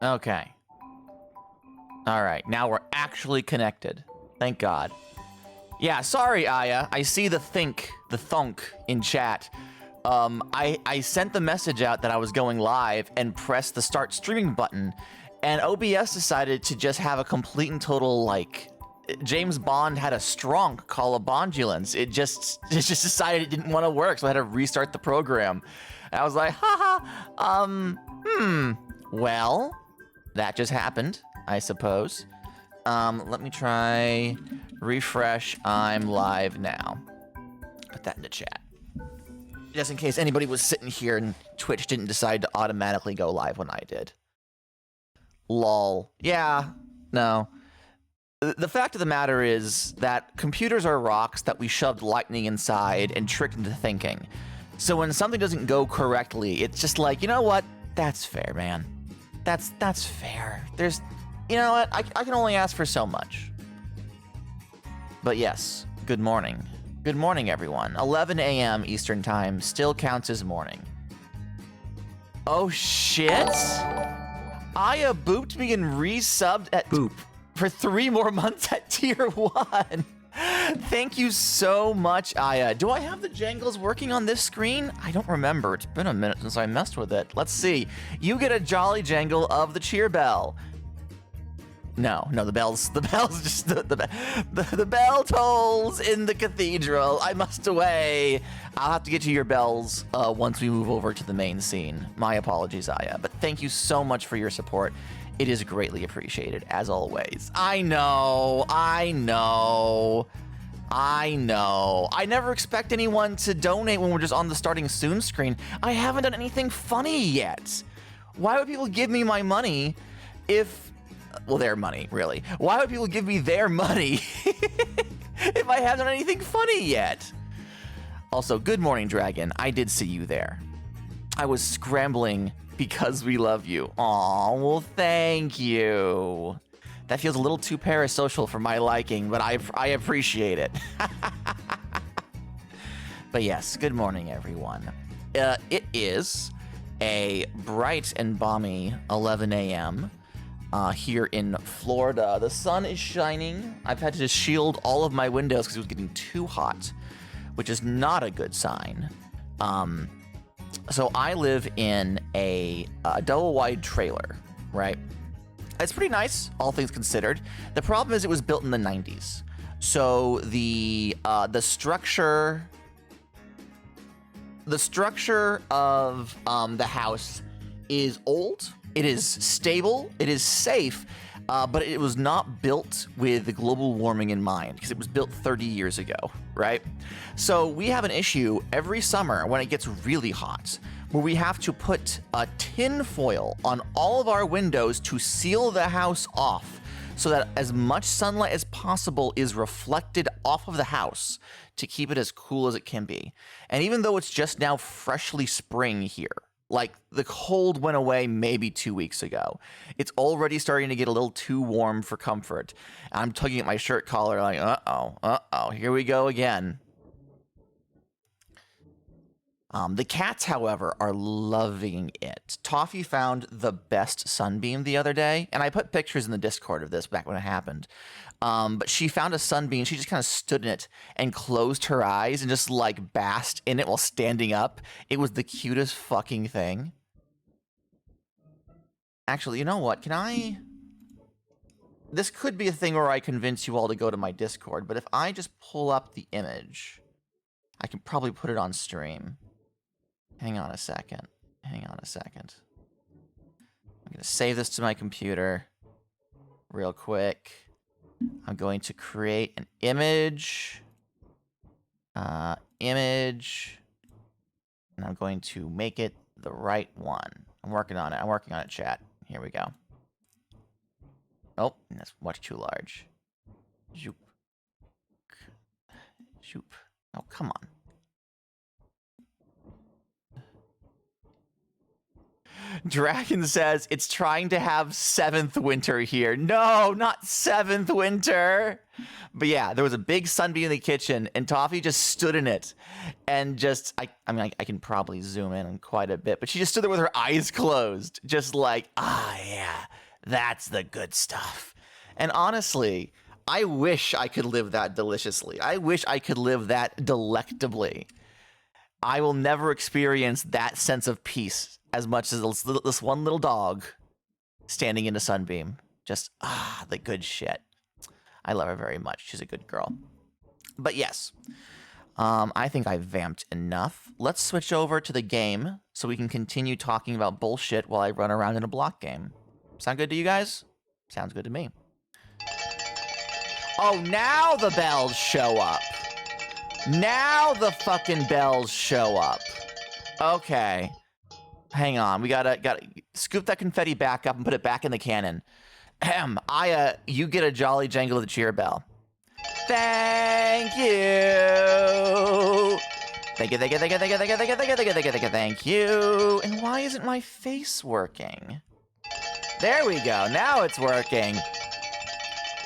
Okay. All right, now we're actually connected. Thank God. Yeah, sorry, Aya. I see the thunk in chat. I sent the message out that I was going live and pressed the start streaming button, and OBS decided to just have a complete and total, like, James Bond had a strong call of Bondulance. It just decided it didn't want to work, so I had to restart the program. And I was like, well, that just happened, I suppose. Let me try refresh. I'm live now. Put that in the chat. Just in case anybody was sitting here and Twitch didn't decide to automatically go live when I did. Lol. Yeah, no. The fact of the matter is that computers are rocks that we shoved lightning inside and tricked into thinking. So when something doesn't go correctly, it's just like, you know what? That's fair, man. That's fair. There's, you know what? I can only ask for so much. But yes, good morning. Good morning, everyone. 11 a.m. Eastern Time still counts as morning. Oh, shit? Aya booped me and resubbed at Boop. for 3 more months at tier 1. Thank you so much, Aya. Do I have the jangles working on this screen? I don't remember. It's been a minute since I messed with it. Let's see. You get a jolly jangle of the cheer bell. No, the bells just, the bell tolls in the cathedral. I must away. I'll have to get to your bells once we move over to the main scene. My apologies, Aya, but thank you so much for your support. It is greatly appreciated, as always. I know. I never expect anyone to donate when we're just on the starting soon screen. I haven't done anything funny yet. Why would people give me my money if... Well, their money, really. Why would people give me their money if I haven't done anything funny yet? Also, good morning, Dragon. I did see you there. I was scrambling because we love you. Aw, well, thank you. That feels a little too parasocial for my liking, but I appreciate it. But yes, good morning, everyone. It is a bright and balmy 11 a.m. Here in Florida. The sun is shining. I've had to just shield all of my windows because it was getting too hot, which is not a good sign. So I live in a double-wide trailer, right? It's pretty nice, all things considered. The problem is it was built in the 90s. So the structure of the house is old. It is stable, it is safe, but it was not built with global warming in mind because it was built 30 years ago, right? So we have an issue every summer when it gets really hot where we have to put a tin foil on all of our windows to seal the house off so that as much sunlight as possible is reflected off of the house to keep it as cool as it can be. And even though it's just now freshly spring here, like, the cold went away maybe 2 weeks ago. It's already starting to get a little too warm for comfort. I'm tugging at my shirt collar like, uh-oh, here we go again. The cats, however, are loving it. Toffee found the best sunbeam the other day, and I put pictures in the Discord of this back when it happened. But she found a sunbeam. She just kind of stood in it and closed her eyes and just, like, basked in it while standing up. It was the cutest fucking thing. Actually, you know what? Can I... This could be a thing where I convince you all to go to my Discord, but if I just pull up the image, I can probably put it on stream. Hang on a second. I'm going to save this to my computer real quick. I'm going to create an image. And I'm going to make it the right one. I'm working on it, chat. Here we go. Oh, that's much too large. Zoop. Oh, come on. Dragon says it's trying to have 7th winter here. No, not 7th winter. But yeah, there was a big sunbeam in the kitchen, and Toffee just stood in it, and just I mean I can probably zoom in quite a bit, but she just stood there with her eyes closed, just like, ah, yeah, that's the good stuff. And honestly, I wish I could live that deliciously. I wish I could live that delectably. I will never experience that sense of peace as much as this one little dog standing in a sunbeam. Just, the good shit. I love her very much. She's a good girl. But yes, I think I vamped enough. Let's switch over to the game so we can continue talking about bullshit while I run around in a block game. Sound good to you guys? Sounds good to me. Oh, now the bells show up. Now the fucking bells show up. Okay. Hang on. We gotta scoop that confetti back up and put it back in the cannon. You get a jolly jangle of the cheer bell. Thank you. Thank you, thank you, thank you, thank you, thank you, thank you, thank you, thank you, thank you, thank you, thank you. And why isn't my face working? There we go. Now it's working.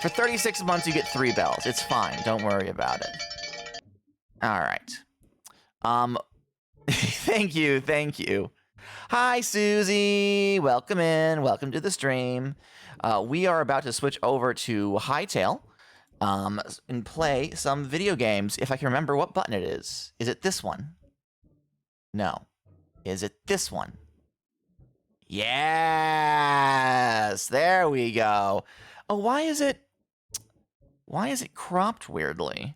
For 36 months, you get 3 bells. It's fine. Don't worry about it. All right. Thank you, thank you. Hi, Susie. Welcome in. Welcome to the stream. We are about to switch over to Hightail and play some video games. If I can remember what button it is. Is it this one? No. Is it this one? Yes. There we go. Oh, why is it cropped weirdly?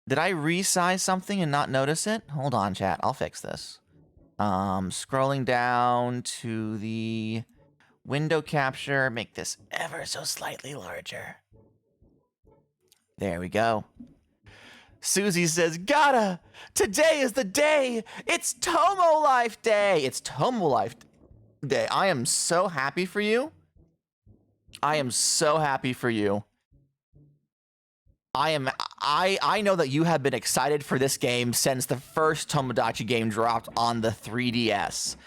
Did I resize something and not notice it? Hold on, chat. I'll fix this. Scrolling down to the window capture. Make this ever so slightly larger. There we go. Susie says, Gadda, today is the day. It's Tomo Life Day. It's Tomo Life Day. I am so happy for you. I am so happy for you. I know that you have been excited for this game since the first Tomodachi game dropped on the 3DS.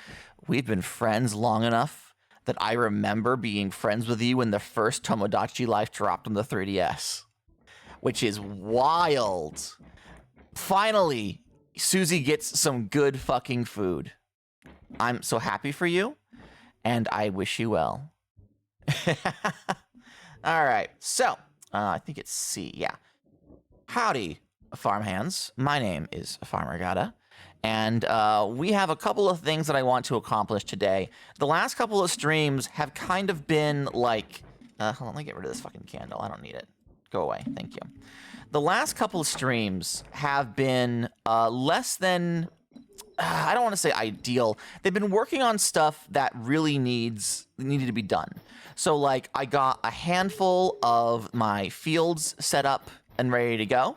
We've been friends long enough that I remember being friends with you when the first Tomodachi Life dropped on the 3DS. Which is wild. Finally, Susie gets some good fucking food. I'm so happy for you, and I wish you well. All right, so I think it's C, yeah. Howdy, farmhands. My name is Farmer Gadda, and we have a couple of things that I want to accomplish today. The last couple of streams have kind of been like... hold on, let me get rid of this fucking candle. I don't need it. Go away. Thank you. The last couple of streams have been less than... I don't want to say ideal. They've been working on stuff that really needed to be done. So, like, I got a handful of my fields set up and ready to go.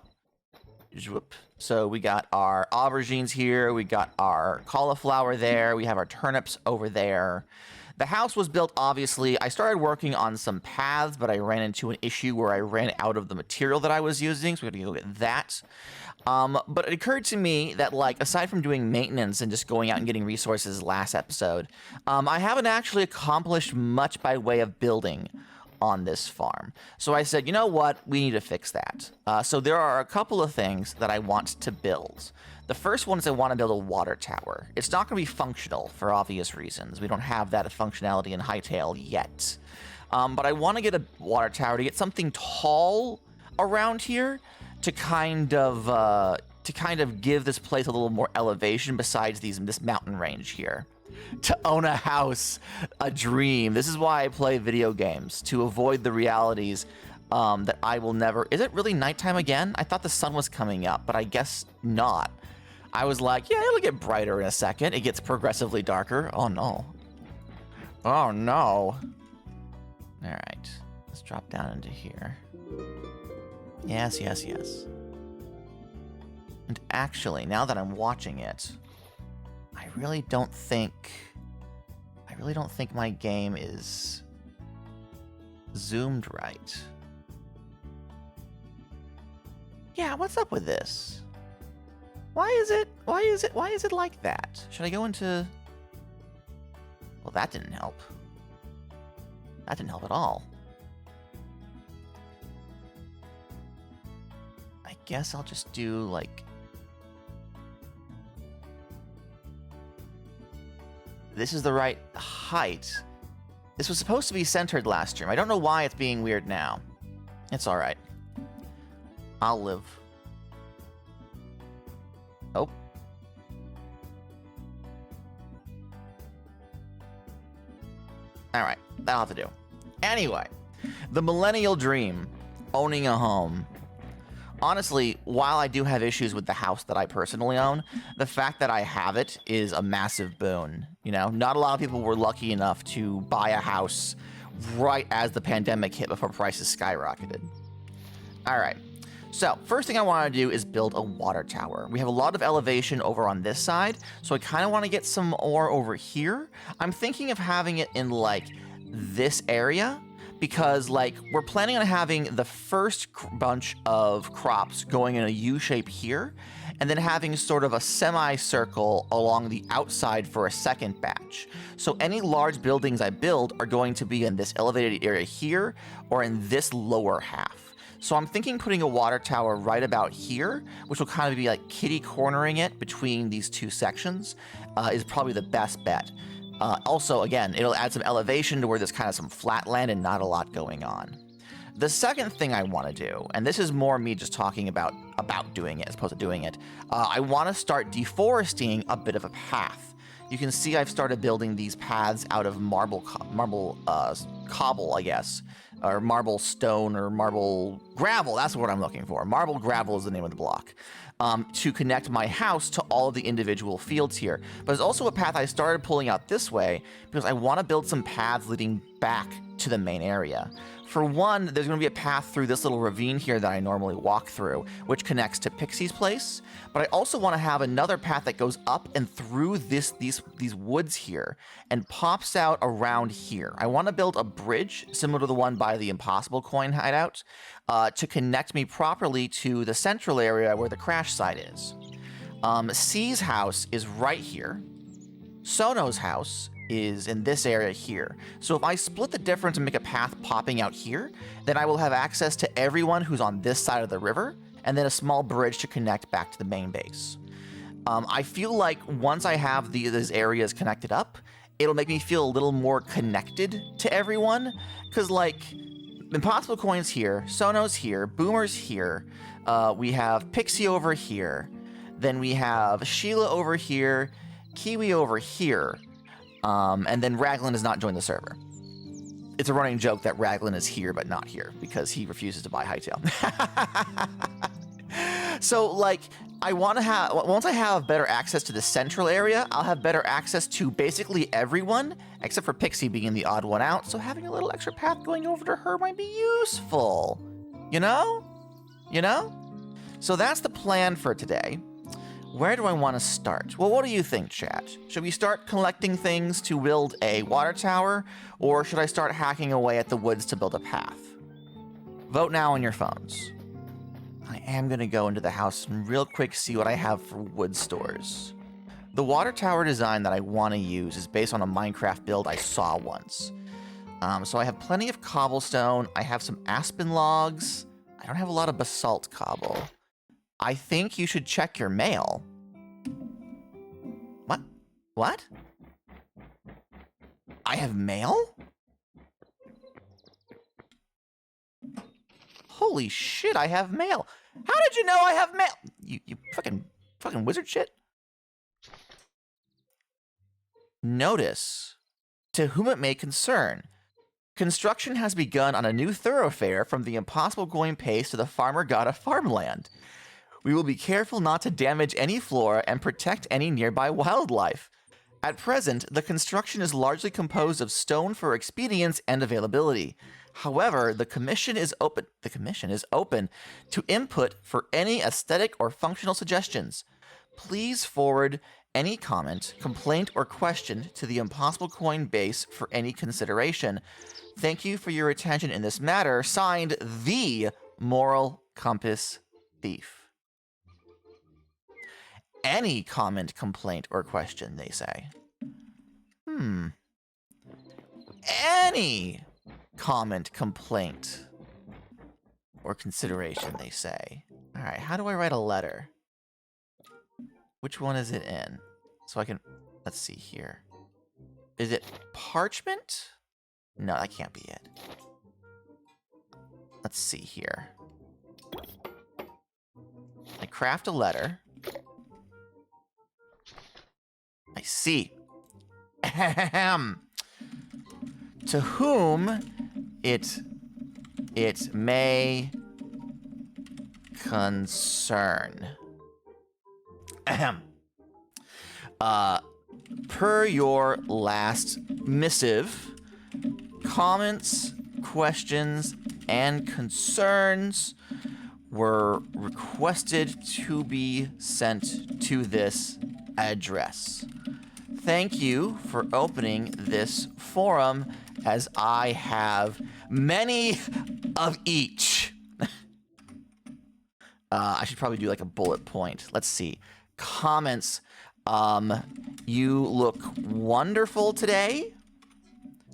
So we got our aubergines here. We got our cauliflower there. We have our turnips over there. The house was built, obviously. I started working on some paths, but I ran into an issue where I ran out of the material that I was using, so we had to go get that. But it occurred to me that, like, aside from doing maintenance and just going out and getting resources last episode, I haven't actually accomplished much by way of building on this farm. So I said, you know what? We need to fix that. So there are a couple of things that I want to build. The first one is I want to build a water tower. It's not going to be functional for obvious reasons. We don't have that functionality in Hightail yet. But I want to get a water tower to get something tall around here to kind of give this place a little more elevation besides this mountain range here. To own a house, a dream. This is why I play video games, to avoid the realities that I will never... Is it really nighttime again? I thought the sun was coming up, but I guess not. I was like, yeah, it'll get brighter in a second. It gets progressively darker. Oh, no. Oh, no. All right. Let's drop down into here. Yes, yes, yes. And actually, now that I'm watching it, I really don't think my game is zoomed right. Yeah, what's up with this? Why is it like that? Should I go into... Well, that didn't help. That didn't help at all. I guess I'll just do, like... This is the right height. This was supposed to be centered last stream. I don't know why it's being weird now. It's alright. I'll live. Oh. Alright, that'll have to do. Anyway, the millennial dream, owning a home. Honestly, while I do have issues with the house that I personally own, the fact that I have it is a massive boon. You know, not a lot of people were lucky enough to buy a house right as the pandemic hit before prices skyrocketed. All right, so first thing I want to do is build a water tower. We have a lot of elevation over on this side, so I kind of want to get some ore over here. I'm thinking of having it in like this area, because like we're planning on having the first bunch of crops going in a U shape here, and then having sort of a semicircle along the outside for a second batch. So any large buildings I build are going to be in this elevated area here or in this lower half. So I'm thinking putting a water tower right about here, which will kind of be like kitty cornering it between these two sections, is probably the best bet. Also, again, it'll add some elevation to where there's kind of some flat land and not a lot going on. The second thing I want to do, and this is more me just talking about doing it as opposed to doing it, I want to start deforesting a bit of a path. You can see I've started building these paths out of marble cobble, I guess, or marble stone or marble gravel. That's what I'm looking for. Marble gravel is the name of the block. To connect my house to all of the individual fields here. But there's also a path I started pulling out this way because I want to build some paths leading back to the main area. For one, there's going to be a path through this little ravine here that I normally walk through, which connects to Pixie's place. But I also want to have another path that goes up and through these woods here and pops out around here. I want to build a bridge similar to the one by the Impossible Coin hideout to connect me properly to the central area where the crash site is. C's house is right here. Sono's house is in this area here. So if I split the difference and make a path popping out here, then I will have access to everyone who's on this side of the river, and then a small bridge to connect back to the main base. I feel like once I have these areas connected up, it'll make me feel a little more connected to everyone, because like, Impossible Coin's here, Sono's here, Boomer's here, we have Pixie over here, then we have Sheila over here, Kiwi over here, and then Raglan has not joined the server. It's a running joke that Raglan is here but not here because he refuses to buy Hightail. So, like, I want to have, once I have better access to the central area, I'll have better access to basically everyone, except for Pixie being the odd one out, so having a little extra path going over to her might be useful. You know? You know? So that's the plan for today. Where do I want to start? Well, what do you think, chat? Should we start collecting things to build a water tower, or should I start hacking away at the woods to build a path? Vote now on your phones. I am going to go into the house and real quick see what I have for wood stores. The water tower design that I want to use is based on a Minecraft build I saw once. So I have plenty of cobblestone, I have some aspen logs, I don't have a lot of basalt cobble. I think you should check your mail. What? What? I have mail? Holy shit, I have mail. How did you know I have mail? You fucking wizard shit. Notice, to whom it may concern, construction has begun on a new thoroughfare from the Impossible Going Pace to the Farmer Gadda farmland. We will be careful not to damage any flora and protect any nearby wildlife. At present, the construction is largely composed of stone for expedience and availability. However, the commission is open to input for any aesthetic or functional suggestions. Please forward any comment, complaint, or question to the Impossible Coin base for any consideration. Thank you for your attention in this matter. Signed, the Moral Compass Thief. Any comment, complaint, or question, they say. any comment, complaint, or consideration, they say. All right, how do I write a letter? Which one is it in? So I can, let's see here. Is it parchment? No, that can't be it. Let's see here. I craft a letter. I see. Ahem. To whom it may concern. Ahem. Per your last missive, comments, questions, and concerns were requested to be sent to this address. Thank you for opening this forum, as I have many of each. I should probably do like a bullet point. Let's see. Comments. You look wonderful today.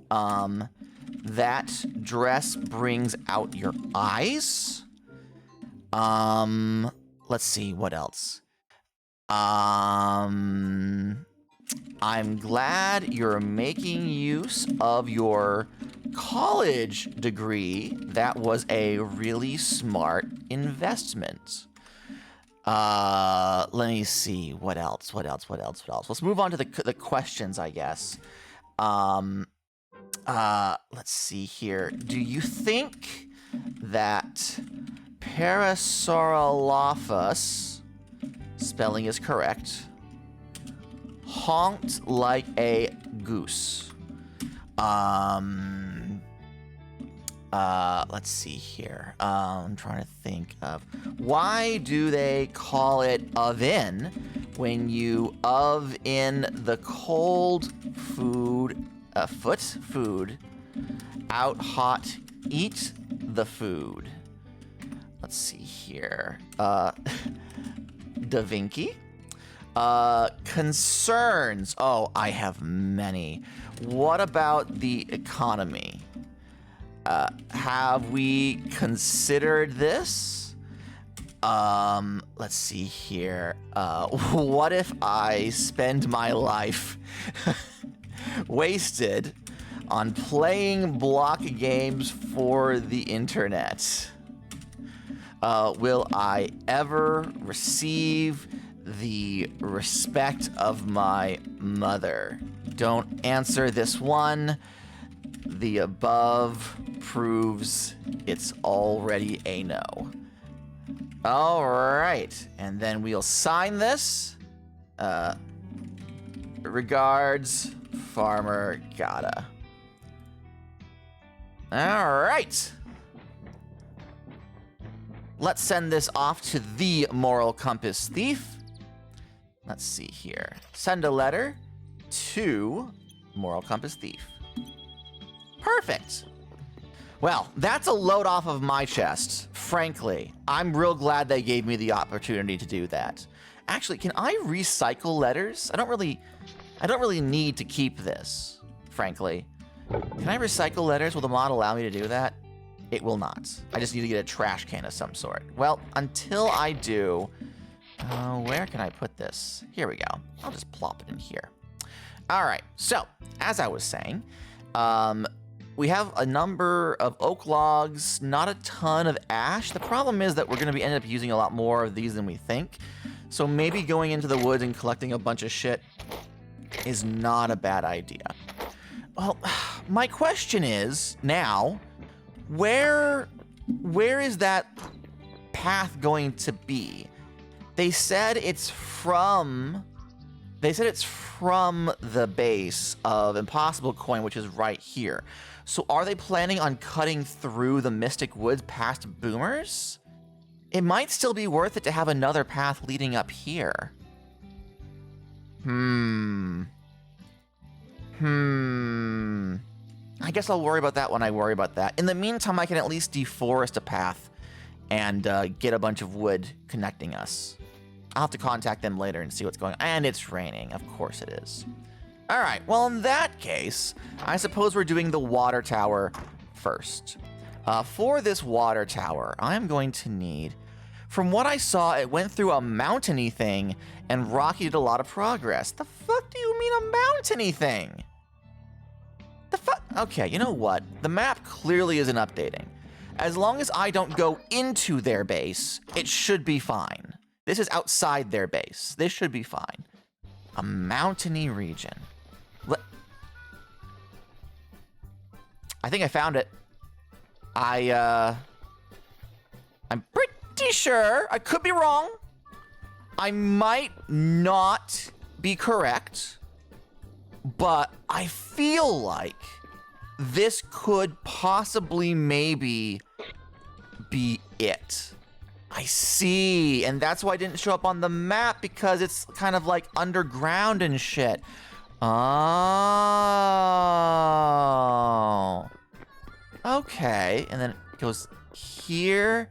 That dress brings out your eyes. Let's see, what else? I'm glad you're making use of your college degree. That was a really smart investment. Let me see. What else? Let's move on to the questions, I guess. Let's see here. Do you think that Parasaurolophus, spelling is correct, honked like a goose? Let's see here. I'm trying to think of, why do they call it oven when you in the cold food, food, out hot, eat the food? Let's see here. Da Vinci. Concerns. Oh, I have many. What about the economy? Have we considered this? Let's see here. What if I spend my life wasted on playing block games for the internet? Will I ever receive the respect of my mother? Don't answer this one. The above proves it's already a no. All right, and then we'll sign this. Regards, Farmer Gadda. All right. Let's send this off to the Moral Compass Thief. Let's see here. Send a letter to Moral Compass Thief. Perfect. Well, that's a load off of my chest, frankly. I'm real glad they gave me the opportunity to do that. Actually, can I recycle letters? I don't really need to keep this, frankly. Can I recycle letters? Will the mod allow me to do that? It will not. I just need to get a trash can of some sort. Well, until I do, where can I put this? Here we go. I'll just plop it in here. All right, so as I was saying, we have a number of oak logs, not a ton of ash. The problem is that we're going to end up using a lot more of these than we think. So maybe going into the woods and collecting a bunch of shit is not a bad idea. Well, my question is now, where is that path going to be? They said it's from the base of Impossible Coin, which is right here. So are they planning on cutting through the Mystic Woods past Boomers? It might still be worth it to have another path leading up here. I guess I'll worry about that when I worry about that. In the meantime, I can at least deforest a path and get a bunch of wood connecting us. I'll have to contact them later and see what's going on. And it's raining. Of course it is. All right, well, in that case, I suppose we're doing the water tower first. For this water tower, I'm going to need... From what I saw, it went through a mountainy thing, and Rocky did a lot of progress. The fuck do you mean a mountainy thing? The fuck? Okay, you know what? The map clearly isn't updating. As long as I don't go into their base, it should be fine. This is outside their base. This should be fine. A mountainy region. I think I found it. I'm pretty sure. I could be wrong. I might not be correct, but I feel like this could possibly maybe be it. I see, and that's why it didn't show up on the map, because it's kind of like underground and shit. Oh. Okay, and then it goes here.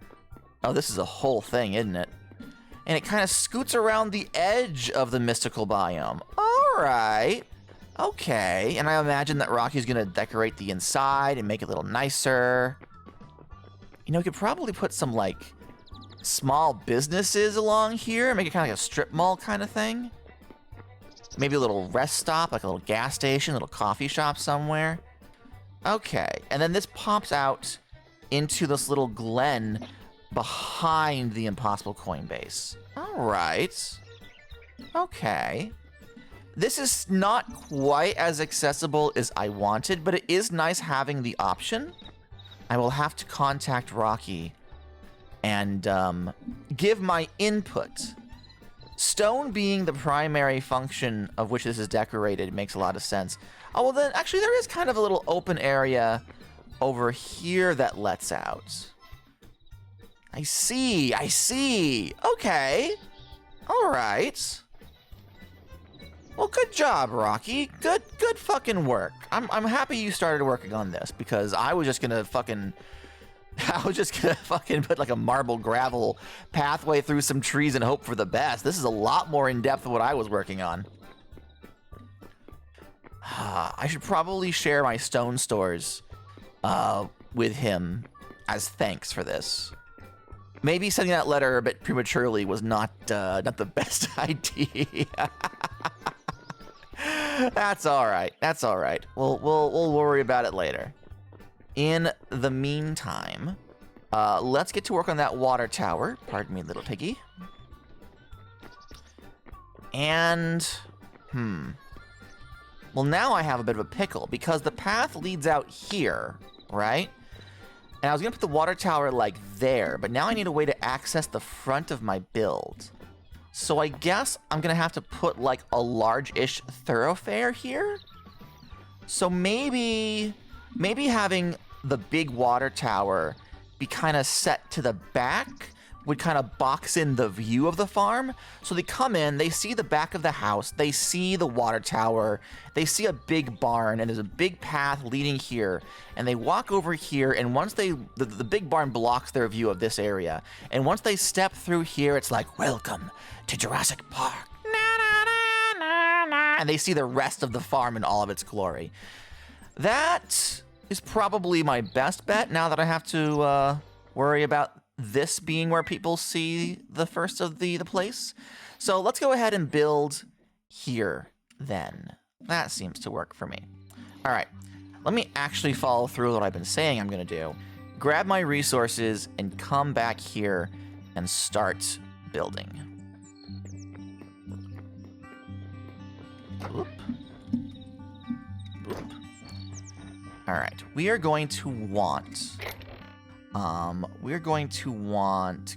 Oh, this is a whole thing, isn't it? And it kind of scoots around the edge of the mystical biome. All right. Okay, and I imagine that Rocky's gonna decorate the inside and make it a little nicer. You know, we could probably put some, like, small businesses along here, make it kind of like a strip mall kind of thing. Maybe a little rest stop, like a little gas station, a little coffee shop somewhere. Okay, and then this pops out into this little glen behind the Impossible Coin base. All right. Okay. This is not quite as accessible as I wanted, but it is nice having the option. I will have to contact Rocky and give my input. Stone being the primary function of which this is decorated makes a lot of sense. Oh, well then, actually there is kind of a little open area over here that lets out. I see, I see. Okay. All right. Well, good job, Rocky. Good fucking work. I'm happy you started working on this, because I was just gonna fucking put like a marble gravel pathway through some trees and hope for the best. This is a lot more in depth than what I was working on. I should probably share my stone stores with him as thanks for this. Maybe sending that letter a bit prematurely was not the best idea. That's all right. That's all right. We'll worry about it later. In the meantime, let's get to work on that water tower. Pardon me, little piggy. And well, now I have a bit of a pickle, because the path leads out here, right? And I was gonna put the water tower like there, but now I need a way to access the front of my build. So I guess I'm gonna have to put like a large-ish thoroughfare here. So maybe having the big water tower be kind of set to the back would kind of box in the view of the farm. So they come in, they see the back of the house, they see the water tower, they see a big barn, and there's a big path leading here. And they walk over here, and once the big barn blocks their view of this area. And once they step through here, it's like, welcome to Jurassic Park. And they see the rest of the farm in all of its glory. That is probably my best bet now that I have to worry about this being where people see the first of the place. So let's go ahead and build here then. That seems to work for me. All right, let me actually follow through what I've been saying I'm gonna do. Grab my resources and come back here and start building. Oop. Oop. All right, we are going to want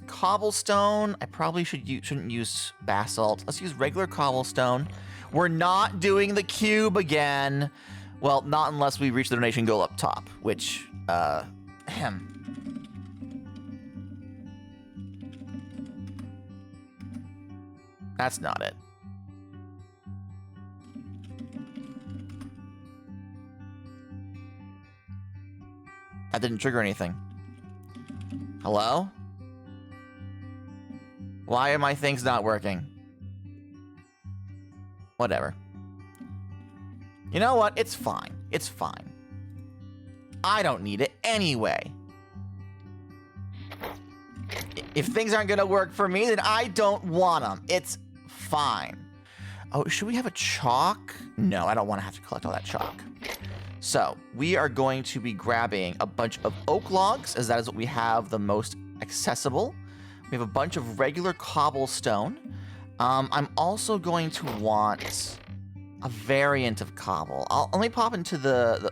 cobblestone. I probably shouldn't use basalt. Let's use regular cobblestone. We're not doing the cube again. Well, not unless we reach the donation goal up top, which, that's not it. That didn't trigger anything. Hello? Why are my things not working? Whatever. You know what? It's fine. It's fine. I don't need it anyway. If things aren't going to work for me, then I don't want them. It's fine. Oh, should we have a chalk? No, I don't want to have to collect all that chalk. So we are going to be grabbing a bunch of oak logs, as that is what we have the most accessible. We have a bunch of regular cobblestone. I'm also going to want a variant of cobble. Let me pop into the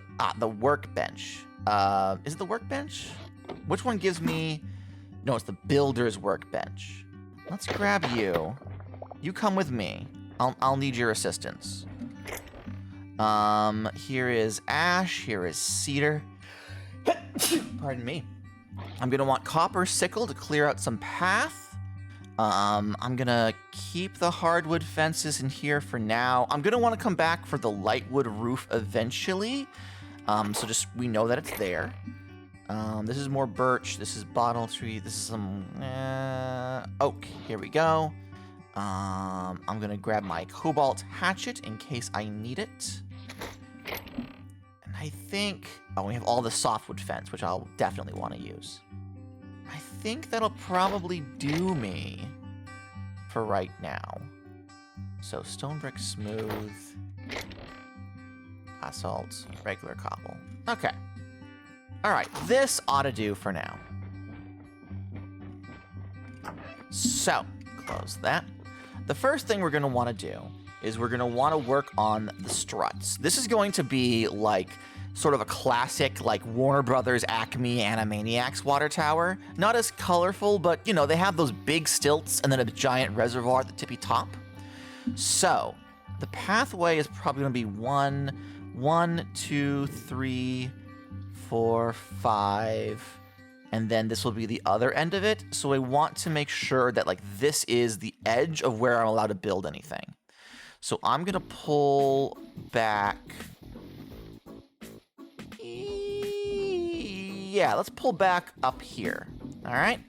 workbench. Is it the workbench? Which one gives me... No, it's the builder's workbench. Let's grab you. You come with me. I'll need your assistance. Here is ash. Here is cedar. Pardon me. I'm gonna want copper sickle to clear out some path. I'm gonna keep the hardwood fences in here for now. I'm gonna want to come back for the lightwood roof eventually. So just we know that it's there. This is more birch. This is bottle tree. This is some oak. Here we go. I'm gonna grab my cobalt hatchet in case I need it. And I think... Oh, we have all the softwood fence, which I'll definitely want to use. I think that'll probably do me for right now. So stone brick smooth. Basalt, regular cobble. Okay. Alright, this ought to do for now. So, close that. The first thing we're going to want to do is we're going to want to work on the struts. This is going to be like sort of a classic like Warner Brothers Acme Animaniacs water tower. Not as colorful, but you know, they have those big stilts and then a giant reservoir at the tippy top. So, the pathway is probably going to be 1, 2, 3, 4, 5, and then this will be the other end of it. So I want to make sure that like this is the edge of where I'm allowed to build anything. So I'm gonna pull back. Yeah, let's pull back up here. All right.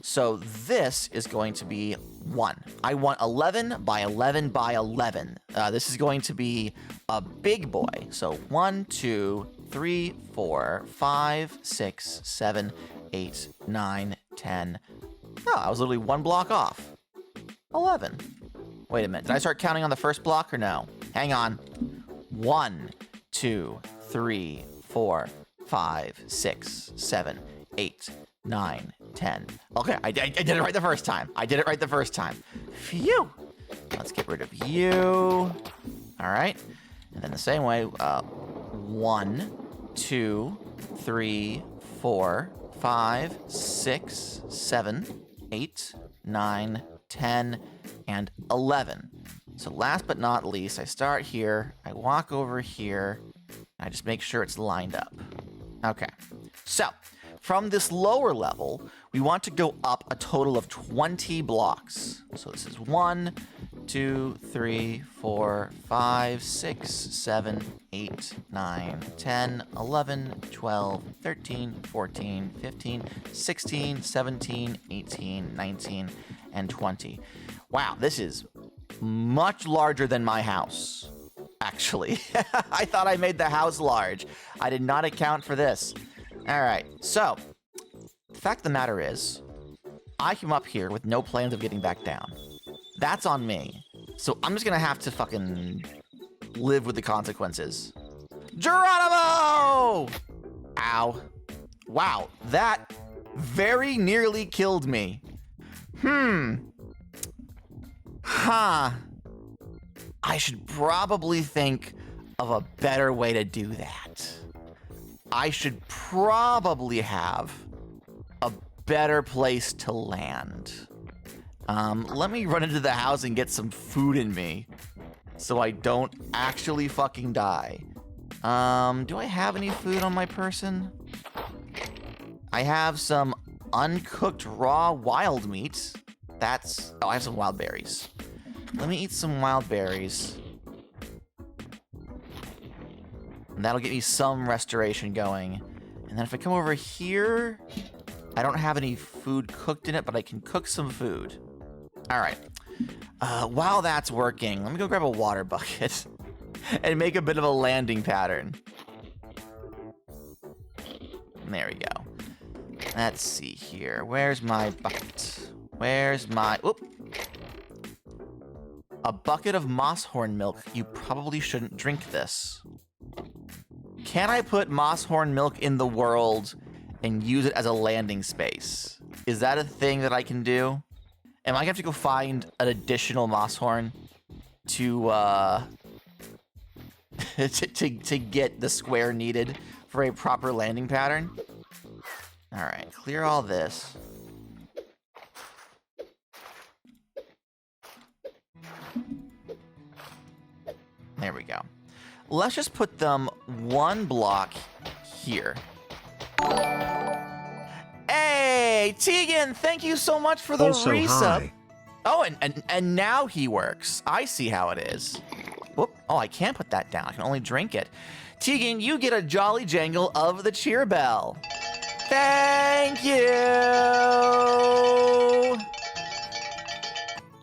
So this is going to be 1. I want 11 by 11 by 11. This is going to be a big boy. So 1, 2, 3, 4, 5, 6, 7, 8, 9, 10. Oh, I was literally 1 block off. 11. Wait a minute. Did I start counting on the first block or no? Hang on. 1, 2, 3, 4, 5, 6, 7, 8, 9, 10. Okay, I did it right the first time. I did it right the first time. Phew. Let's get rid of you. All right. And then the same way, 1, 2, 3, 4, 5, 6, 7, 8, 9, 10, and 11. So last but not least, I start here, I walk over here, and I just make sure it's lined up. Okay, so from this lower level, we want to go up a total of 20 blocks. So this is 1, 2, 3, 4, 5, 6, 7, 8, 9, 10, 11, 12, 13, 14, 15, 16, 17, 18, 19, and 20. Wow, this is much larger than my house, actually. I thought I made the house large. I did not account for this. All right, so the fact of the matter is, I came up here with no plans of getting back down. That's on me. So I'm just gonna have to fucking live with the consequences. Geronimo! Ow. Wow, that very nearly killed me. Huh. I should probably think of a better way to do that. I should probably have a better place to land. Let me run into the house and get some food in me so I don't actually fucking die. Do I have any food on my person? I have some uncooked raw wild meat. Oh, I have some wild berries. Let me eat some wild berries. And that'll get me some restoration going. And then if I come over here, I don't have any food cooked in it, but I can cook some food. All right. While that's working, let me go grab a water bucket. and make a bit of a landing pattern. There we go. Let's see here. Where's my bucket? Where's my... Whoop. A bucket of Mosshorn milk. You probably shouldn't drink this. Can I put Mosshorn milk in the world and use it as a landing space? Is that a thing that I can do? Am I gonna have to go find an additional Mosshorn to to get the square needed for a proper landing pattern? All right, clear all this. There we go. Let's just put them one block here. Hey, Tegan, thank you so much for the resub. Hi. Oh, and now he works. I see how it is. Whoop. Oh, I can't put that down. I can only drink it. Tegan, you get a jolly jangle of the cheer bell. Thank you.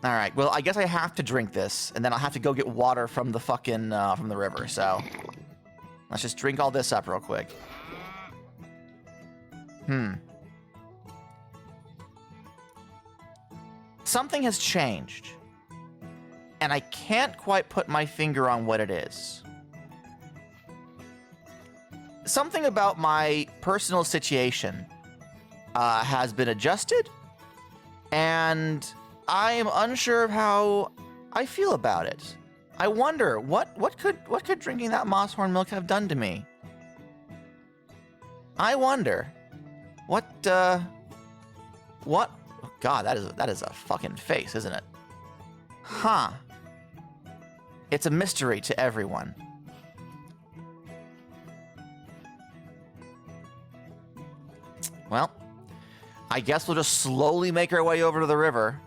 All right. Well, I guess I have to drink this, and then I'll have to go get water from the fucking from the river. So let's just drink all this up real quick. Something has changed, and I can't quite put my finger on what it is. Something about my personal situation has been adjusted, and I am unsure of how I feel about it. I wonder what could drinking that Mosshorn milk have done to me? I wonder what. Oh God, that is a fucking face, isn't it? Huh. It's a mystery to everyone. Well, I guess we'll just slowly make our way over to the river.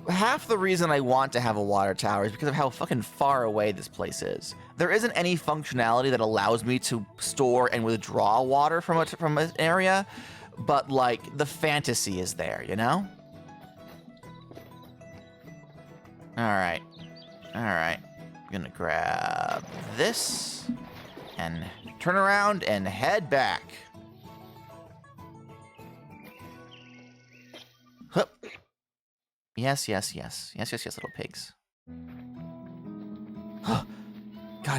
Half the reason I want to have a water tower is because of how fucking far away this place is. There isn't any functionality that allows me to store and withdraw water from an area, but like the fantasy is there, you know? All right. I'm gonna grab this and turn around and head back. Hup. Yes, little pigs. God,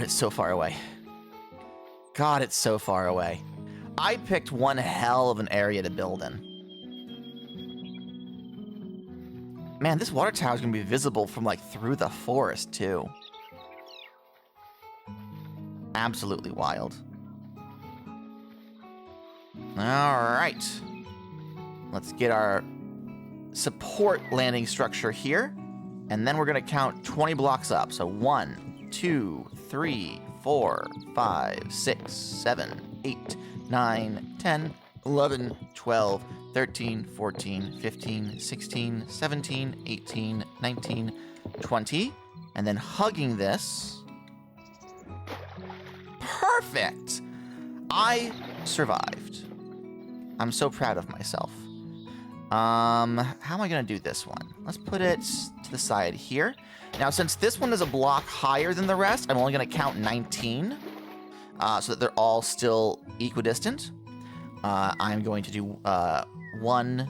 it's so far away. I picked one hell of an area to build in. Man, this water tower is gonna be visible from like through the forest too. Absolutely wild. All right. Let's get our support landing structure here, and then we're gonna count 20 blocks up. So 1, 2, 3, 4, 5, 6, 7, 8, 9, 10, 11, 12, 13, 14, 15, 16, 17, 18, 19, 20, and then hugging this. Perfect! I survived. I'm so proud of myself. How am I gonna do this one? Let's put it to the side here. Now, since this one is a block higher than the rest, I'm only gonna count 19, so that they're all still equidistant. I'm going to do 1,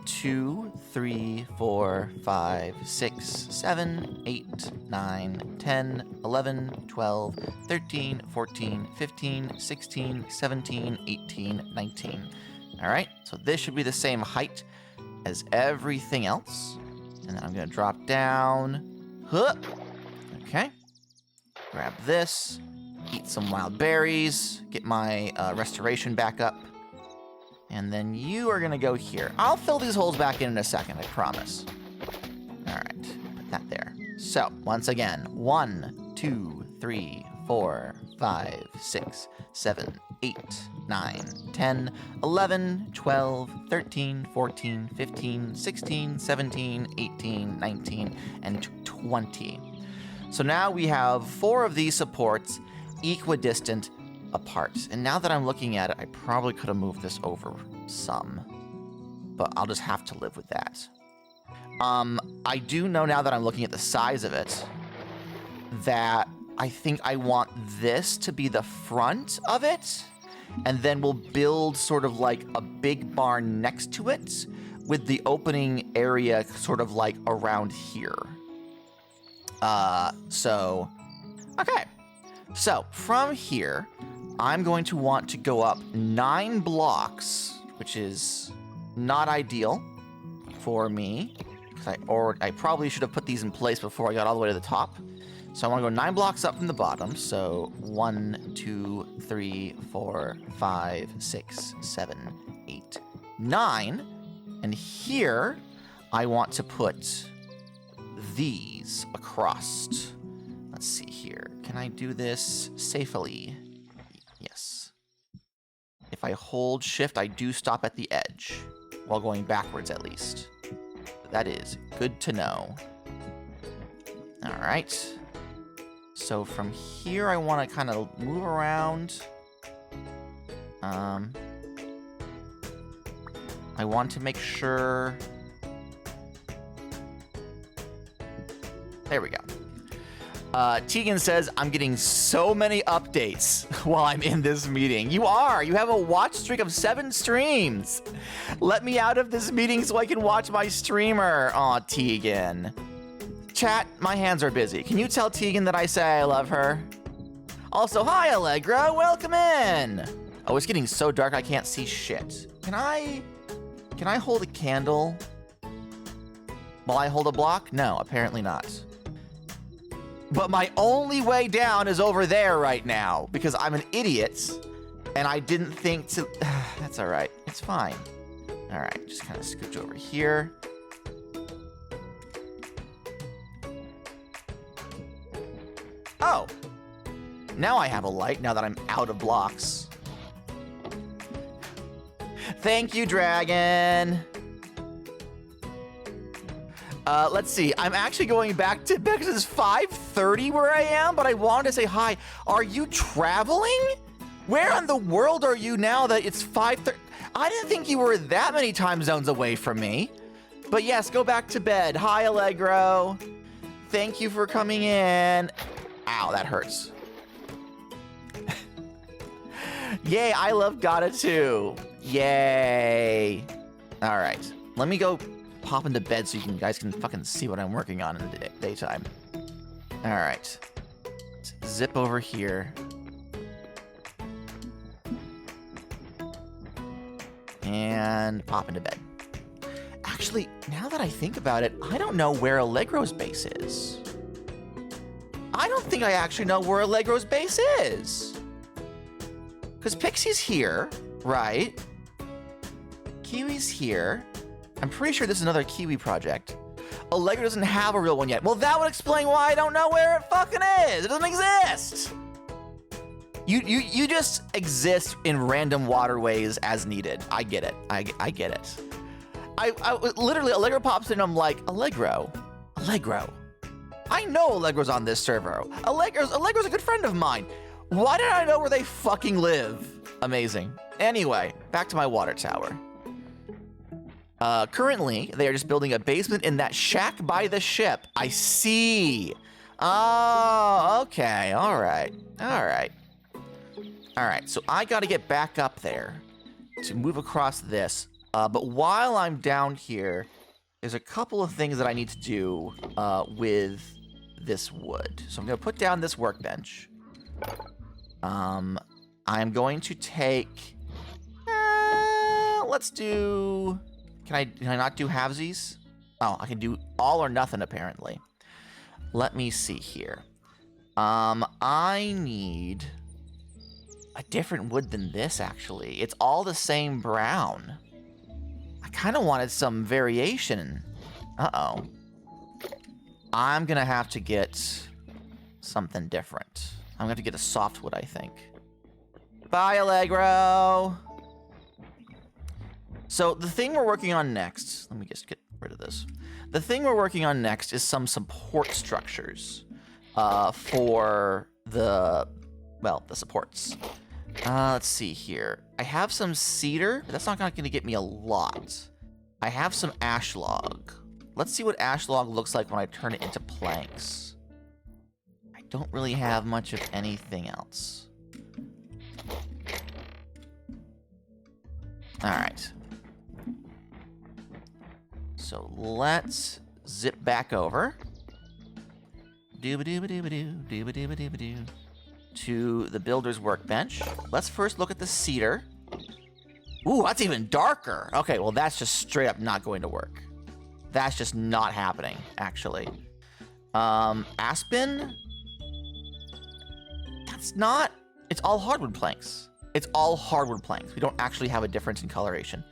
2, 3, 4, 5, 6, 7, 8, 9, 10, 11, 12, 13, 14, 15, 16, 17, 18, 19. All right, so this should be the same height as everything else. And then I'm gonna drop down. Huh. Okay. Grab this, eat some wild berries, get my restoration back up. And then you are gonna go here. I'll fill these holes back in a second, I promise. All right, put that there. So, once again, 1, 2, 3, 4, 5, 6, 7, 8, 9, 10, 11, 12, 13, 14, 15, 16, 17, 18, 19, and 20. So now we have 4 of these supports equidistant apart. And now that I'm looking at it, I probably could have moved this over some, but I'll just have to live with that. I do know now that I'm looking at the size of it that I think I want this to be the front of it, and then we'll build sort of like a big barn next to it with the opening area sort of like around here. Okay. So from here, I'm going to want to go up 9 blocks, which is not ideal for me. I probably should have put these in place before I got all the way to the top. So I want to go 9 blocks up from the bottom. So 1, 2, 3, 4, 5, 6, 7, 8, 9. And here, I want to put these across. Let's see here. Can I do this safely? Yes. If I hold shift, I do stop at the edge, while going backwards at least. That is good to know. All right. So from here, I want to kind of move around. I want to make sure... There we go. Tegan says, I'm getting so many updates while I'm in this meeting. You are. You have a watch streak of 7 streams. Let me out of this meeting so I can watch my streamer. Aw, Tegan. Chat, my hands are busy. Can you tell Tegan that I say I love her? Also, hi, Allegra. Welcome in. Oh, it's getting so dark I can't see shit. Can I hold a candle while I hold a block? No, apparently not. But my only way down is over there right now because I'm an idiot and I didn't think to... That's all right. It's fine. All right, just kind of scooch over here. Oh, now I have a light now that I'm out of blocks. Thank you, Dragon. Let's see. I'm actually going back to bed because it's 5:30 where I am, but I wanted to say hi. Are you traveling? Where in the world are you now that it's 5:30? I didn't think you were that many time zones away from me. But yes, go back to bed. Hi, Allegro. Thank you for coming in. Ow, that hurts. Yay, I love Gadda too. Yay. All right, let me go pop into bed so you guys can fucking see what I'm working on in the daytime. All right, let's zip over here. And pop into bed. Actually, now that I think about it, I don't know where Allegro's base is. I don't think I actually know where Allegro's base is. Because Pixie's here, right? Kiwi's here. I'm pretty sure this is another Kiwi project. Allegro doesn't have a real one yet. Well, that would explain why I don't know where it fucking is. It doesn't exist. You just exist in random waterways as needed. I get it. I get it. I literally, Allegro pops in and I'm like, Allegro. I know Allegro's on this server. Allegro's a good friend of mine. Why did I know where they fucking live? Amazing. Anyway, back to my water tower. Currently, they are just building a basement in that shack by the ship. I see. Oh, okay. All right. So I got to get back up there to move across this. But while I'm down here, there's a couple of things that I need to do with this wood. So I'm going to put down this workbench. I'm going to take... let's do... Can I not do halvesies? Oh, I can do all or nothing, apparently. Let me see here. I need a different wood than this, actually. It's all the same brown. I kind of wanted some variation. Uh-oh. I'm going to have to get something different. I'm going to have to get a softwood, I think. Bye, Allegro. So the thing we're working on next, let me just get rid of this. The thing we're working on next is some support structures for the well, the supports. Let's see here. I have some cedar, but that's not going to get me a lot. I have some ash log. Let's see what ash log looks like when I turn it into planks. I don't really have much of anything else. Alright. So let's zip back over. Dooba-dooba-dooba-doo, dooba-dooba-dooba-doo. To the builder's workbench. Let's first look at the cedar. Ooh, that's even darker. Okay, well, that's just straight up not going to work. That's just not happening, actually. Aspen? That's not... It's all hardwood planks. It's all hardwood planks. We don't actually have a difference in coloration.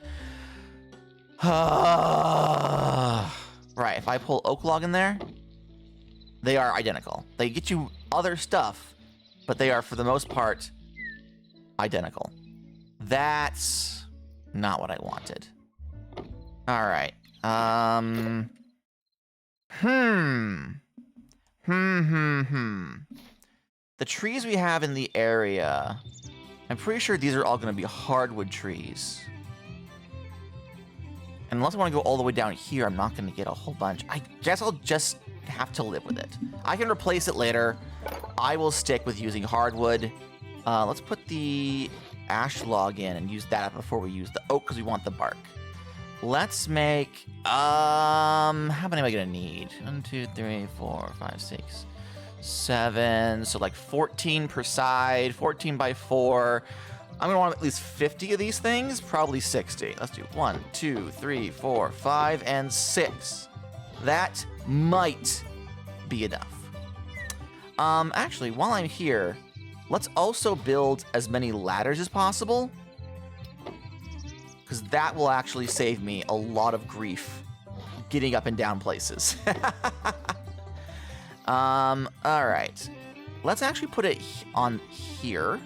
Right, if I pull oak log in there, they are identical. They get you other stuff, but they are, for the most part, identical. That's not what I wanted. All right. The trees we have in the area, I'm pretty sure these are all going to be hardwood trees. And unless I want to go all the way down here, I'm not going to get a whole bunch. I guess I'll just have to live with it. I can replace it later. I will stick with using hardwood. Let's put the ash log in and use that before we use the oak because we want the bark. Let's make, how many am I going to need? 1, 2, 3, 4, 5, 6, 7. So like 14 per side, 14 by 4. I'm going to want at least 50 of these things, probably 60. Let's do 1, 2, 3, 4, 5, and 6. That might be enough. Actually, while I'm here, let's also build as many ladders as possible, because that will actually save me a lot of grief getting up and down places. All right. Let's actually put it on here.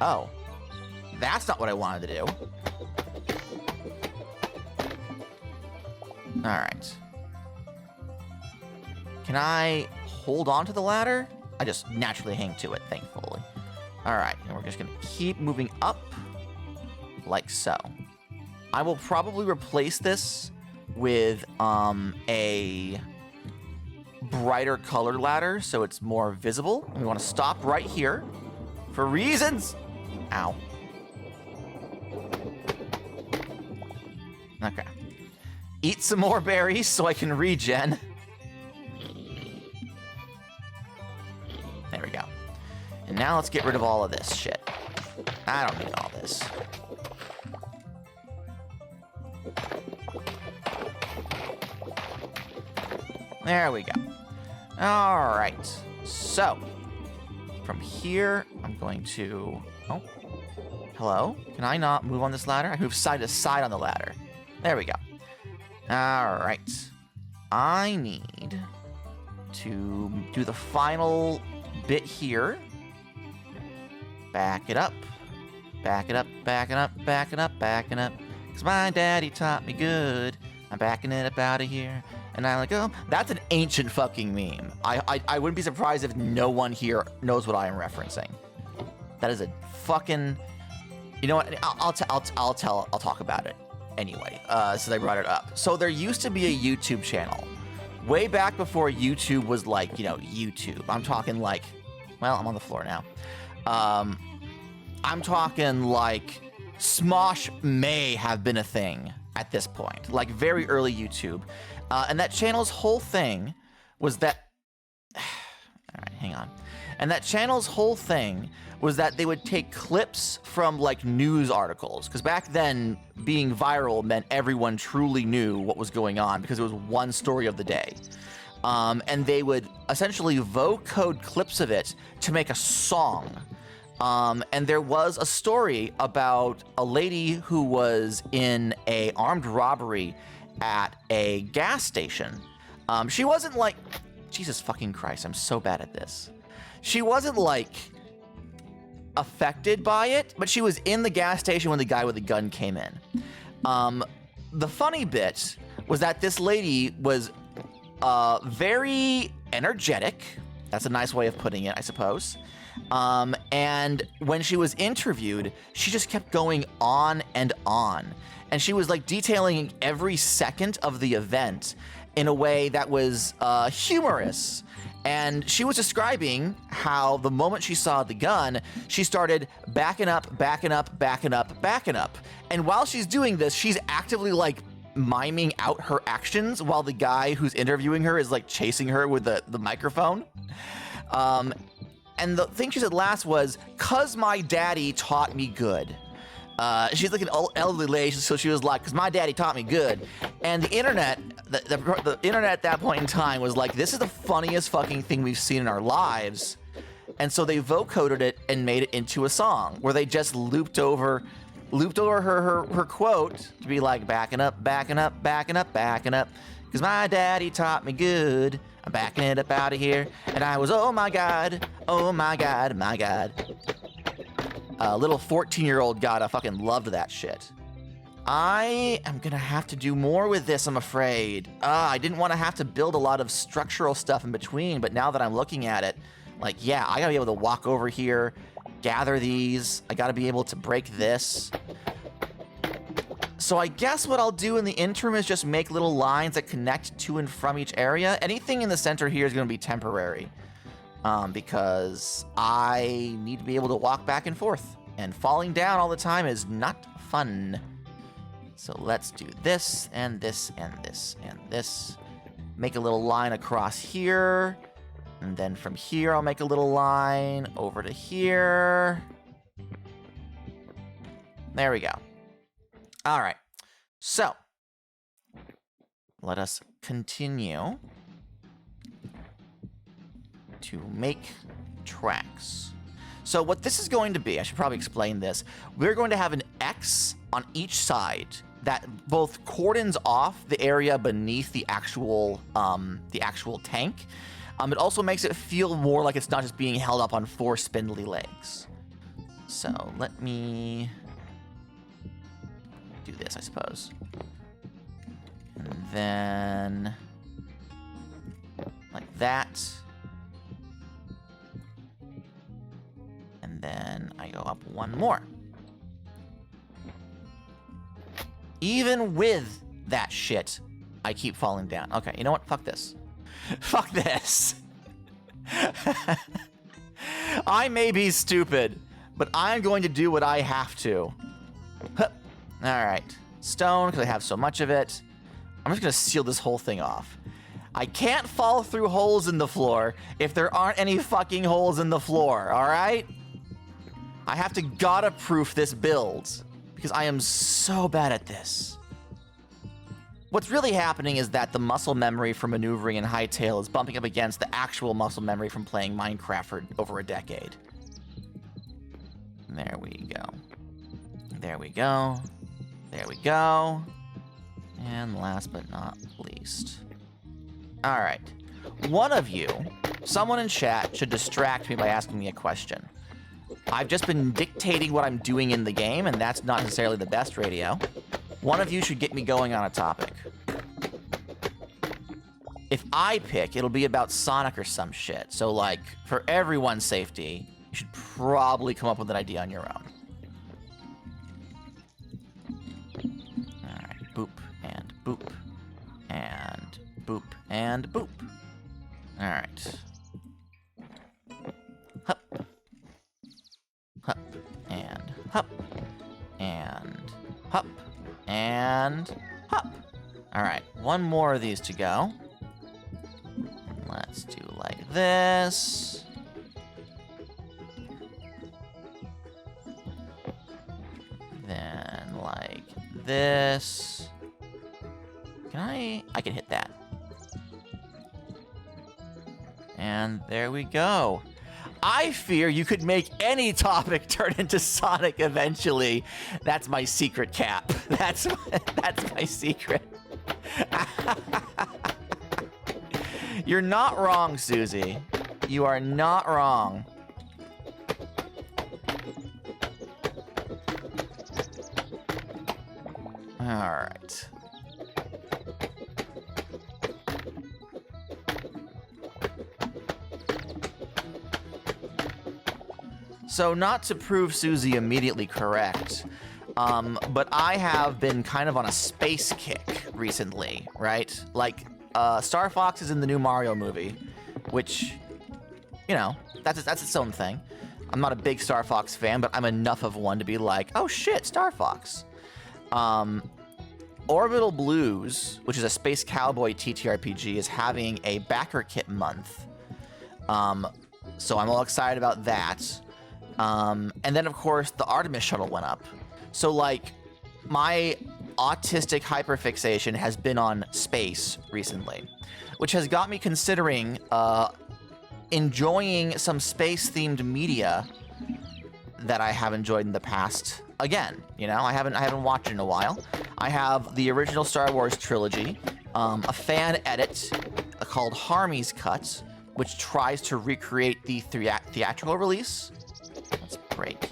Oh, that's not what I wanted to do. All right. Can I hold on to the ladder? I just naturally hang to it, thankfully. All right, and we're just gonna keep moving up like so. I will probably replace this with a brighter colored ladder so it's more visible. We want to stop right here for reasons. Ow. Okay. Eat some more berries so I can regen. There we go. And now let's get rid of all of this shit. I don't need all this. There we go. All right. So, from here, I'm going to... Oh. Hello? Can I not move on this ladder? I move side to side on the ladder. There we go. All right. I need to do the final bit here. Back it up. Back it up, back it up, back it up, back it up. Because my daddy taught me good. I'm backing it up out of here. And I'm like, oh, that's an ancient fucking meme. I wouldn't be surprised if no one here knows what I am referencing. That is a fucking... You know what? I'll talk about it anyway, since I brought it up. So there used to be a YouTube channel. Way back before YouTube was like, you know, YouTube. I'm talking like... Well, I'm on the floor now. I'm talking like... Smosh may have been a thing at this point. Like very early YouTube. And that channel's whole thing was that... All right, hang on. And that channel's whole thing was that they would take clips from like news articles. Because back then, being viral meant everyone truly knew what was going on because it was one story of the day. And they would essentially vocode clips of it to make a song. And there was a story about a lady who was in an armed robbery at a gas station. She wasn't like... Jesus fucking Christ, I'm so bad at this. She wasn't like affected by it, but she was in the gas station when the guy with the gun came in. The funny bit was that this lady was very energetic. That's a nice way of putting it, I suppose. And when she was interviewed, she just kept going on and on. And she was like detailing every second of the event in a way that was humorous. And she was describing how the moment she saw the gun, she started backing up, backing up, backing up, backing up. And while she's doing this, she's actively like miming out her actions while the guy who's interviewing her is like chasing her with the microphone. And the thing she said last was, "'Cause my daddy taught me good." She's like an elderly lady, so she was like, "'Cause my daddy taught me good." And the internet, the internet at that point in time was like, "This is the funniest fucking thing we've seen in our lives." And so they vocoded it and made it into a song where they just looped over her quote to be like, "Backing up, backing up, backing up, backing up. 'Cause my daddy taught me good. I'm backing it up out of here. And I was, oh my God, my God." Little 14-year-old Gadda fucking loved that shit. I am gonna have to do more with this, I'm afraid. I didn't want to have to build a lot of structural stuff in between, but now that I'm looking at it, like, yeah, I gotta be able to walk over here, gather these. I gotta be able to break this. So I guess what I'll do in the interim is just make little lines that connect to and from each area. Anything in the center here is gonna be temporary. Because I need to be able to walk back and forth. And falling down all the time is not fun. So let's do this, and this, and this, and this. Make a little line across here. And then from here, I'll make a little line over to here. There we go. All right. So let us continue to make tracks. So what this is going to be, I should probably explain this. We're going to have an X on each side that both cordons off the area beneath the actual tank. It also makes it feel more like it's not just being held up on 4 spindly legs. So let me do this, I suppose. And then like that. And then I go up one more. Even with that shit, I keep falling down. Okay, you know what? Fuck this. Fuck this. I may be stupid, but I'm going to do what I have to. All right. Stone, because I have so much of it. I'm just going to seal this whole thing off. I can't fall through holes in the floor if there aren't any fucking holes in the floor, all right? I have to Gadda-proof this build because I am so bad at this. What's really happening is that the muscle memory from maneuvering in Hightail is bumping up against the actual muscle memory from playing Minecraft for over a decade. There we go. There we go. There we go. And last but not least. All right. One of you, someone in chat, should distract me by asking me a question. I've just been dictating what I'm doing in the game, and that's not necessarily the best radio. One of you should get me going on a topic. If I pick, it'll be about Sonic or some shit. So, like, for everyone's safety, you should probably come up with an idea on your own. Alright, boop, and boop, and boop, and boop. Alright. Hup. Hup, and hup, and hup, and hup. All right, one more of these to go. Let's do like this. Then like this. Can I can hit that. And there we go. I fear you could make any topic turn into Sonic eventually. That's my secret, Cap. That's my secret. You're not wrong, Susie. You are not wrong. All right. So not to prove Susie immediately correct, but I have been kind of on a space kick recently, right? Like, Star Fox is in the new Mario movie, which, you know, that's its own thing. I'm not a big Star Fox fan, but I'm enough of one to be like, oh shit, Star Fox. Orbital Blues, which is a space cowboy TTRPG, is having a backer kit month. So I'm all excited about that. And then, of course, the Artemis shuttle went up. So, like, my autistic hyperfixation has been on space recently, which has got me considering enjoying some space-themed media that I have enjoyed in the past. Again, you know, I haven't watched it in a while. I have the original Star Wars trilogy, a fan edit called Harmy's Cut, which tries to recreate the theatrical release. Let's break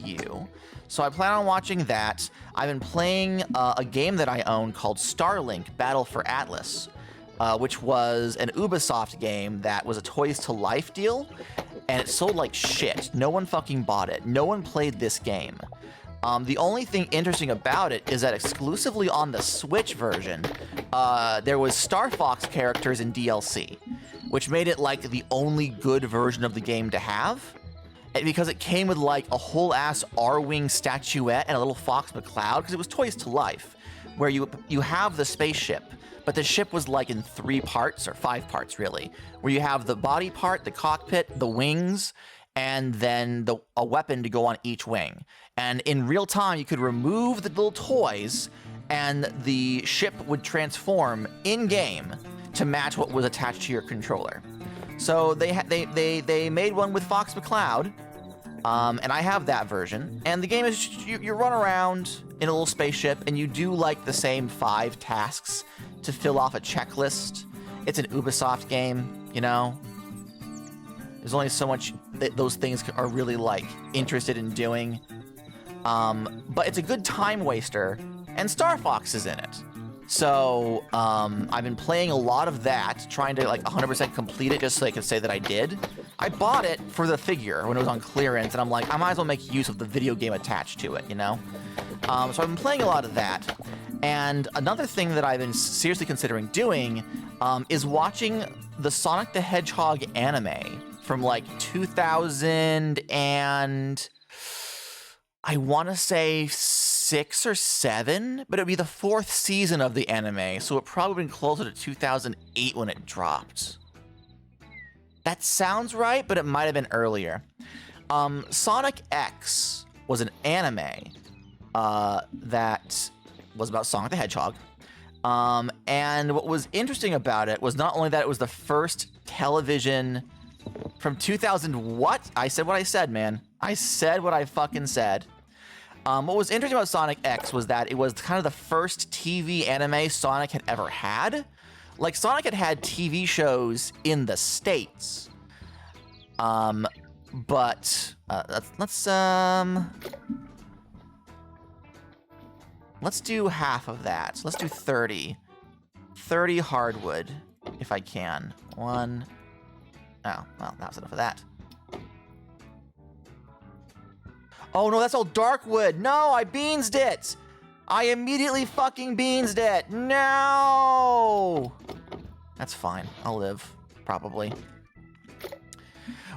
you. So I plan on watching that. I've been playing a game that I own called Starlink Battle for Atlas, which was an Ubisoft game that was a Toys to Life deal, and it sold like shit. No one fucking bought it. No one played this game. The only thing interesting about it is that exclusively on the Switch version, there was Star Fox characters in DLC, which made it like the only good version of the game to have. Because it came with like a whole ass R-Wing statuette and a little Fox McCloud, because it was Toys to Life, where you have the spaceship, but the ship was like in 3 parts, or 5 parts really, where you have the body part, the cockpit, the wings, and then a weapon to go on each wing. And in real time, you could remove the little toys, and the ship would transform in-game to match what was attached to your controller. So they made one with Fox McCloud, and I have that version. And the game is you run around in a little spaceship, and you do like the same 5 tasks to fill off a checklist. It's an Ubisoft game, you know. There's only so much that those things are really like interested in doing. But it's a good time waster, and Star Fox is in it. So I've been playing a lot of that, trying to like 100% complete it just so I can say that I did. I bought it for the figure when it was on clearance, and I'm like, I might as well make use of the video game attached to it, you know? So I've been playing a lot of that. And another thing that I've been seriously considering doing is watching the Sonic the Hedgehog anime from like 2000 and I want to say 6 or 7, but it'd be the 4th season of the anime, so it probably been closer to 2008 when it dropped. That sounds right, but it might have been earlier. Sonic X was an anime that was about Sonic the Hedgehog. And what was interesting about it was not only that it was the first television from 2000 what? I said what I said, man. I said what I fucking said. What was interesting about Sonic X was that it was kind of the first TV anime Sonic had ever had. Like, Sonic had had TV shows in the States. But let's do half of that. So let's do 30. 30 hardwood, if I can. 1. Oh, well, that was enough of that. Oh no, that's all dark wood. No, I beansed it. I immediately fucking beansed it. No. That's fine. I'll live, probably.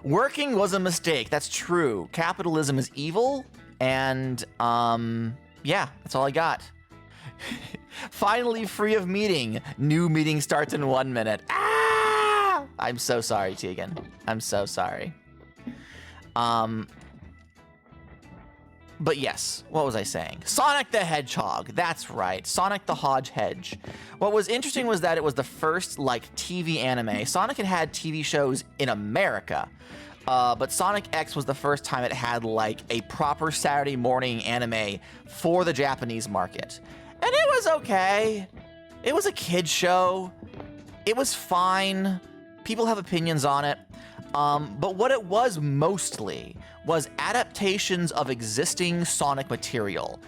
Working was a mistake. That's true. Capitalism is evil. And, yeah, that's all I got. Finally free of meeting. New meeting starts in 1 minute. Ah! I'm so sorry, Tegan. I'm so sorry. But yes, what was I saying? Sonic the Hedgehog. That's right. Sonic the Hodgehedge. What was interesting was that it was the first, like, TV anime. Sonic had had TV shows in America, but Sonic X was the first time it had, like, a proper Saturday morning anime for the Japanese market. And it was okay. It was a kid's show. It was fine. People have opinions on it. But what it was mostly was adaptations of existing Sonic material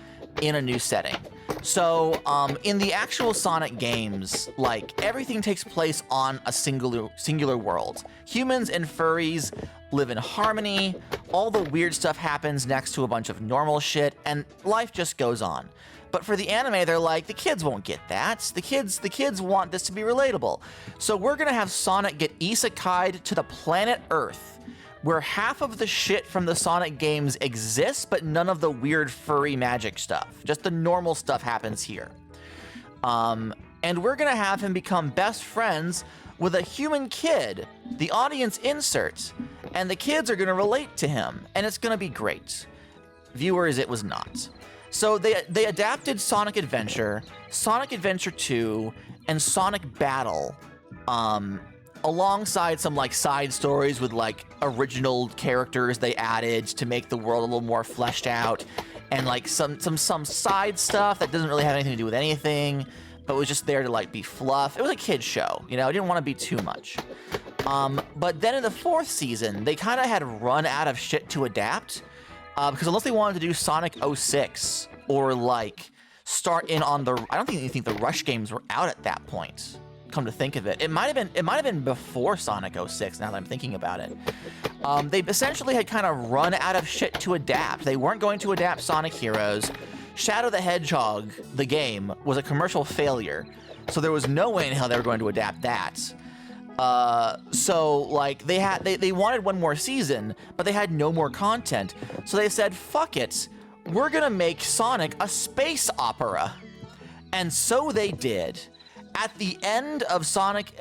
in a new setting. So, in the actual Sonic games, like, everything takes place on a singular world. Humans and furries live in harmony, all the weird stuff happens next to a bunch of normal shit, and life just goes on. But for the anime, they're like, the kids won't get that. The kids want this to be relatable. So we're gonna have Sonic get isekai'd to the planet Earth, where half of the shit from the Sonic games exists, but none of the weird furry magic stuff. Just the normal stuff happens here. And we're gonna have him become best friends with a human kid, the audience insert, and the kids are gonna relate to him, and it's gonna be great. Viewers, it was not. So they adapted Sonic Adventure, Sonic Adventure 2, and Sonic Battle, alongside some like side stories with like original characters they added to make the world a little more fleshed out, and like some side stuff that doesn't really have anything to do with anything, but was just there to like be fluff. It was a kid's show, you know, it didn't want to be too much. But then in the 4th season, they kind of had run out of shit to adapt, because unless they wanted to do Sonic 06 or like start in on the, I don't think the Rush games were out at that point. Come to think of it, it might have been before Sonic 06. Now that I'm thinking about it, they essentially had kind of run out of shit to adapt. They weren't going to adapt Sonic Heroes. Shadow the Hedgehog, the game, was a commercial failure, so there was no way in hell they were going to adapt that. So like they wanted one more season, but they had no more content. So they said, fuck it, we're gonna make Sonic a space opera. And so they did. At the end of Sonic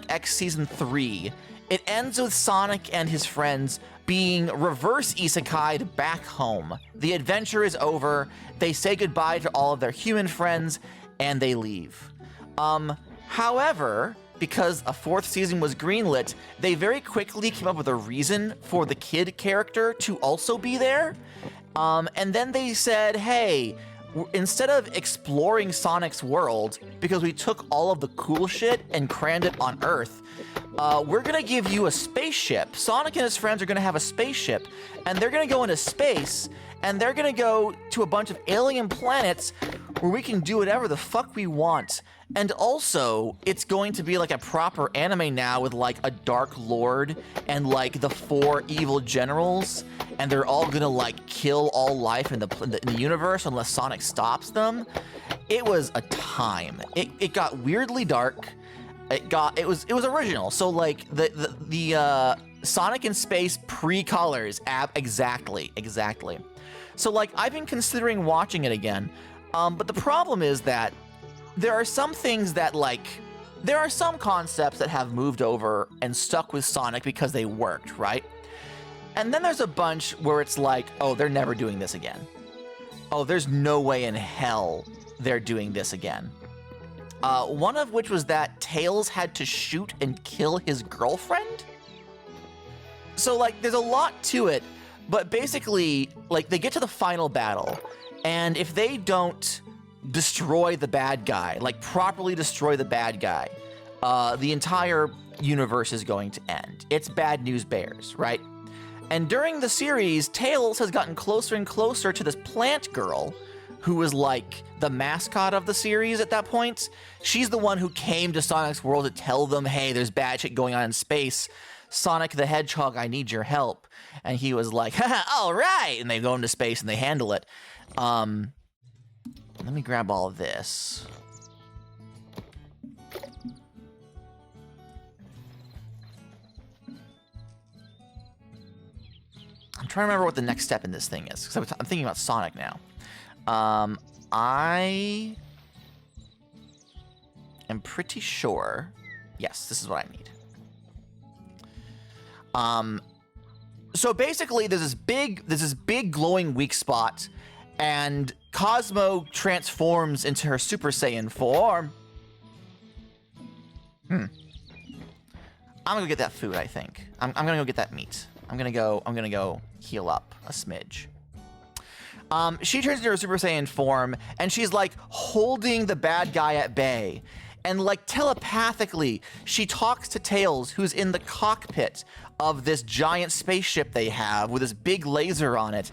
X Season 3, it ends with Sonic and his friends being reverse isekai'd back home. The adventure is over, they say goodbye to all of their human friends, and they leave. However, because a 4th season was greenlit, they very quickly came up with a reason for the kid character to also be there. And then they said, hey, instead of exploring Sonic's world, because we took all of the cool shit and crammed it on Earth, we're gonna give you a spaceship. Sonic and his friends are gonna have a spaceship, and they're gonna go into space, and they're gonna go to a bunch of alien planets where we can do whatever the fuck we want. And also, it's going to be like a proper anime now with like a Dark Lord and like the 4 evil generals, and they're all gonna like kill all life in the universe unless Sonic stops them. It was a time. It got weirdly dark. It was original. So like the Sonic in space pre-colors, exactly. So like I've been considering watching it again, but the problem is that there are some things that like, there are some concepts that have moved over and stuck with Sonic because they worked, right? And then there's a bunch where it's like, oh, they're never doing this again. Oh, there's no way in hell they're doing this again. One of which was that Tails had to shoot and kill his girlfriend. So like, there's a lot to it, but basically, like they get to the final battle, and if they don't destroy the bad guy, like properly destroy the bad guy, the entire universe is going to end. It's Bad News Bears, right? And during the series, Tails has gotten closer and closer to this plant girl, who was like the mascot of the series at that point. She's the one who came to Sonic's world to tell them, hey, there's bad shit going on in space. Sonic the Hedgehog, I need your help. And he was like, haha, all right. And they go into space and they handle it. Let me grab all of this. I'm trying to remember what the next step in this thing is, because I'm thinking about Sonic now. I am pretty sure. Yes, this is what I need. So basically, there's this big glowing weak spot, and Cosmo transforms into her Super Saiyan form. I'm gonna go get that food, I think. I'm gonna go get that meat. I'm gonna go heal up a smidge. She turns into her Super Saiyan form, and she's like holding the bad guy at bay. And like telepathically, she talks to Tails, who's in the cockpit of this giant spaceship they have with this big laser on it.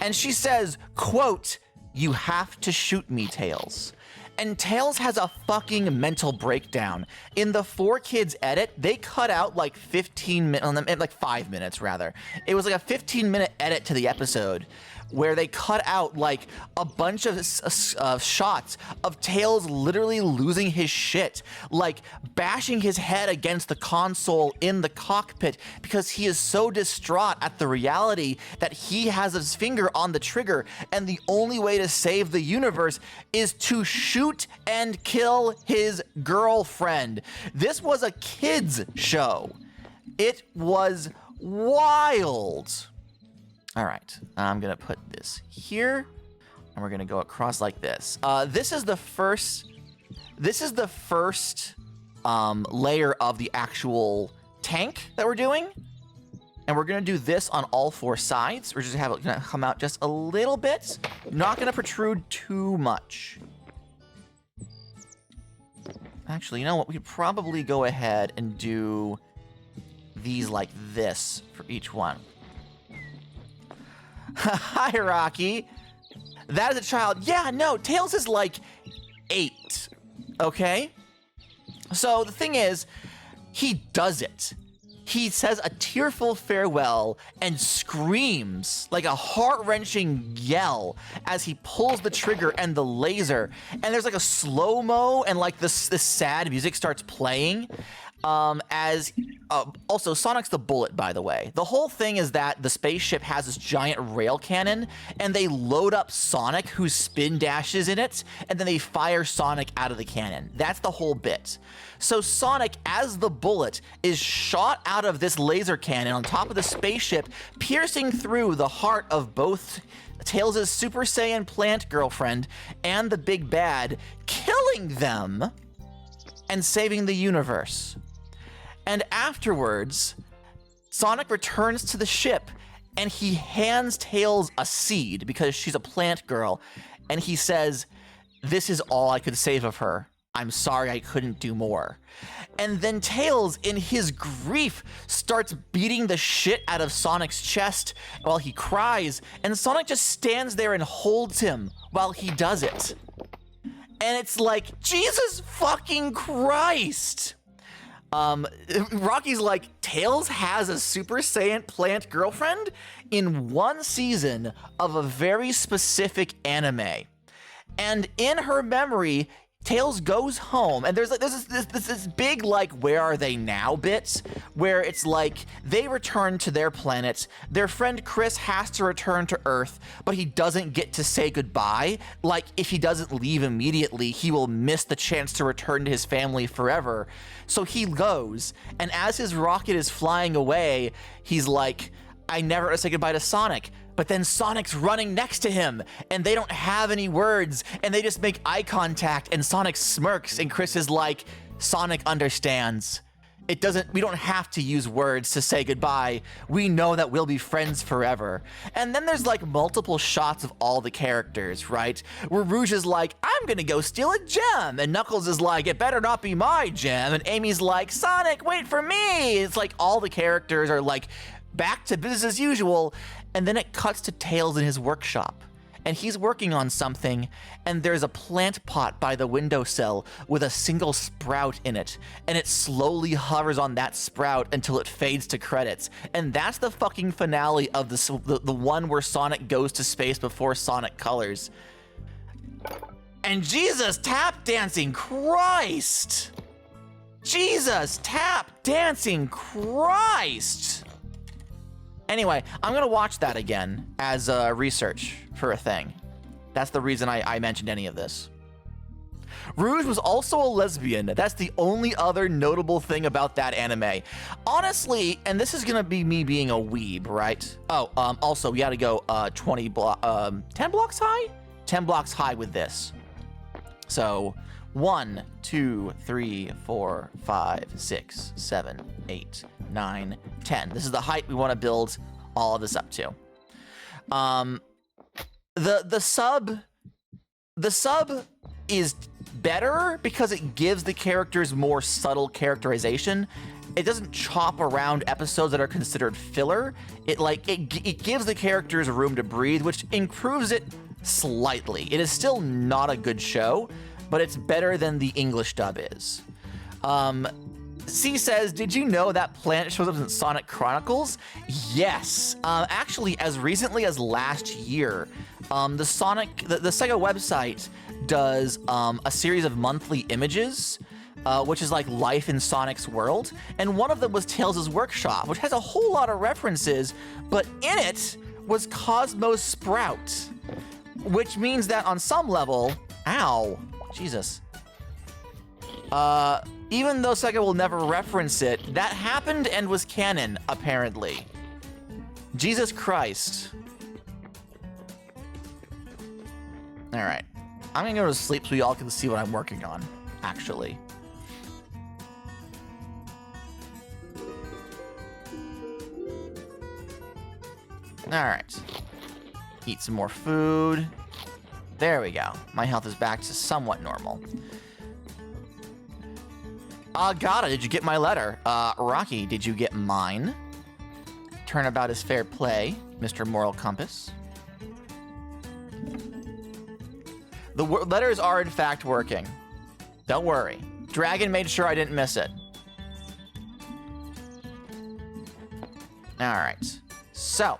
And she says, quote, "You have to shoot me, Tails." And Tails has a fucking mental breakdown. In the 4Kids edit, they cut out like 15 minutes, like 5 minutes rather. It was like a 15-minute edit to the episode where they cut out like a bunch of shots of Tails literally losing his shit, like bashing his head against the console in the cockpit because he is so distraught at the reality that he has his finger on the trigger and the only way to save the universe is to shoot and kill his girlfriend. This was a kids show. It was wild. All right, I'm gonna put this here, and we're gonna go across like this. This is the first layer of the actual tank that we're doing, and we're gonna do this on all 4 sides. We're just gonna come out just a little bit, not gonna protrude too much. Actually, you know what? We could probably go ahead and do these like this for each one. Hi, Rocky. That is a child. Yeah, no, Tails is like 8, okay? So the thing is, he does it. He says a tearful farewell and screams like a heart-wrenching yell as he pulls the trigger and the laser. And there's like a slow-mo and like this sad music starts playing. Also, Sonic's the bullet, by the way. The whole thing is that the spaceship has this giant rail cannon, and they load up Sonic, who spin dashes in it, and then they fire Sonic out of the cannon. That's the whole bit. So Sonic, as the bullet, is shot out of this laser cannon on top of the spaceship, piercing through the heart of both Tails' Super Saiyan plant girlfriend and the big bad, killing them and saving the universe. And afterwards, Sonic returns to the ship and he hands Tails a seed because she's a plant girl. And he says, "This is all I could save of her. I'm sorry I couldn't do more." And then Tails, in his grief, starts beating the shit out of Sonic's chest while he cries. And Sonic just stands there and holds him while he does it. And it's like, Jesus fucking Christ. Rocky's like, Tails has a Super Saiyan plant girlfriend in one season of a very specific anime. And in her memory, Tails goes home, and there's this big, like, where are they now bits, where it's like, they return to their planet, their friend Chris has to return to Earth, but he doesn't get to say goodbye. Like, if he doesn't leave immediately, he will miss the chance to return to his family forever. So he goes, and as his rocket is flying away, he's like, I never want to say goodbye to Sonic. But then Sonic's running next to him, and they don't have any words, and they just make eye contact, and Sonic smirks, and Chris is like, Sonic understands. We don't have to use words to say goodbye. We know that we'll be friends forever. And then there's like multiple shots of all the characters, right? Where Rouge is like, I'm gonna go steal a gem. And Knuckles is like, it better not be my gem. And Amy's like, Sonic, wait for me. It's like all the characters are like back to business as usual. And then it cuts to Tails in his workshop. And he's working on something, and there's a plant pot by the windowsill with a single sprout in it, and it slowly hovers on that sprout until it fades to credits. And that's the fucking finale of the one where Sonic goes to space before Sonic Colors. And Jesus, tap dancing Christ! Jesus, tap dancing Christ! Anyway, I'm gonna watch that again as research for a thing. That's the reason I mentioned any of this. Rouge was also a lesbian. That's the only other notable thing about that anime. Honestly, and this is gonna be me being a weeb, right? Oh, also, we gotta go 10 blocks high? 10 blocks high with this. So, 1, 2, 3, 4, 5, 6, 7, 8, 9, 10. This is the height we want to build all of this up to. The sub is better because it gives the characters more subtle characterization. It doesn't chop around episodes that are considered filler. It gives the characters room to breathe, which improves it slightly. It is still not a good show, but it's better than the English dub is. C says, did you know that planet shows up in Sonic Chronicles? Yes. Actually, as recently as last year, the Sega website does a series of monthly images, which is like life in Sonic's world. And one of them was Tails' Workshop, which has a whole lot of references, but in it was Cosmos Sprout, which means that on some level, ow, Jesus. Even though Sega will never reference it, that happened and was canon, apparently. Jesus Christ. All right. I'm gonna go to sleep so y'all can see what I'm working on, actually. All right. Eat some more food. There we go. My health is back to somewhat normal. Gadda, did you get my letter? Rocky, did you get mine? Turnabout is fair play, Mr. Moral Compass. The letters are in fact working. Don't worry. Dragon made sure I didn't miss it. All right. So,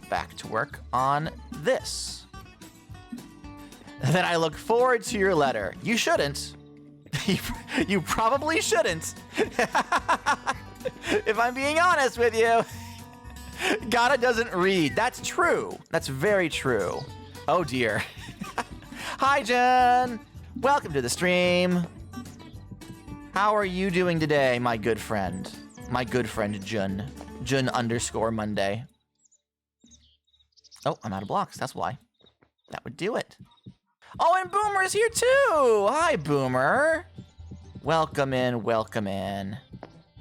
back to work on this. Then I look forward to your letter. You shouldn't. You probably shouldn't. If I'm being honest with you. Gadda doesn't read. That's true. That's very true. Oh dear. Hi, Jen. Welcome to the stream. How are you doing today, my good friend? My good friend, Jun. Jun_Monday. Oh, I'm out of blocks. That's why. That would do it. Oh, and Boomer's here too. Hi, Boomer. Welcome in, welcome in.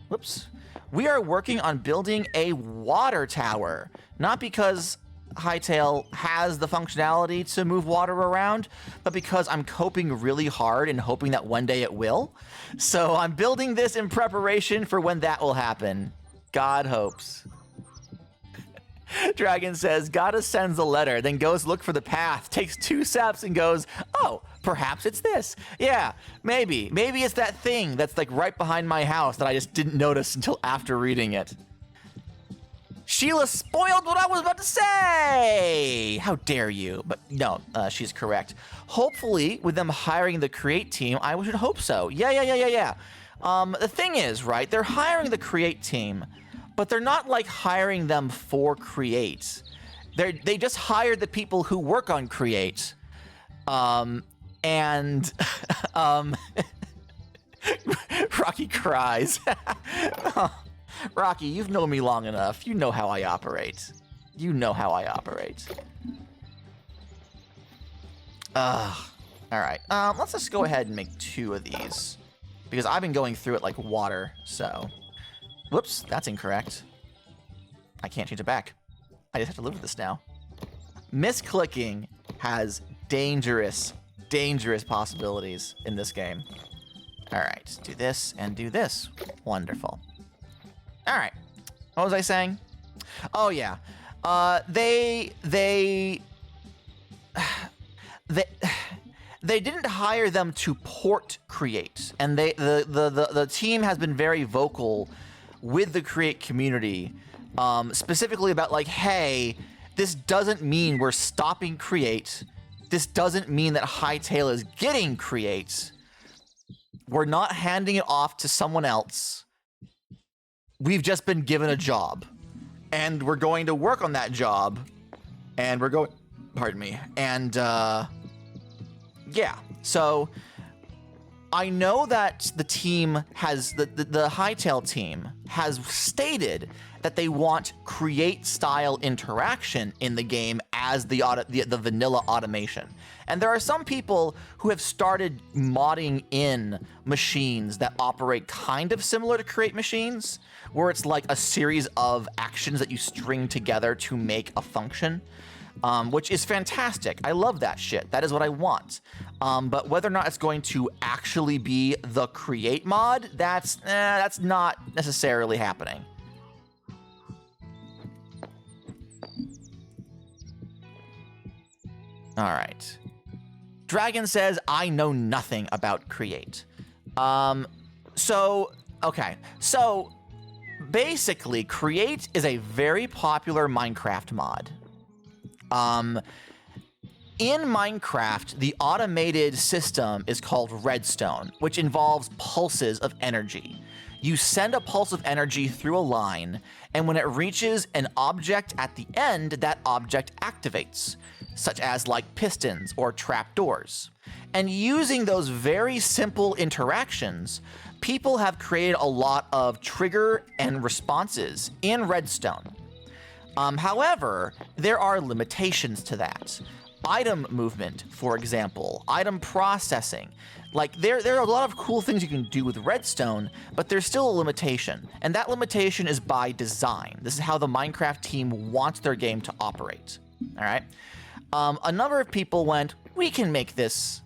Whoops. We are working on building a water tower. Not because Hytale has the functionality to move water around, but because I'm coping really hard and hoping that one day it will. So I'm building this in preparation for when that will happen. God hopes. Dragon says, Gadda sends a letter, then goes look for the path, takes 2 steps and goes, oh, perhaps it's this. Yeah, maybe. Maybe it's that thing that's like right behind my house that I just didn't notice until after reading it. Sheila spoiled what I was about to say! How dare you? But no, she's correct. Hopefully, with them hiring the Create team, I should hope so. Yeah. The thing is, right, they're hiring the Create team, but they're not like hiring them for Create. They just hired the people who work on Create. Rocky cries. Rocky, you've known me long enough. You know how I operate. You know how I operate. All right. Let's just go ahead and make 2 of these. Because I've been going through it like water, so... Whoops, that's incorrect. I can't change it back. I just have to live with this now. Misclicking has dangerous possibilities in this game. All right, do this and do this. Wonderful. All right, what was I saying? Oh yeah, they didn't hire them to port Create, and the team has been very vocal with the Create community, specifically about like, hey, this doesn't mean we're stopping Create. This doesn't mean that Hytale is getting Create. We're not handing it off to someone else. We've just been given a job, and we're going to work on that job, and we're going, pardon me, and yeah, so I know that the team has, the Hytale team has stated that they want Create-style interaction in the game as the vanilla automation. And there are some people who have started modding in machines that operate kind of similar to Create machines, where it's like a series of actions that you string together to make a function. Which is fantastic. I love that shit. That is what I want. But whether or not it's going to actually be the Create mod, that's not necessarily happening. All right. Dragon says, I know nothing about create. Okay. So, basically, create is a very popular Minecraft mod. In Minecraft, the automated system is called redstone, which involves pulses of energy. You send a pulse of energy through a line, and when it reaches an object at the end, that object activates, such as like pistons or trapdoors. And using those very simple interactions, people have created a lot of trigger and responses in redstone. However, there are limitations to that. Item movement, for example, item processing. Like, there are a lot of cool things you can do with redstone, but there's still a limitation. And that limitation is by design. This is how the Minecraft team wants their game to operate. All right? A number of people went, we can make this...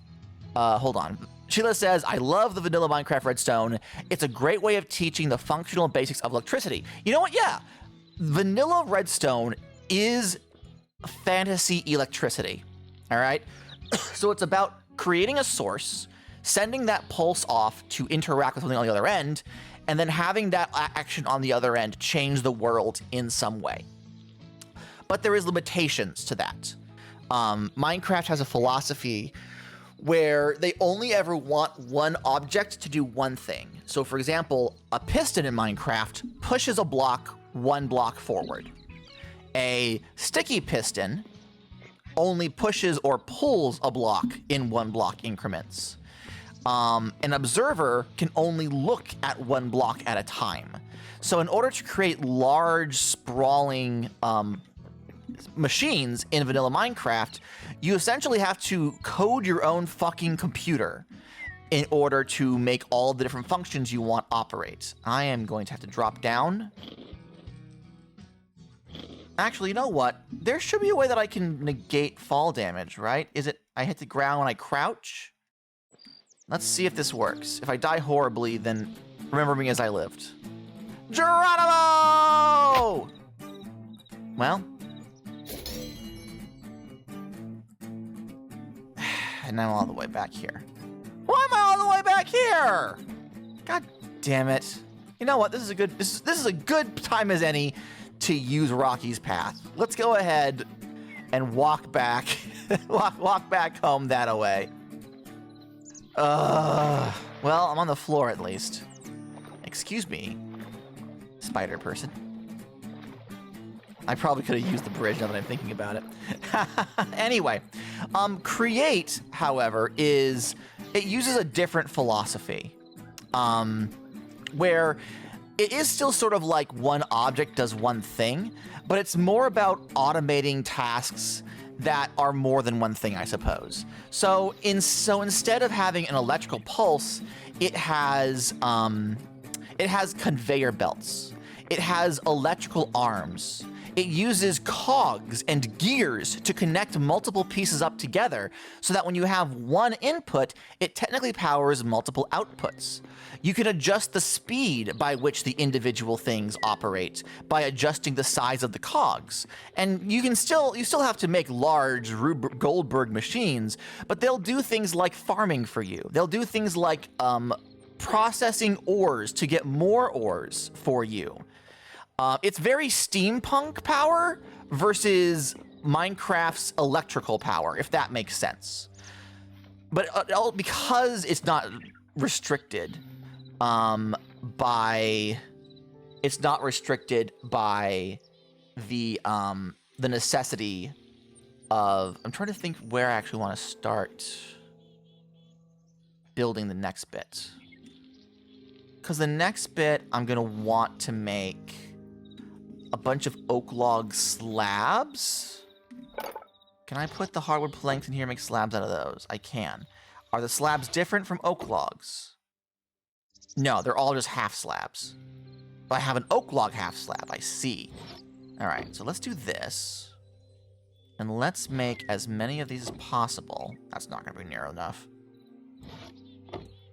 hold on. Sheila says, I love the vanilla Minecraft redstone. It's a great way of teaching the functional basics of electricity. You know what? Yeah. Vanilla redstone is fantasy electricity. All right? So it's about creating a source, sending that pulse off to interact with something on the other end, and then having that action on the other end change the world in some way. But there is limitations to that. Minecraft has a philosophy where they only ever want one object to do one thing. So for example, a piston in Minecraft pushes a block one block forward. A sticky piston only pushes or pulls a block in one block increments. An observer can only look at one block at a time. So in order to create large, sprawling machines in vanilla Minecraft, you essentially have to code your own fucking computer in order to make all the different functions you want operate. I am going to have to drop down. Actually, you know what? There should be a way that I can negate fall damage, right? Is it I hit the ground when I crouch? Let's see if this works. If I die horribly, then remember me as I lived. Geronimo! Well. And now I'm all the way back here. Why am I all the way back here? God damn it. You know what? This is a good time as any to use Rocky's path. Let's go ahead and walk back. walk back home that way. Well, I'm on the floor at least. Excuse me, spider person. I probably could have used the bridge now that I'm thinking about it. Anyway, create, however, it uses a different philosophy, where it is still sort of like one object does one thing, but it's more about automating tasks that are more than one thing, I suppose. So instead of having an electrical pulse, it has conveyor belts. It has electrical arms. It uses cogs and gears to connect multiple pieces up together so that when you have one input, it technically powers multiple outputs. You can adjust the speed by which the individual things operate by adjusting the size of the cogs. And you still have to make large Rube Goldberg machines, but they'll do things like farming for you. They'll do things like processing ores to get more ores for you. It's very steampunk power versus Minecraft's electrical power, if that makes sense. But because it's not restricted by the necessity of. I'm trying to think where I actually want to start building the next bit. Because the next bit, I'm gonna want to make a bunch of oak log slabs. Can I put the hardwood planks in here and make slabs out of those? I can. Are the slabs different from oak logs? No, they're all just half slabs. But I have an oak log half slab, I see. All right, so let's do this. And let's make as many of these as possible. That's not gonna be near enough.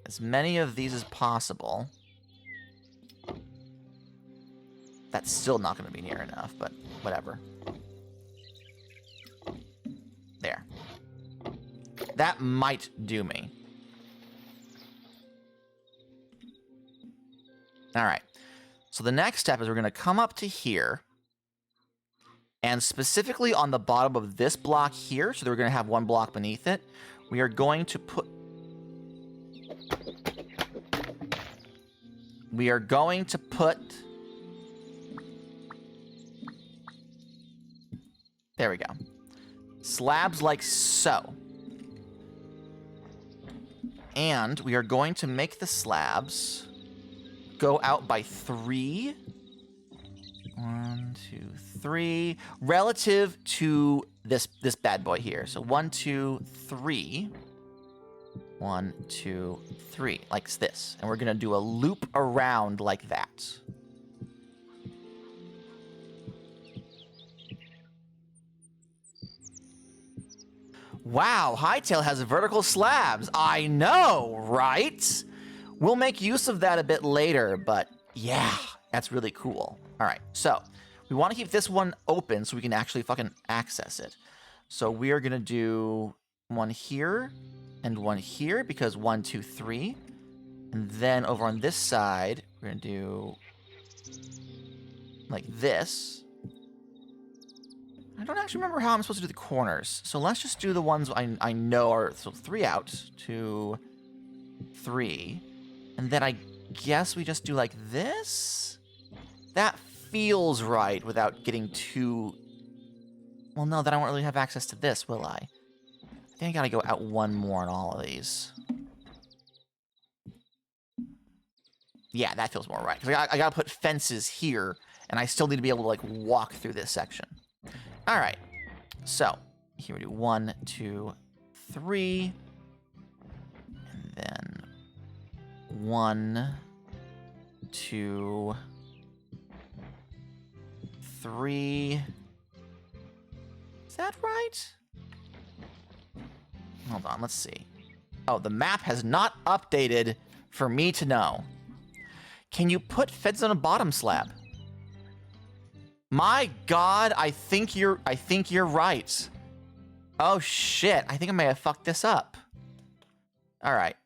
As many of these as possible. That's still not going to be near enough, but whatever. There. That might do me. All right. So the next step is we're going to come up to here. And specifically on the bottom of this block here, so that we're going to have one block beneath it, we are going to put... We are going to put... There we go. Slabs like so. And we are going to make the slabs go out by 3. 1, 2, 3. Relative to this bad boy here. So 1, 2, 3. 1, 2, 3. Like this. And we're going to do a loop around like that. Wow, Hightail has vertical slabs. I know, right? We'll make use of that a bit later, but yeah, that's really cool. All right, so we want to keep this one open so we can actually fucking access it. So we are going to do one here and one here because 1, 2, 3. And then over on this side, we're going to do like this. I don't actually remember how I'm supposed to do the corners. So let's just do the ones I know are... So 3 out, 2, 3. And then I guess we just do like this? That feels right without getting too... Well, no, then I won't really have access to this, will I? I think I gotta go out one more on all of these. Yeah, that feels more right. Because I gotta put fences here, and I still need to be able to, like, walk through this section. All right, so here we do 1, 2, 3, and then 1, 2, 3. Is that right? Hold on, let's see. Oh, the map has not updated for me to know. Can you put feds on a bottom slab? My God, I think you're right. Oh shit, I think I may have fucked this up. All right.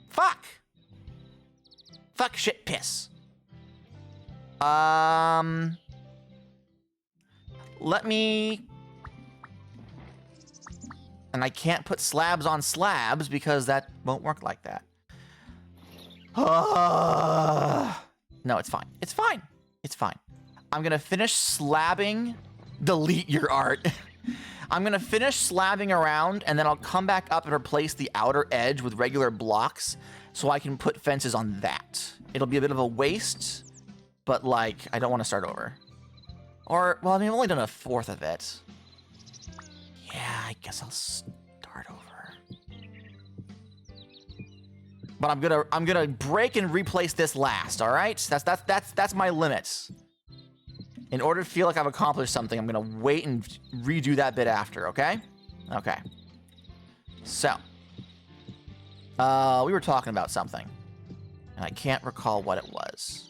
Fuck. Fuck, shit, piss. Let me... And I can't put slabs on slabs because that won't work like that. No, it's fine. It's fine. It's fine. I'm gonna finish slabbing. Delete your art. I'm gonna finish slabbing around, and then I'll come back up and replace the outer edge with regular blocks so I can put fences on that. It'll be a bit of a waste, but, like, I don't want to start over. Or, well, I mean, I've only done a fourth of it. Yeah, I guess I'll start over. But I'm gonna break and replace this last, all right? That's my limits. In order to feel like I've accomplished something, I'm gonna wait and redo that bit after, okay? Okay. So, we were talking about something, and I can't recall what it was.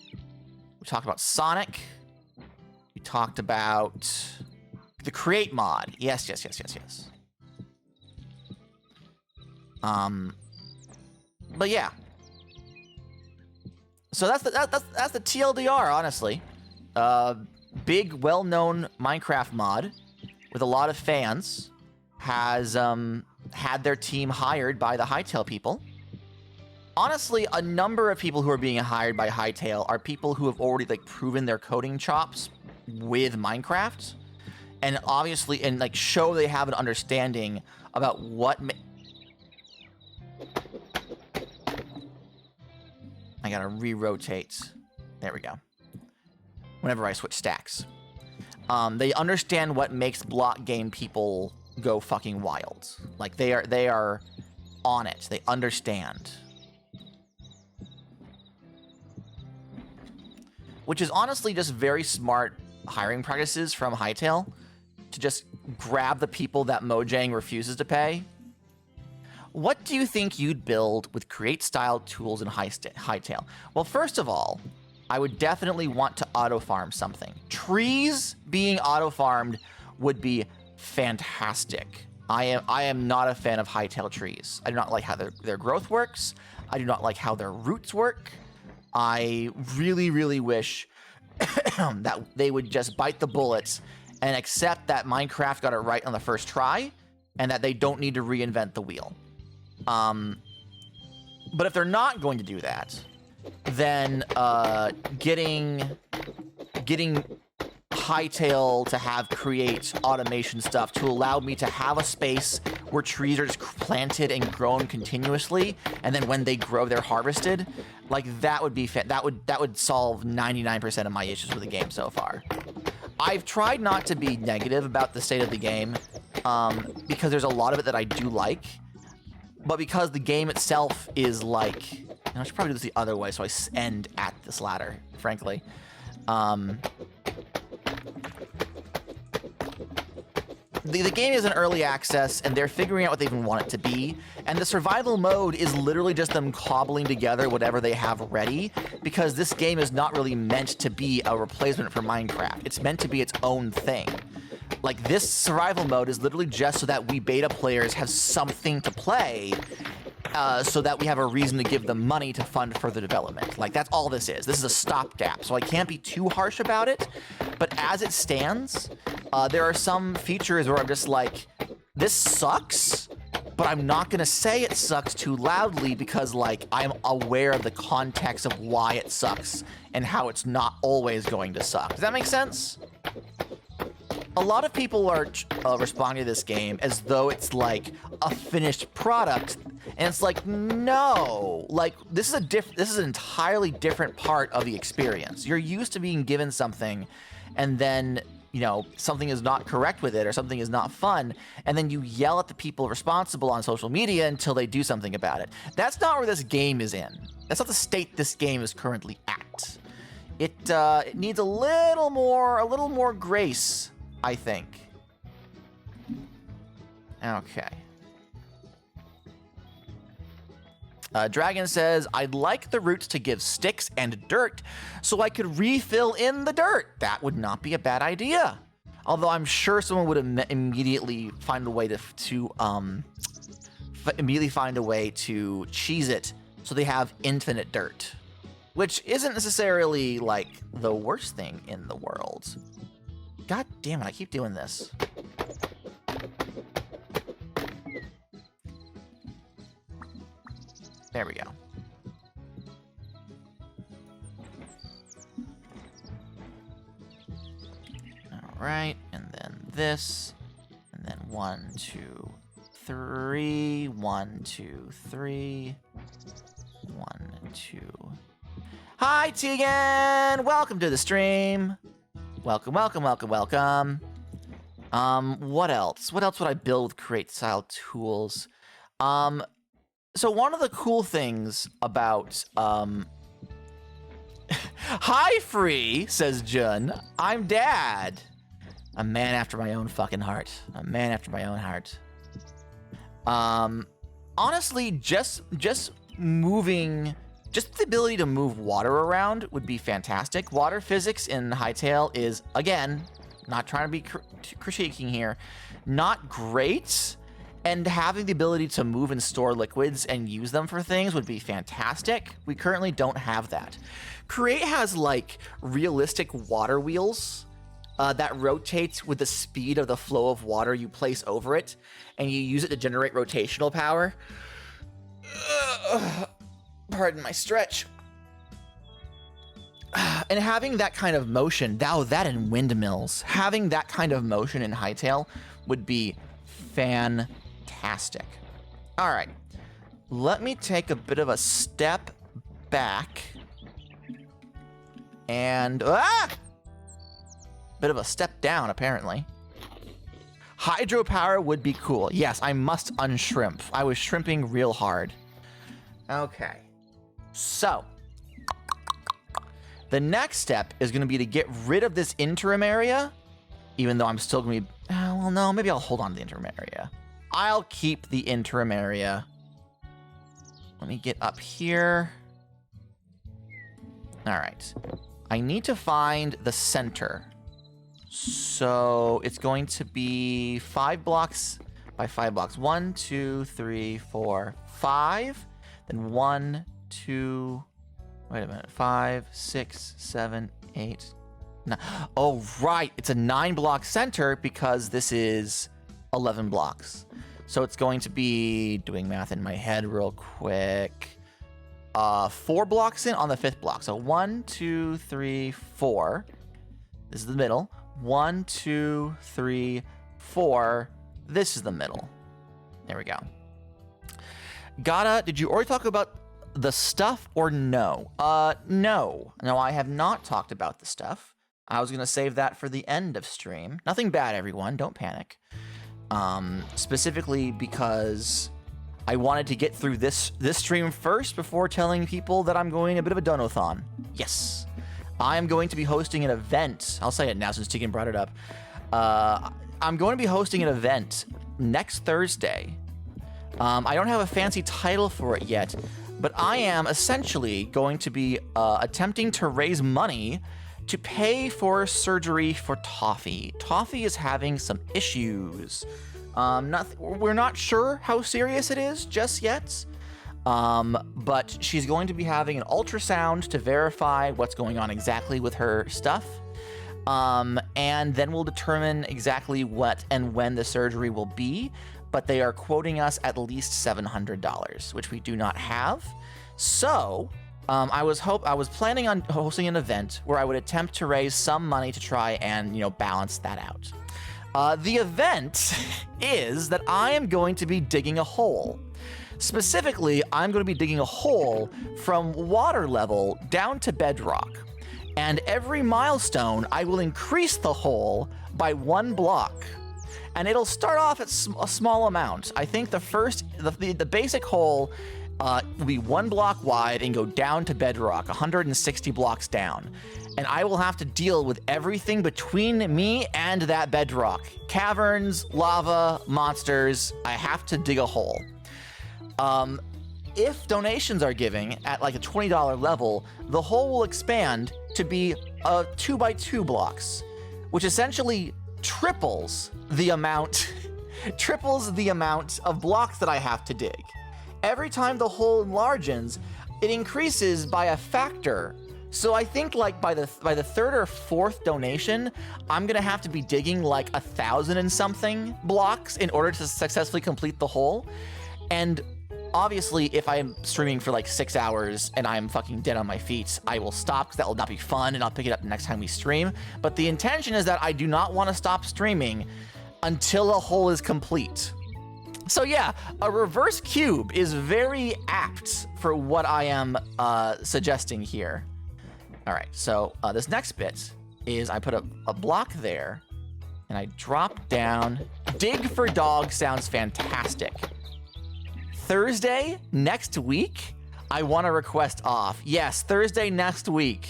We talked about Sonic. We talked about the Create mod. Yes. But yeah. So that's the TLDR, honestly. Big, well-known Minecraft mod with a lot of fans has had their team hired by the Hightail people. Honestly, a number of people who are being hired by Hightail are people who have already, like, proven their coding chops with Minecraft, and obviously, and like show they have an understanding about what. I gotta re-rotate. There we go. Whenever I switch stacks, they understand what makes block game people go fucking wild. Like they are on it. They understand. Which is honestly just very smart hiring practices from Hightail to just grab the people that Mojang refuses to pay. What do you think you'd build with Create style tools in Hightail? Well, first of all, I would definitely want to auto-farm something. Trees being auto-farmed would be fantastic. I am not a fan of hightail trees. I do not like how their growth works. I do not like how their roots work. I really, really wish that they would just bite the bullets and accept that Minecraft got it right on the first try and that they don't need to reinvent the wheel. But if they're not going to do that, then getting Hightail to have create automation stuff to allow me to have a space where trees are just planted and grown continuously, and then when they grow, they're harvested. Like that would be that would solve 99% of my issues with the game so far. I've tried not to be negative about the state of the game because there's a lot of it that I do like, but because the game itself is like, and I should probably do this the other way so I end at this ladder, frankly. The game is in early access, and they're figuring out what they even want it to be. And the survival mode is literally just them cobbling together whatever they have ready, because this game is not really meant to be a replacement for Minecraft. It's meant to be its own thing. Like, this survival mode is literally just so that we beta players have something to play, so that we have a reason to give them money to fund further development. Like, that's all this is. This is a stopgap, so I can't be too harsh about it. But as it stands, there are some features where I'm just like, this sucks, but I'm not gonna say it sucks too loudly because, like, I'm aware of the context of why it sucks and how it's not always going to suck. Does that make sense? A lot of people are responding to this game as though it's like a finished product, and it's like, no, like this is an entirely different part of the experience. You're used to being given something, and then, you know, something is not correct with it or something is not fun, and then you yell at the people responsible on social media until they do something about it. That's not where this game is in. That's not the state this game is currently at. It needs a little more grace, I think. Okay. Dragon says, I'd like the roots to give sticks and dirt so I could refill in the dirt. That would not be a bad idea. Although I'm sure someone would immediately find a way to cheese it so they have infinite dirt, which isn't necessarily like the worst thing in the world. God damn it, I keep doing this. There we go. All right, and then this, and then 1, 2, 3, 1, 2, 3, 1, 2. Hi, Tegan! Welcome to the stream. Welcome, welcome, welcome, welcome. What else? What else would I build with create style tools? So one of the cool things about, Hi, Free, says Jun. I'm Dad. A man after my own fucking heart. A man after my own heart. Honestly, just moving, just the ability to move water around would be fantastic. Water physics in Hytale is, again, not trying to be critiquing here, not great. And having the ability to move and store liquids and use them for things would be fantastic. We currently don't have that. Create has like realistic water wheels that rotates with the speed of the flow of water you place over it, and you use it to generate rotational power. Pardon my stretch. And having that kind of motion, that and windmills, having that kind of motion in Hytale would be fantastic. All right, let me take a bit of a step back and bit of a step down, apparently. Hydropower would be cool. Yes, I must unshrimp. I was shrimping real hard. Okay, so the next step is going to be to get rid of this interim area, even though I'm still going to be, well, no, maybe I'll hold on to the interim area. I'll keep the interim area. Let me get up here. All right. I need to find the center. So it's going to be 5 blocks by 5 blocks. 1, 2, 3, 4, 5. Then 1, 2, wait a minute. 5, 6, 7, 8, 9. Oh, right. It's a 9-block center because this is 11 blocks. So it's going to be, doing math in my head real quick, 4 blocks in on the 5th block. So 1, 2, 3, 4. This is the middle. 1, 2, 3, 4. This is the middle. There we go. Gadda, did you already talk about the stuff or no? No. No, I have not talked about the stuff. I was going to save that for the end of stream. Nothing bad, everyone. Don't panic. Specifically because I wanted to get through this stream first before telling people that I'm going a bit of a donathon. Yes. I am going to be hosting an event. I'll say it now since Tegan brought it up. I'm going to be hosting an event next Thursday. I don't have a fancy title for it yet, but I am essentially going to be attempting to raise money to pay for surgery for Toffee. Toffee is having some issues. We're not sure how serious it is just yet. But she's going to be having an ultrasound to verify what's going on exactly with her stuff. And then we'll determine exactly what and when the surgery will be. But they are quoting us at least $700, which we do not have. So I was planning on hosting an event where I would attempt to raise some money to try and, balance that out. The event is that I am going to be digging a hole. Specifically, I'm going to be digging a hole from water level down to bedrock. And every milestone, I will increase the hole by 1 block. And it'll start off at a small amount. I think the basic hole will be 1 block wide and go down to bedrock, 160 blocks down. And I will have to deal with everything between me and that bedrock. Caverns, lava, monsters. I have to dig a hole. If donations are giving at like a $20 level, the hole will expand to be 2 by 2 blocks, which essentially triples the amount of blocks that I have to dig. Every time the hole enlarges, it increases by a factor. So I think like by the 3rd or 4th donation, I'm gonna have to be digging like 1,000 and something blocks in order to successfully complete the hole. And obviously, if I'm streaming for like 6 hours and I'm fucking dead on my feet, I will stop because that will not be fun, and I'll pick it up next time we stream. But the intention is that I do not want to stop streaming until a hole is complete. So yeah, a reverse cube is very apt for what I am suggesting here. All right, so this next bit is I put a block there, and I drop down. Dig for dog sounds fantastic. Thursday next week, I want to request off. Yes, Thursday next week.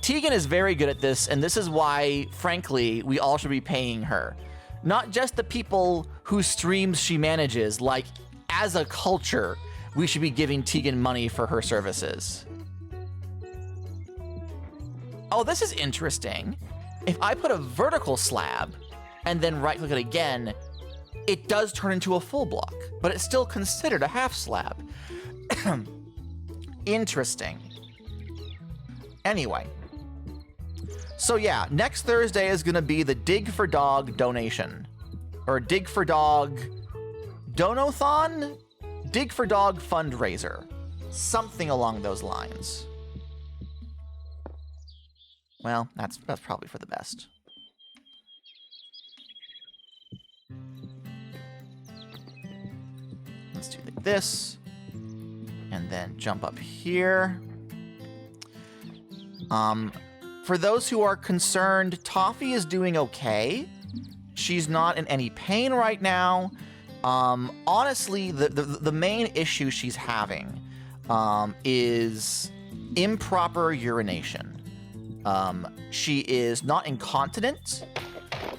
Tegan is very good at this, and this is why, frankly, we all should be paying her. Not just the people whose streams she manages, like, as a culture, we should be giving Tegan money for her services. Oh, this is interesting. If I put a vertical slab and then right-click it again, it does turn into a full block, but it's still considered a half slab. Interesting. Anyway. So yeah, next Thursday is gonna be the Dig for Dog donation. Or Dig for Dog donathon? Dig for Dog fundraiser. Something along those lines. Well, that's probably for the best. Let's do like this, and then jump up here. For those who are concerned, Toffee is doing okay. She's not in any pain right now. Honestly, the main issue she's having is improper urination. She is not incontinent,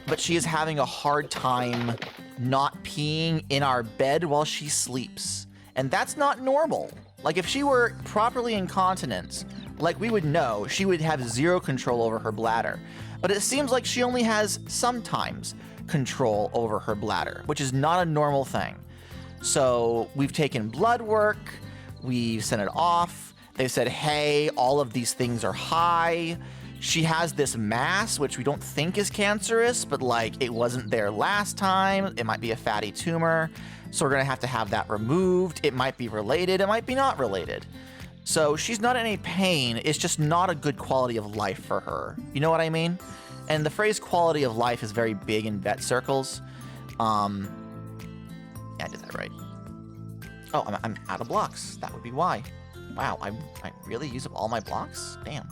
but she is having a hard time not peeing in our bed while she sleeps. And that's not normal. Like, if she were properly incontinent, Like, we would know. She would have zero control over her bladder. But it seems like she only has sometimes control over her bladder, which is not a normal thing. So we've taken blood work, we've sent it off. They said, hey, all of these things are high. She has this mass, which we don't think is cancerous, but like it wasn't there last time. It might be a fatty tumor. So we're going to have that removed. It might be related. It might be not related. So she's not in any pain. It's just not a good quality of life for her. You know what I mean? And the phrase quality of life is very big in vet circles. Yeah, I did that right. Oh, I'm out of blocks. That would be why. Wow, I really use up all my blocks? Damn.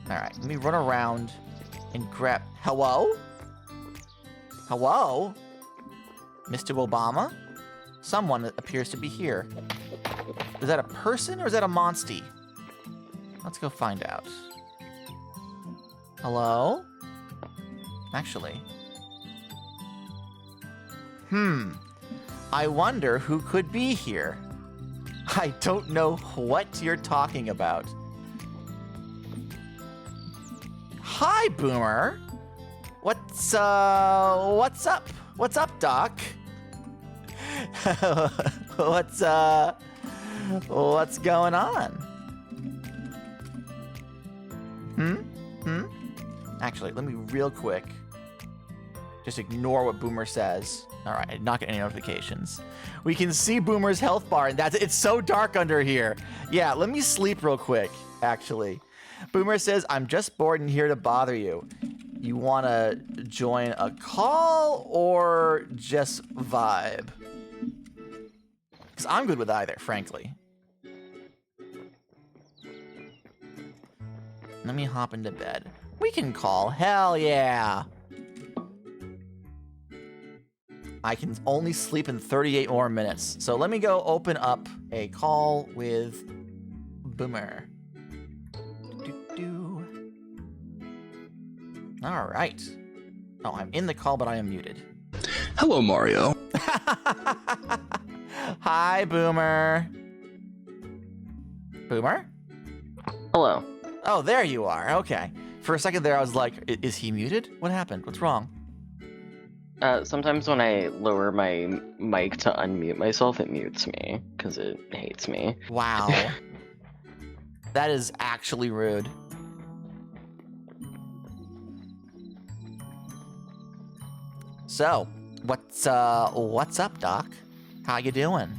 All right, let me run around and grab... Hello? Hello? Mr. Obama? Someone appears to be here. Is that a person or is that a monstie? Let's go find out. Hello? Actually. I wonder who could be here. I don't know what you're talking about. Hi, Boomer. What's up? What's up, Doc? What's going on? Actually, let me real quick just ignore what Boomer says. All right, not get any notifications. We can see Boomer's health bar, and it's so dark under here. Yeah, let me sleep real quick, actually. Boomer says, I'm just bored and here to bother you. You want to join a call or just vibe? Because I'm good with either, frankly. Let me hop into bed. We can call. Hell yeah. I can only sleep in 38 more minutes. So let me go open up a call with Boomer. All right. Oh, I'm in the call, but I am muted. Hello, Mario. Hi, Boomer. Boomer? Hello. Oh, there you are. Okay. For a second there, I was like, is he muted? What happened? What's wrong? Sometimes when I lower my mic to unmute myself, it mutes me, because it hates me. Wow. That is actually rude. So, what's up, Doc? How you doing?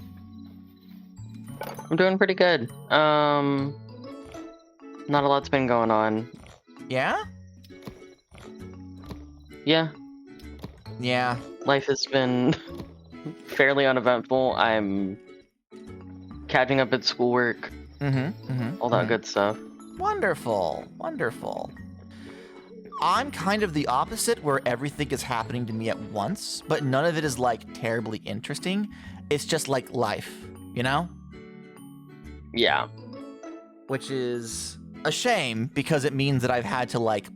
I'm doing pretty good. Not a lot's been going on. Yeah? Yeah. Yeah. Life has been fairly uneventful. I'm catching up at schoolwork. All that good stuff. Wonderful. Wonderful. I'm kind of the opposite, where everything is happening to me at once, but none of it is, like, terribly interesting. It's just, like, life, you know? Yeah. Which is a shame, because it means that I've had to, like,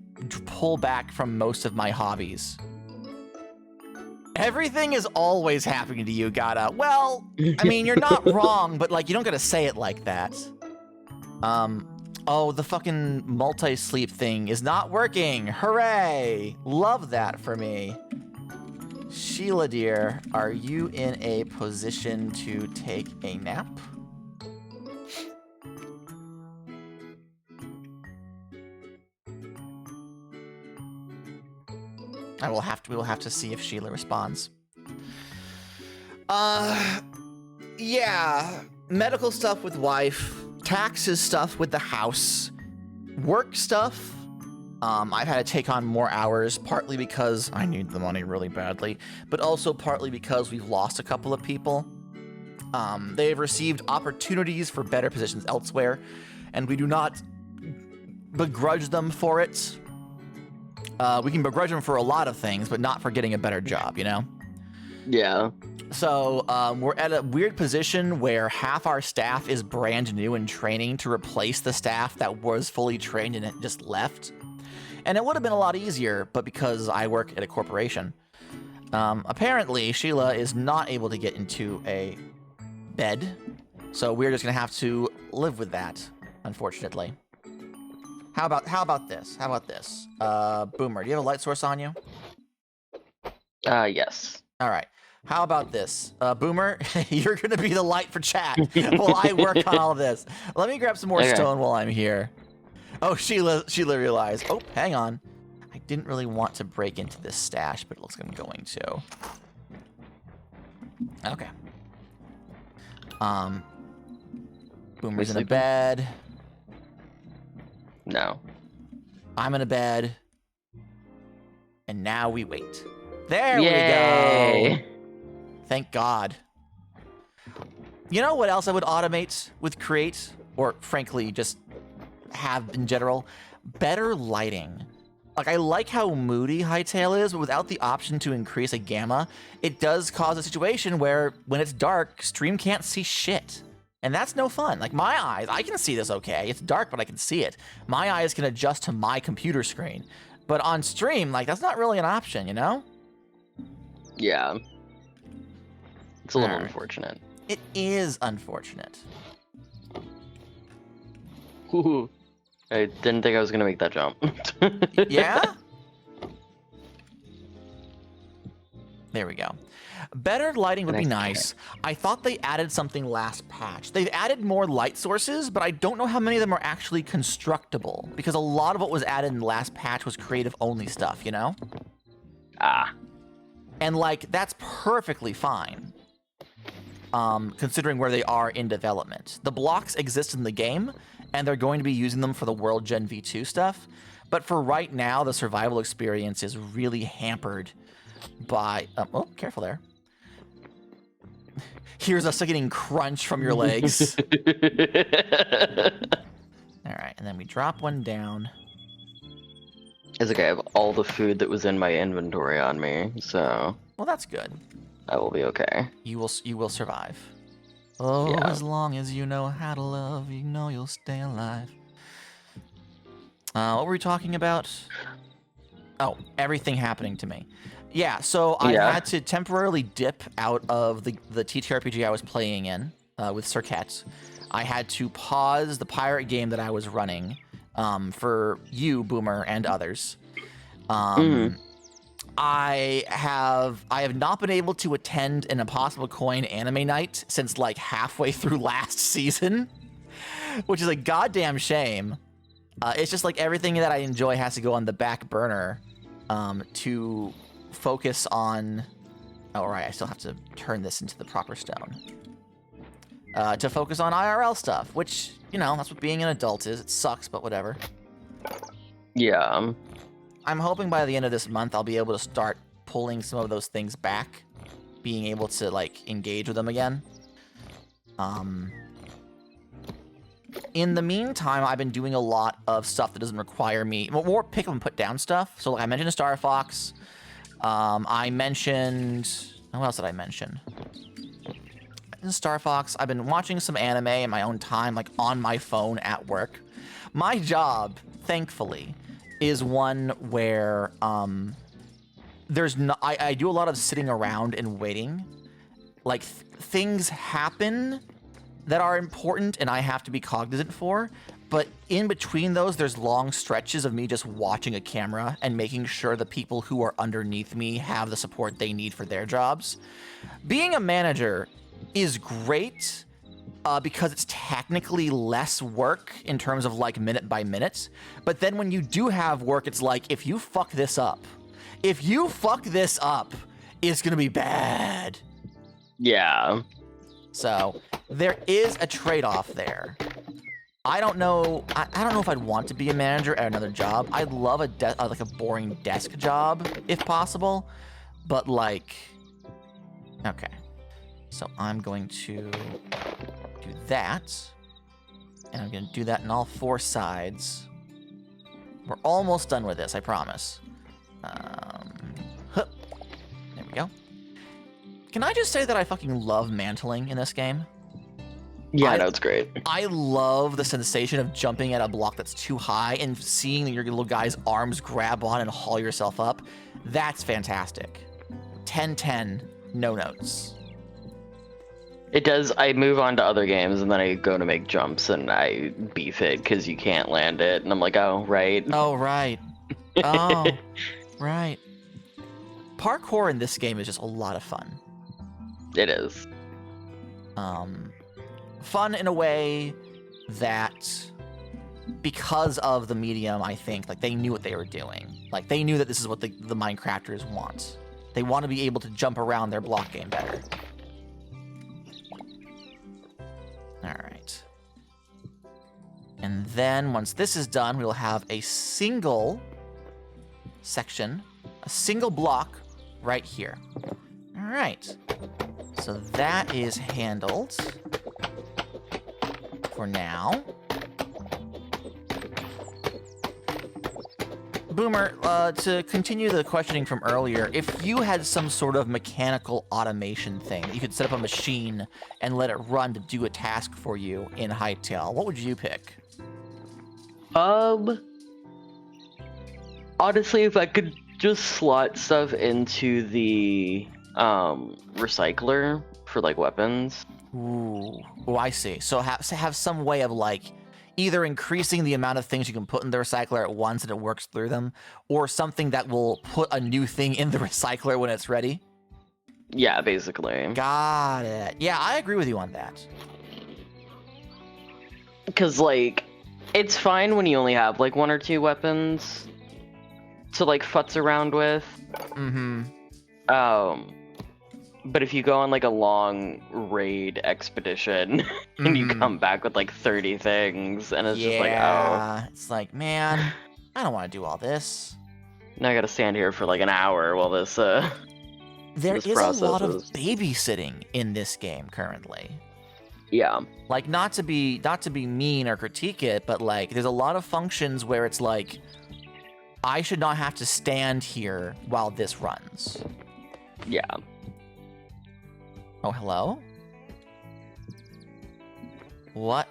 pull back from most of my hobbies. Everything is always happening to you, Gadda. Well, I mean, you're not wrong, but, like, you don't gotta say it like that. Oh, the fucking multi-sleep thing is not working. Hooray! Love that for me. Sheila, dear, are you in a position to take a nap? We'll have to see if Sheila responds. Yeah. Medical stuff with wife. Taxes stuff with the house, work stuff. I've had to take on more hours, partly because I need the money really badly, but also partly because we've lost a couple of people. They've received opportunities for better positions elsewhere, and we do not begrudge them for it. We can begrudge them for a lot of things, but not for getting a better job, you know? Yeah. So we're at a weird position where half our staff is brand new and training to replace the staff that was fully trained and it just left. And it would have been a lot easier, but because I work at a corporation, apparently Sheila is not able to get into a bed. So we're just going to have to live with that, unfortunately. How about this? Boomer, do you have a light source on you? Yes. All right. How about this? Boomer, you're going to be the light for chat while I work on all of this. Let me grab some more stone while I'm here. Oh, Sheila realized. Oh, hang on. I didn't really want to break into this stash, but it looks like I'm going to. Okay. Boomer's in a bed. No. I'm in a bed. And now we wait. There Yay. we go. Thank God. You know what else I would automate with Create? Or frankly, just have in general? Better lighting. Like, I like how moody Hightail is, but without the option to increase a gamma, it does cause a situation where when it's dark, stream can't see shit. And that's no fun. Like, my eyes, I can see this okay. It's dark, but I can see it. My eyes can adjust to my computer screen. But on stream, like, that's not really an option, you know? Yeah. It's a little unfortunate. It is unfortunate. Ooh. I didn't think I was gonna make that jump. Yeah? There we go. Better lighting would be nice. I thought they added something last patch. They've added more light sources, but I don't know how many of them are actually constructible, because a lot of what was added in the last patch was creative-only stuff, you know? And, like, that's perfectly fine, considering where they are in development. The blocks exist in the game, and they're going to be using them for the World Gen V2 stuff, but for right now, the survival experience is really hampered by... oh, careful there. Here's us getting crunch from your legs. All right, and then we drop one down. It's okay, I have all the food that was in my inventory on me, so... Well, that's good. I will be okay. You will survive. Oh, yeah. As long as you know how to love, you know you'll stay alive. What were we talking about? Oh, everything happening to me. Yeah, so I had to temporarily dip out of the TTRPG I was playing in with Cirquette. I had to pause the pirate game that I was running for you, Boomer, and others. I have not been able to attend an Impossible Coin anime night since like halfway through last season, which is a goddamn shame. It's just like everything that I enjoy has to go on the back burner to focus on... Oh, right, I still have to turn this into the proper stone. To focus on IRL stuff, which, you know, that's what being an adult is. It sucks, but whatever. Yeah. I'm hoping by the end of this month I'll be able to start pulling some of those things back, being able to, like, engage with them again. In the meantime, I've been doing a lot of stuff that doesn't require me... More pick up and put down stuff. So, like, I mentioned Star Fox. I mentioned... What else did I mention? Star Fox. I've been watching some anime in my own time, like, on my phone at work. My job, thankfully, is one where there's no... I do a lot of sitting around and waiting. Like, things happen that are important and I have to be cognizant for, but in between those, there's long stretches of me just watching a camera and making sure the people who are underneath me have the support they need for their jobs. Being a manager is great because it's technically less work in terms of like minute by minute, but then when you do have work, it's like, if you fuck this up, it's gonna be bad. Yeah. So there is a trade-off there. I don't know. I don't know if I'd want to be a manager at another job. I'd love like a boring desk job if possible, but like, okay. So I'm going to do that, and I'm going to do that in all 4 sides. We're almost done with this, I promise. There we go. Can I just say that I fucking love mantling in this game? Yeah, no, it's great. I love the sensation of jumping at a block that's too high and seeing your little guy's arms grab on and haul yourself up. That's fantastic. 10-10, no notes. It does. I move on to other games, and then I go to make jumps, and I beef it because you can't land it, and I'm like, oh, right. Oh, right. Oh, right. Parkour in this game is just a lot of fun. It is. Fun in a way that, because of the medium, I think, like, they knew what they were doing. Like, they knew that this is what the Minecrafters want. They want to be able to jump around their block game better. All right. And then once this is done, we'll have a single section, a single block right here. All right. So that is handled for now. Boomer, to continue the questioning from earlier, if you had some sort of mechanical automation thing, you could set up a machine and let it run to do a task for you in Hytale, what would you pick? Honestly, if I could just slot stuff into the recycler for like weapons. Ooh, oh, I see. So have some way of like either increasing the amount of things you can put in the recycler at once and it works through them, or something that will put a new thing in the recycler when it's ready. Yeah, basically. Got it. Yeah, I agree with you on that. Because, like, it's fine when you only have, like, 1 or 2 weapons to, like, futz around with. Mm-hmm. But if you go on, like, a long raid expedition and you come back with, like, 30 things, and it's just like, oh. It's like, man, I don't want to do all this. Now I gotta stand here for, like, an hour while this, There this is a lot of processes. babysitting in this game currently. Yeah. Like, not to be mean or critique it, but like, there's a lot of functions where it's like, I should not have to stand here while this runs. Yeah. Oh, hello? What?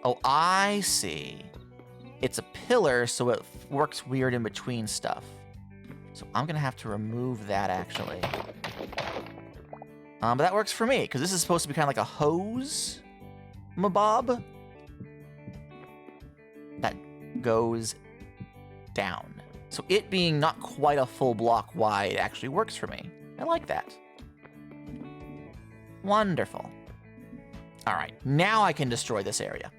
Oh, I see. It's a pillar, so it works weird in between stuff. So I'm gonna have to remove that, actually. But that works for me, because this is supposed to be kind of like a hose mabob that goes down. So it being not quite a full block wide actually works for me. I like that. Wonderful. All right, now I can destroy this area.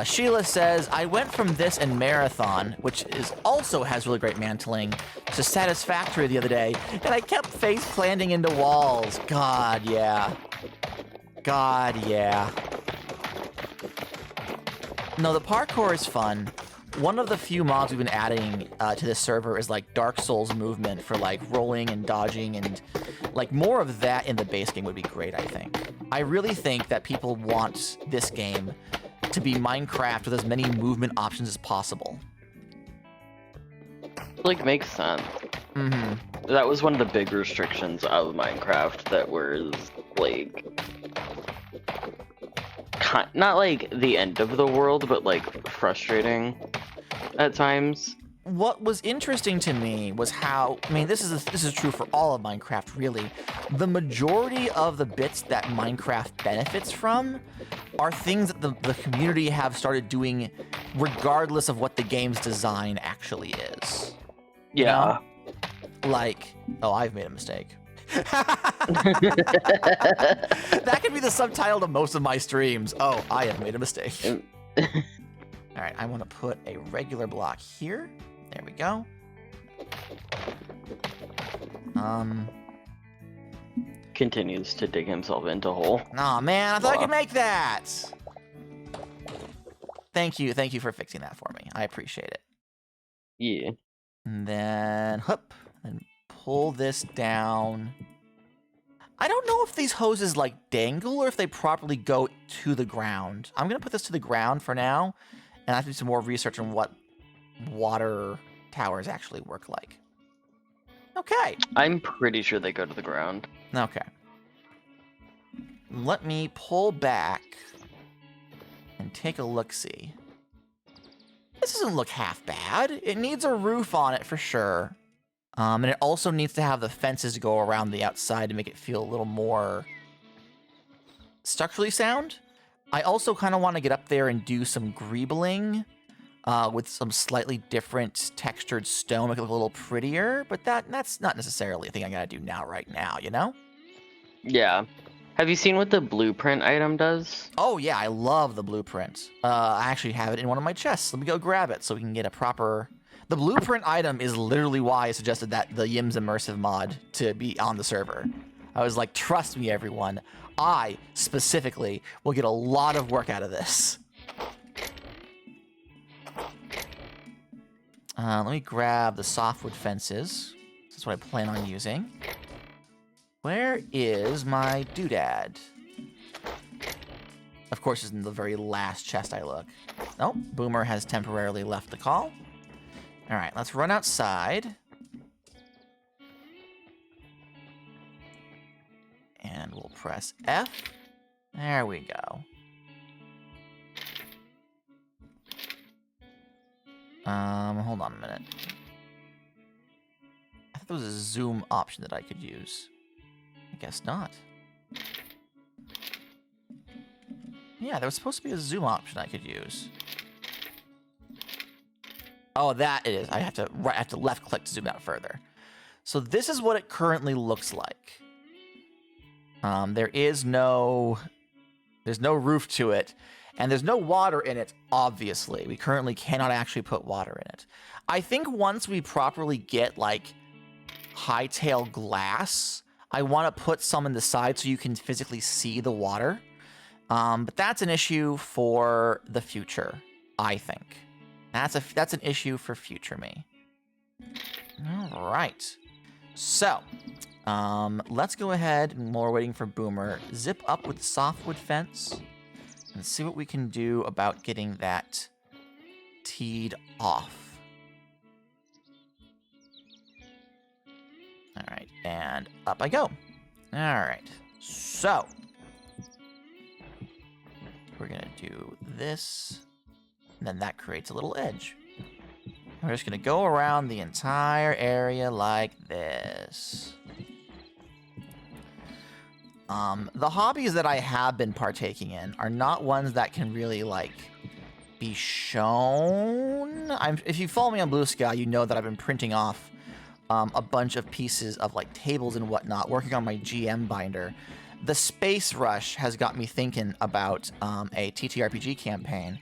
Sheila says, I went from this and Marathon, which also has really great mantling, to Satisfactory the other day, and I kept face planting into walls. God, yeah. God, yeah. No, the parkour is fun. One of the few mods we've been adding to this server is like Dark Souls movement for like rolling and dodging, and like more of that in the base game would be great, I think. I really think that people want this game to be Minecraft with as many movement options as possible. Like, makes sense. Mm-hmm. That was one of the big restrictions of Minecraft that was, like, not like the end of the world, but like frustrating at times. What was interesting to me was how, I mean, this is true for all of Minecraft, really. The majority of the bits that Minecraft benefits from are things that the community have started doing regardless of what the game's design actually is. You Yeah. know? Like, oh, I've made a mistake. That could be the subtitle to most of my streams. Oh, I have made a mistake. All right, I want to put a regular block here. There we go. Continues to dig himself into a hole. Aw, man, I thought I could make that. Thank you for fixing that for me. I appreciate it. Yeah. And then, hup, and pull this down. I don't know if these hoses like dangle or if they properly go to the ground. I'm gonna put this to the ground for now, and I have to do some more research on what water towers actually work like. Okay. I'm pretty sure they go to the ground. Okay. Let me pull back and take a look-see. This doesn't look half bad. It needs a roof on it for sure. And it also needs to have the fences go around the outside to make it feel a little more structurally sound. I also kind of want to get up there and do some greebling with some slightly different textured stone, make it look a little prettier, but that's not necessarily a thing I gotta do right now, you know? Yeah. Have you seen what the blueprint item does? Oh yeah, I love the blueprint. I actually have it in one of my chests. Let me go grab it so we can get a proper... The blueprint item is literally why I suggested that the Yims Immersive mod to be on the server. I was like, trust me, everyone. I, specifically, will get a lot of work out of this. Let me grab the softwood fences. That's what I plan on using. Where is my doodad? Of course, it's in the very last chest I look. Nope, Boomer has temporarily left the call. All right, let's run outside. And we'll press F. There we go. Hold on a minute. I thought there was a zoom option that I could use. I guess not. Yeah, there was supposed to be a zoom option I could use. Oh, that it is. I have to left click to zoom out further. So this is what it currently looks like. There's no roof to it, and there's no water in it, obviously. We currently cannot actually put water in it. I think once we properly get, like, hightail glass, I want to put some in the side so you can physically see the water. But that's an issue for the future, I think. That's an issue for future me. All right. So, let's go ahead, and while we're waiting for Boomer, zip up with the softwood fence and see what we can do about getting that teed off. All right, and up I go. All right, so we're gonna do this, and then that creates a little edge. We're just gonna go around the entire area like this. The hobbies that I have been partaking in are not ones that can really, like, be shown. If you follow me on Blue Sky, you know that I've been printing off a bunch of pieces of, like, tables and whatnot, working on my GM binder. The Space Rush has got me thinking about a TTRPG campaign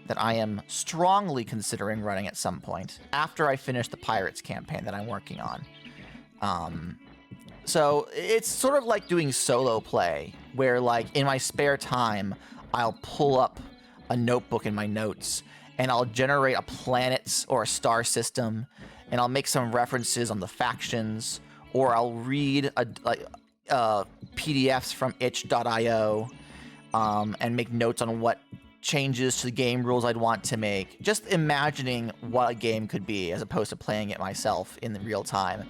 that I am strongly considering running at some point after I finish the Pirates campaign that I'm working on. So it's sort of like doing solo play, where, like, in my spare time, I'll pull up a notebook in my notes, and I'll generate a planet or a star system, and I'll make some references on the factions, or I'll read PDFs from itch.io and make notes on what changes to the game rules I'd want to make. Just imagining what a game could be as opposed to playing it myself in the real time.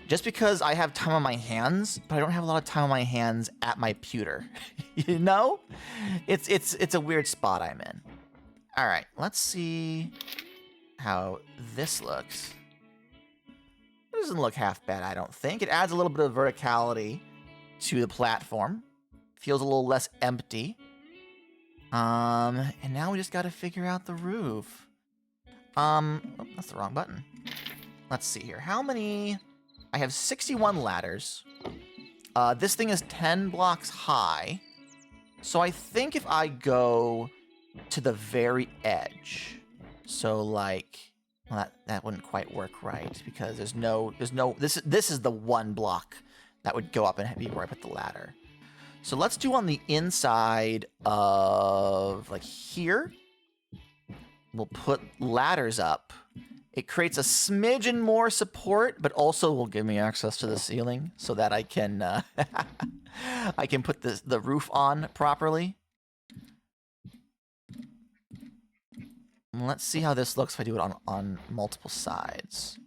Just because I have time on my hands, but I don't have a lot of time on my hands at my pewter. You know? It's a weird spot I'm in. All right, let's see how this looks. It doesn't look half bad, I don't think. It adds a little bit of verticality to the platform. Feels a little less empty. And now we just gotta figure out the roof. Oh, that's the wrong button. Let's see here. How many? I have 61 ladders. This thing is 10 blocks high. So I think if I go to the very edge, so like, well, that wouldn't quite work right because this is the one block that would go up and be where I put the ladder. So let's do on the inside of, like, here. We'll put ladders up. It creates a smidgen more support, but also will give me access to the ceiling so that I can I can put the roof on properly. Let's see how this looks if I do it on multiple sides.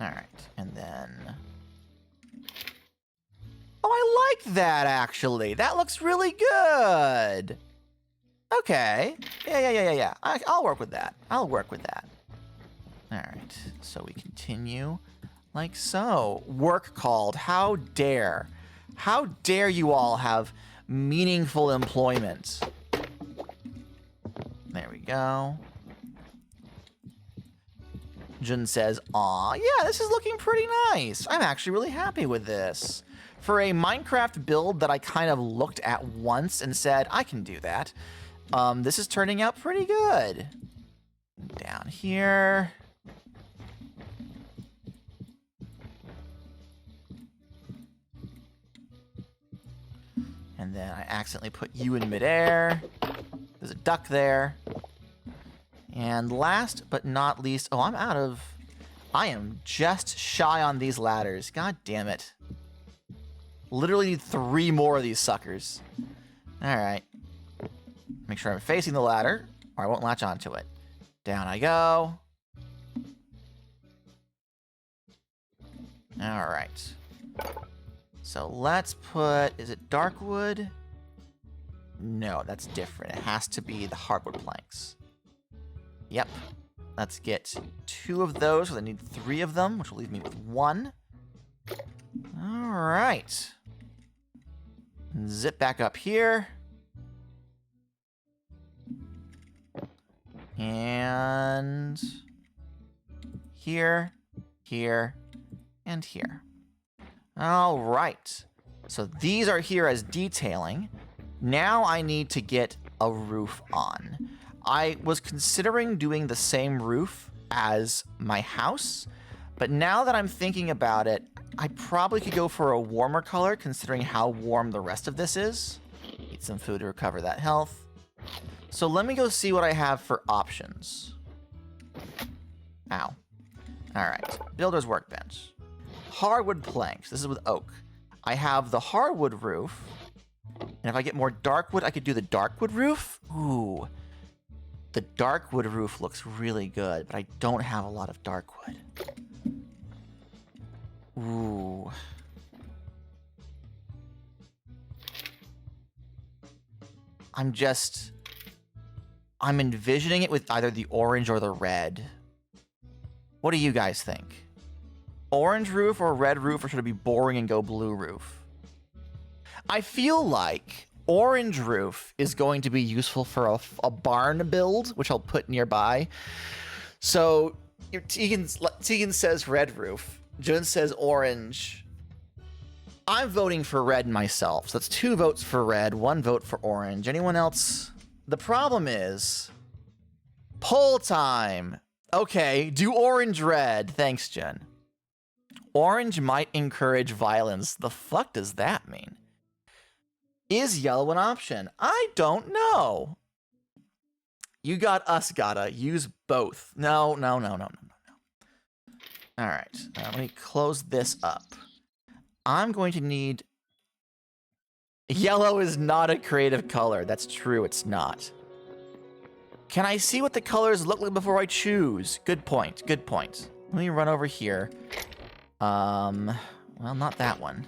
All right, and then... Oh, I like that, actually. That looks really good. Okay. Yeah. I'll work with that. I'll work with that. All right. So we continue like so. Work called. How dare. How dare you all have meaningful employment. There we go. Jun says, aw, yeah, this is looking pretty nice. I'm actually really happy with this. For a Minecraft build that I kind of looked at once and said, I can do that, this is turning out pretty good. Down here. And then I accidentally put you in midair. There's a duck there. And last but not least, oh, I am just shy on these ladders. God damn it. Literally need 3 more of these suckers. All right. Make sure I'm facing the ladder, or I won't latch onto it. Down I go. All right. So let's put, is it dark wood? No, that's different. It has to be the hardwood planks. Yep. Let's get 2 of those, so I need 3 of them, which will leave me with 1. All right. Zip back up here. And here, here, and here. All right. So these are here as detailing. Now I need to get a roof on. I was considering doing the same roof as my house, but now that I'm thinking about it, I probably could go for a warmer color considering how warm the rest of this is. Eat some food to recover that health. So let me go see what I have for options. Ow. All right, builder's workbench. Hardwood planks, this is with oak. I have the hardwood roof, and if I get more dark wood, I could do the dark wood roof. Ooh. The dark wood roof looks really good, but I don't have a lot of dark wood. Ooh. I'm envisioning it with either the orange or the red. What do you guys think? Orange roof or red roof, or should it be boring and go blue roof? I feel like orange roof is going to be useful for a barn build, which I'll put nearby. So Tegan says red roof. Jun says orange. I'm voting for red myself. So that's 2 votes for red, 1 vote for orange. Anyone else? The problem is poll time. Okay, do orange red. Thanks, Jun. Orange might encourage violence. The fuck does that mean? Is yellow an option? I don't know. You got us, Gadda. Use both. No. All right, let me close this up. I'm going to need... Yellow is not a creative color. That's true, it's not. Can I see what the colors look like before I choose? Good point, good point. Let me run over here. Well, not that one.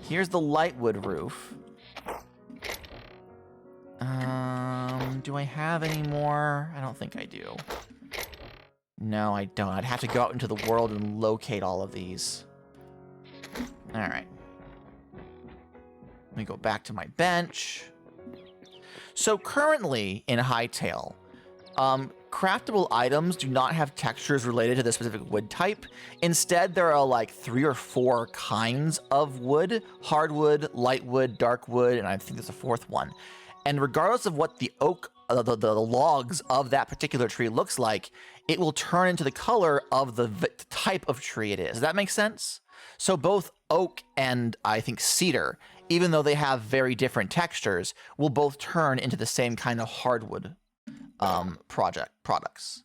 Here's the lightwood roof. Do I have any more? I don't think I do. No, I don't. I'd have to go out into the world and locate all of these. All right. Let me go back to my bench. So currently in Hytale, craftable items do not have textures related to the specific wood type. Instead, there are like 3 or 4 kinds of wood: hardwood, lightwood, darkwood, and I think there's a 4th one. And regardless of what the oak, the logs of that particular tree looks like, it will turn into the color of the type of tree it is. Does that make sense? So both oak and I think cedar, even though they have very different textures, will both turn into the same kind of hardwood products.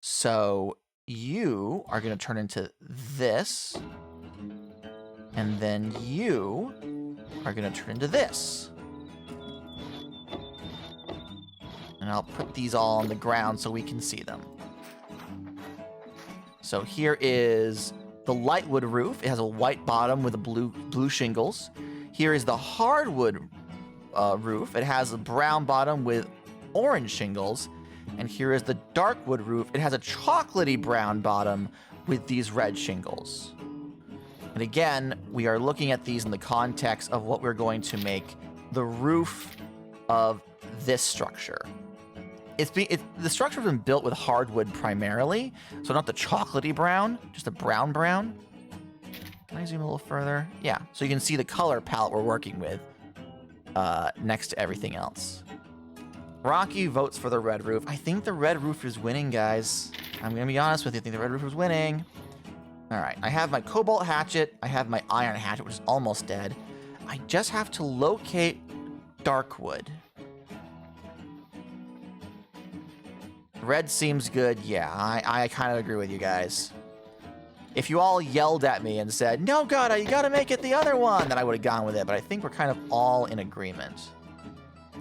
So you are going to turn into this, and then you are going to turn into this. And I'll put these all on the ground so we can see them. So here is the lightwood roof. It has a white bottom with a blue shingles. Here is the hardwood roof. It has a brown bottom with orange shingles. And here is the dark wood roof. It has a chocolatey brown bottom with these red shingles. And again, we are looking at these in the context of what we're going to make the roof of this structure. The structure has been built with hardwood primarily, so not the chocolatey brown, just a brown. Can I zoom a little further? Yeah, so you can see the color palette we're working with next to everything else. Rocky votes for the red roof. I think the red roof is winning, guys. I'm going to be honest with you. I think the red roof is winning. All right, I have my cobalt hatchet. I have my iron hatchet, which is almost dead. I just have to locate dark wood. Red seems good. Yeah, I kind of agree with you guys. If you all yelled at me and said, no, Gadda, you got to make it the other one, then I would have gone with it. But I think we're kind of all in agreement.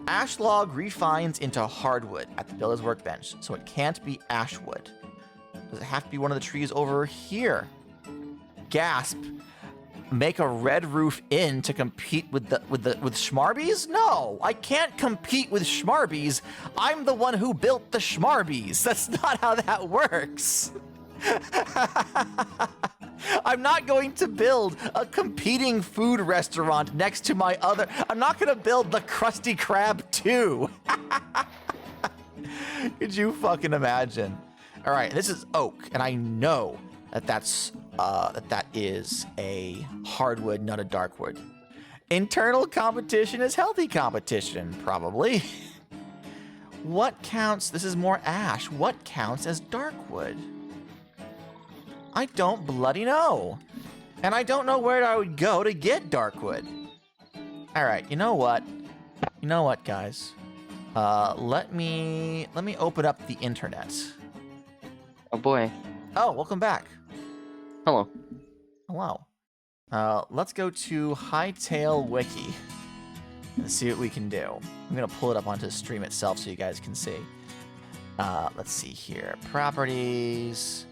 Ash log refines into hardwood at the builder's workbench, so it can't be ash wood. Does it have to be one of the trees over here? Gasp. Make a red roof inn to compete with Schmarbies? No, I can't compete with Schmarbies. I'm the one who built the Schmarbies. That's not how that works. I'm not going to build a competing food restaurant next to my other. I'm not going to build the Krusty Krab 2. Could you fucking imagine? All right, this is oak, and I know that that is a hardwood, not a darkwood. Internal competition is healthy competition, probably. What counts? This is more ash. What counts as darkwood? I don't bloody know. And I don't know where I would go to get darkwood. All right, you know what? You know what, guys? Let me open up the internet. Oh boy. Oh, welcome back. Hello. Hello. Let's go to Hightail Wiki and see what we can do. I'm gonna pull it up onto the stream itself so you guys can see. Let's see here. Properties.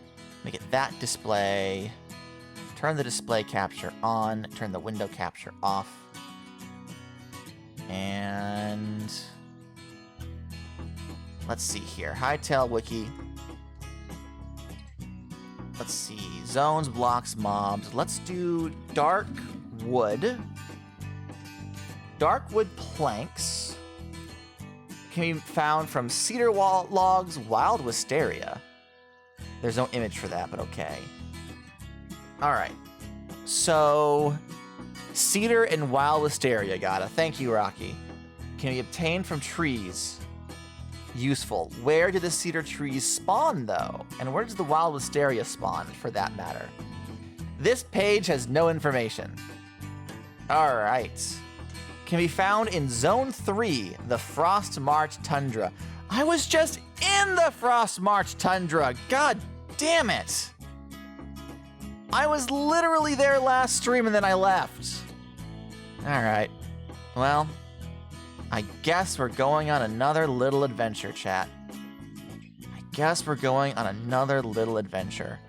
Make it that display. Turn the display capture on. Turn the window capture off. And let's see here. Hightail Wiki. Let's see. Zones, blocks, mobs. Let's do dark wood. Dark wood planks can be found from cedar wall logs, wild wisteria. There's no image for that, but okay. All right. So, cedar and wild wisteria, Gadda. Thank you, Rocky. Can be obtained from trees. Useful. Where do the cedar trees spawn, though? And where does the wild wisteria spawn, for that matter? This page has no information. All right. Can be found in Zone 3, the Frost March Tundra. I was just in the Frost March Tundra. God damn it. I was literally there last stream and then I left. All right. Well, I guess we're going on another little adventure, chat. I guess we're going on another little adventure.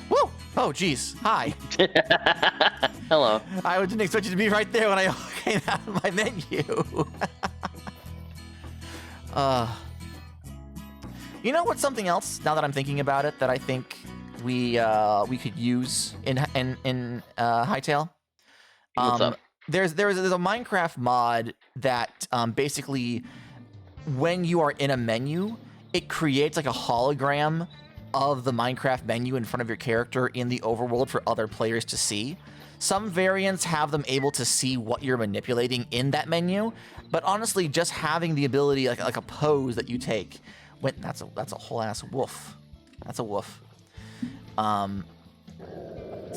Woo! Oh, geez. Hi. Hello. I didn't expect you to be right there when I came out of my menu. You know what's something else, now that I'm thinking about it, that I think we could use in Hightail? What's up? There's a Minecraft mod that basically, when you are in a menu, it creates like a hologram of the Minecraft menu in front of your character in the overworld for other players to see. Some variants have them able to see what you're manipulating in that menu, but honestly, just having the ability, like a pose that you take, that's a whole ass woof. That's a woof. So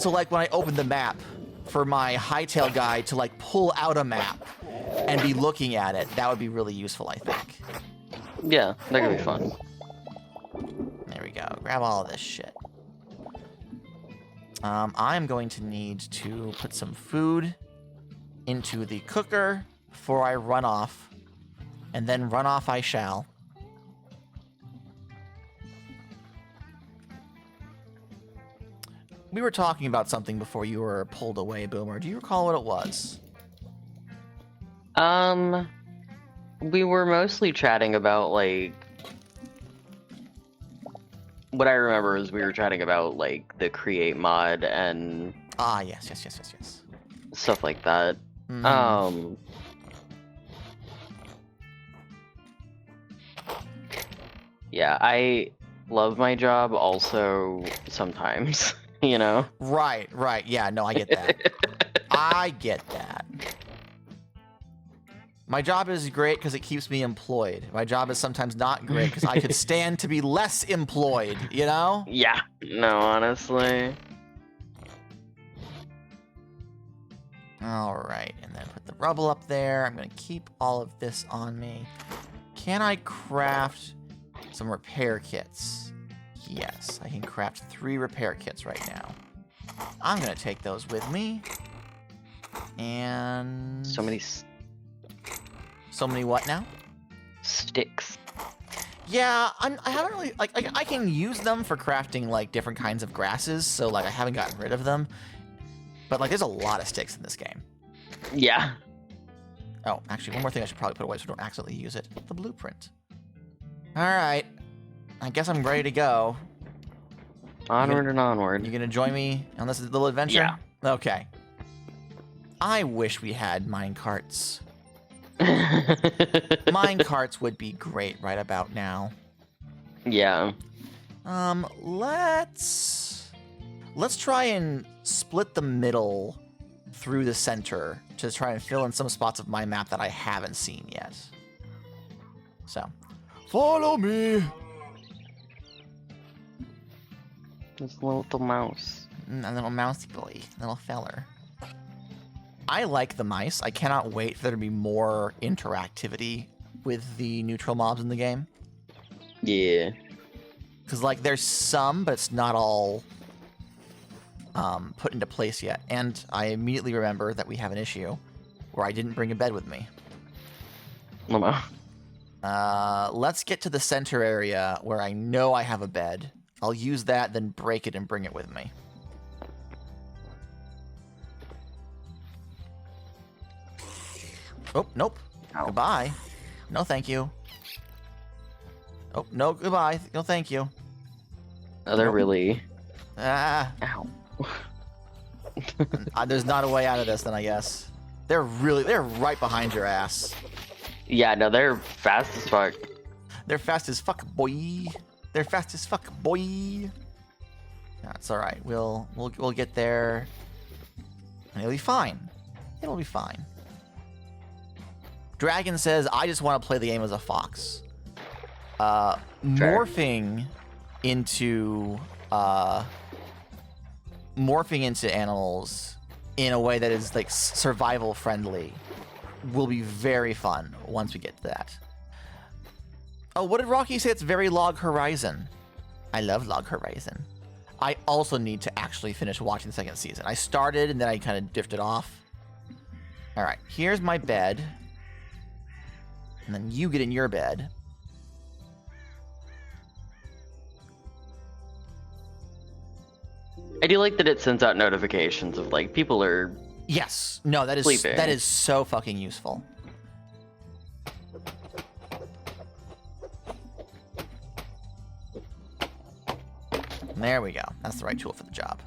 like when I open the map for my Hightail guy to like pull out a map and be looking at it, that would be really useful, I think. Yeah, that could be fun. There we go. Grab all of this shit. I'm going to need to put some food into the cooker before I run off, and then run off I shall. we were talking about something before you were pulled away, Boomer. Do you recall what it was? We were mostly chatting about, like... What I remember is we were chatting about, like, the create mod and... Ah, yes. Stuff like that. Mm. Yeah, I love my job also sometimes, you know? Right. Yeah, no, I get that. I get that. My job is great because it keeps me employed. My job is sometimes not great because I could stand to be less employed, you know? Yeah, no, honestly. Alright, and then put the rubble up there. I'm going to keep all of this on me. Can I craft some repair kits? Yes, I can craft 3 repair kits right now. I'm going to take those with me. And... So many what now? sticks. Yeah, I haven't really... Like, I can use them for crafting, like, different kinds of grasses, so, like, I haven't gotten rid of them. But, like, there's a lot of sticks in this game. Yeah. Oh, actually, one more thing I should probably put away so I don't accidentally use it. The blueprint. Alright. I guess I'm ready to go. Onward and onward. You gonna join me on this little adventure? Yeah. Okay. I wish we had minecarts. Minecarts would be great right about now. Yeah. Let's try and split the middle through the center to try and fill in some spots of my map that I haven't seen yet. So, follow me. This little mouse. A little mousey boy, little feller. I like the mice. I cannot wait for there to be more interactivity with the neutral mobs in the game. Yeah. Because, like, there's some, but it's not all put into place yet. And I immediately remember that we have an issue where I didn't bring a bed with me. Oh, no. Let's get to the center area where I know I have a bed. I'll use that, then break it and bring it with me. Oh, nope. Ow. Goodbye. No, thank you. Oh, no, goodbye. No, thank you. Oh, they're really... Ah. Ow. There's not a way out of this, then, I guess. They're right behind your ass. Yeah, no, they're fast as fuck. They're fast as fuck, boy. They're fast as fuck, boy. That's all right. We'll get there, and it'll be fine. It'll be fine. Dragon says, "I just want to play the game as a fox." Morphing into animals in a way that is like survival friendly will be very fun once we get to that. Oh, what did Rocky say? It's very Log Horizon. I love Log Horizon. I also need to actually finish watching the second season. I started and then I kind of drifted off. All right, here's my bed. And then you get in your bed. I do like that it sends out notifications of, like, people are... Yes. No, that is so fucking useful. There we go. That's the right tool for the job.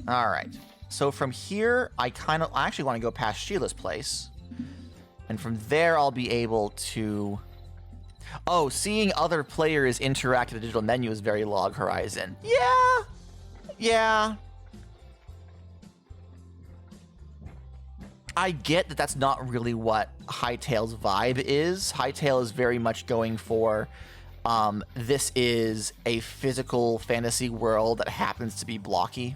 All right. So from here, I actually want to go past Sheila's place. And from there, I'll be able to... Oh, seeing other players interact with the digital menu is very Log Horizon. Yeah. Yeah. I get that that's not really what Hytale's vibe is. Hytale is very much going for, this is a physical fantasy world that happens to be blocky.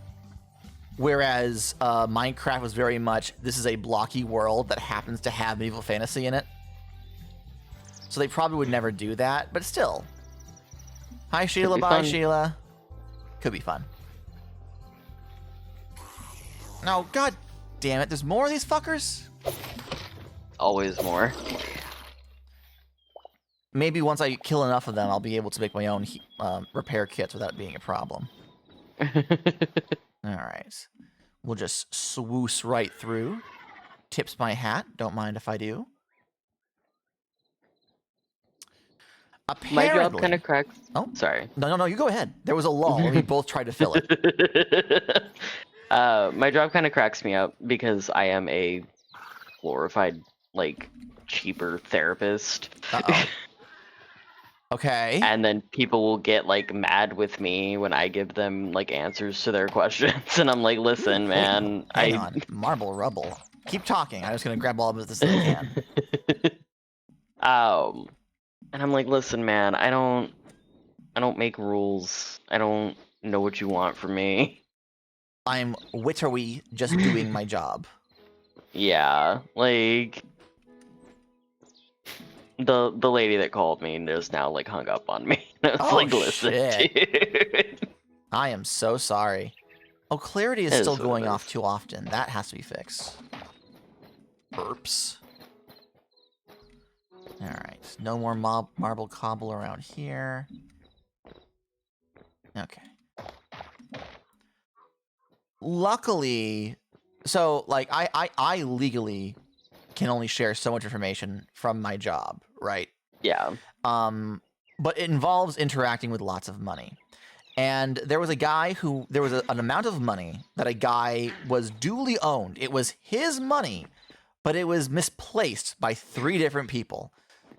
Whereas Minecraft was very much, this is a blocky world that happens to have medieval fantasy in it. So they probably would never do that, but still. Hi, Sheila. Bye, fun. Sheila. Could be fun. No, god damn it. There's more of these fuckers? Always more. Maybe once I kill enough of them, I'll be able to make my own repair kits without it being a problem. All right. We'll just swoosh right through. Tips my hat. Don't mind if I do. Apparently, My job kind of cracks. Oh, sorry. No. You go ahead. There was a lull, and we both tried to fill it. My job kind of cracks me up because I am a glorified, like, cheaper therapist. Uh-oh. Okay. And then people will get, like, mad with me when I give them, like, answers to their questions. And I'm like, listen, man. Hang on. Marble rubble. Keep talking. I'm just going to grab all of this that I can. And I'm like, listen, man, I don't make rules. I don't know what you want from me. I'm literally just doing my job. Yeah, like the lady that called me just now like hung up on me. I was like, listen, dude. I am so sorry. Oh, clarity is still going off too often. That has to be fixed. Burps. Alright, no more marble cobble around here. Okay. Luckily, so, like, I legally can only share so much information from my job, right? Yeah. But it involves interacting with lots of money. And there was a guy who, there was an amount of money that a guy was duly owned. It was his money, but it was misplaced by 3 different people.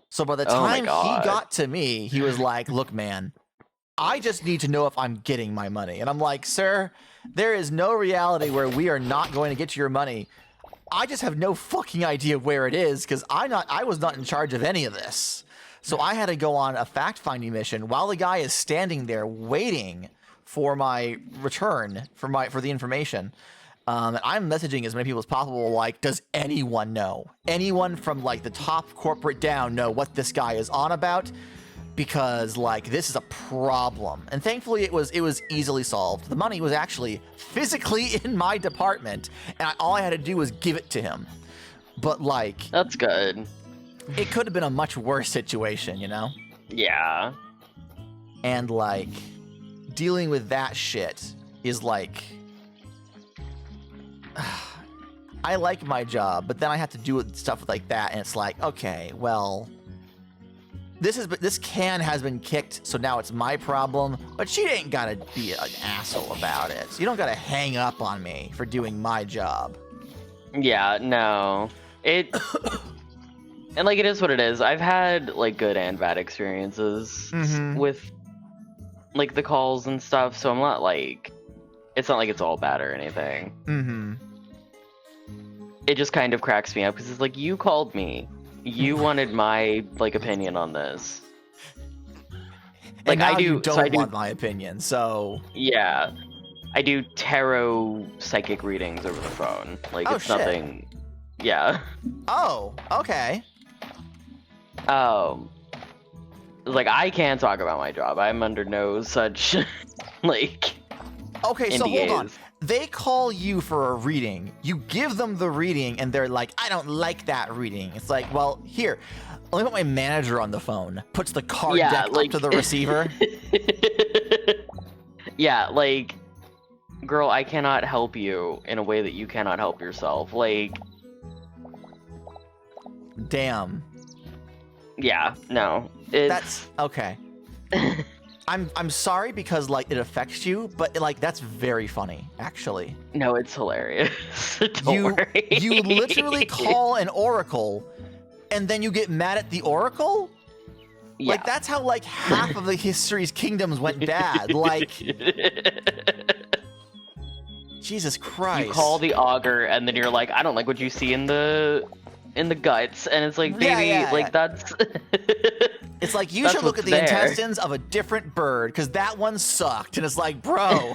So by the time he got to me, he was like, look, man, I just need to know if I'm getting my money. And I'm like, sir, there is no reality where we are not going to get your money. I just have no fucking idea where it is because I was not in charge of any of this. So I had to go on a fact-finding mission while the guy is standing there waiting for my return for the information. And I'm messaging as many people as possible, like, does anyone know? Anyone from, like, the top corporate down know what this guy is on about? Because, like, this is a problem. And thankfully, it was easily solved. The money was actually physically in my department, and all I had to do was give it to him. But, like... That's good. It could have been a much worse situation, you know? Yeah. And, like, dealing with that shit is, like... I like my job, but then I have to do stuff like that, and it's like, okay, well... This can has been kicked, so now it's my problem, but she ain't gotta be an asshole about it. You don't gotta hang up on me for doing my job. Yeah, no. And like, it is what it is. I've had, like, good and bad experiences with, like, the calls and stuff, so I'm not, like... It's not like it's all bad or anything. It just kind of cracks me up, because it's like, you called me. You wanted my, like, opinion on this. Like, I do. You don't want my opinion, so... Yeah. I do tarot psychic readings over the phone. Like, it's nothing... Yeah. Oh, okay. Like, I can't talk about my job. I'm under no such, like... Okay, NDAs. So hold on. They call you for a reading. You give them the reading, and they're like, I don't like that reading. It's like, well, here, let me put my manager on the phone. Puts the card deck up to the receiver. Yeah, like, girl, I cannot help you in a way that you cannot help yourself. Like... Damn. Yeah, no. That's... Okay. I'm sorry because, like, it affects you, but, like, that's very funny, actually. No, it's hilarious. Don't worry. You literally call an oracle, and then you get mad at the oracle? Yeah. Like, that's how, like, half of the history's kingdoms went bad. Like... Jesus Christ. You call the augur, and then you're like, I don't like what you see in the guts, and it's like, baby, like, that's... It's like, you should look at the intestines of a different bird, because that one sucked. And it's like, bro.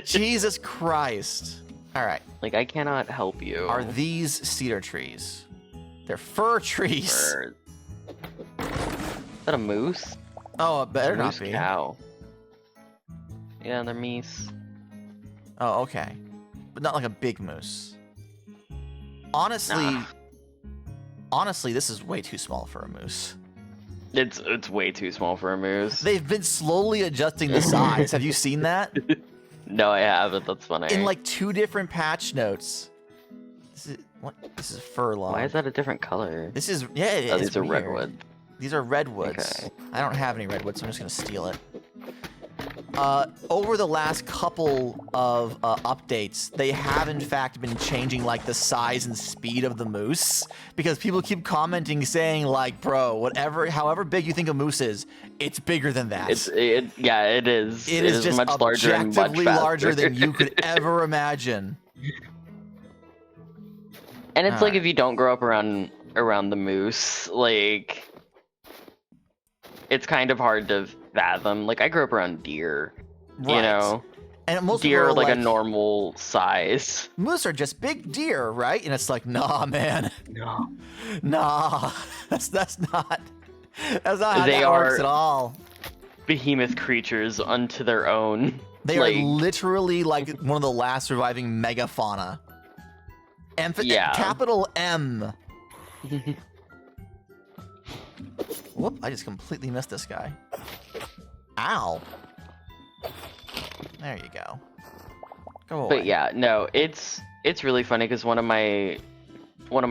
Jesus Christ. All right. Like, I cannot help you. Are these cedar trees? They're fir trees. Is that a moose? Oh, it better not be. Cow. Yeah, they're meese. Oh, okay. But not like a big moose. Honestly... Nah. Honestly, this is way too small for a moose. It's way too small for a moose. They've been slowly adjusting the size. Have you seen that? No, I haven't. That's funny. In like 2 different patch notes. This is fur log. Why is that a different color? This is it Oh, is these are weird. redwood. These are redwoods. Okay. I don't have any redwoods, so I'm just gonna steal it. Over the last couple of updates, they have in fact been changing like the size and speed of the moose because people keep commenting saying like, bro, however big you think a moose is, it's bigger than that. Yeah, it is. It is just much larger and much objectively larger faster. than you could ever imagine. And it's like Alright. if you don't grow up around the moose, like it's kind of hard to fathom. Like I grew up around deer, you Right. know. And most Deer people are are like a normal size. moose are just big deer, right? And it's like, nah, man, No. nah, that's not how They that works are- at all. Behemoth creatures unto their own. They like, are literally like one of the last surviving megafauna. Yeah. Capital M. Whoop! I just completely missed this guy. Ow. There you go. Go away. But yeah, no, it's really funny because one of my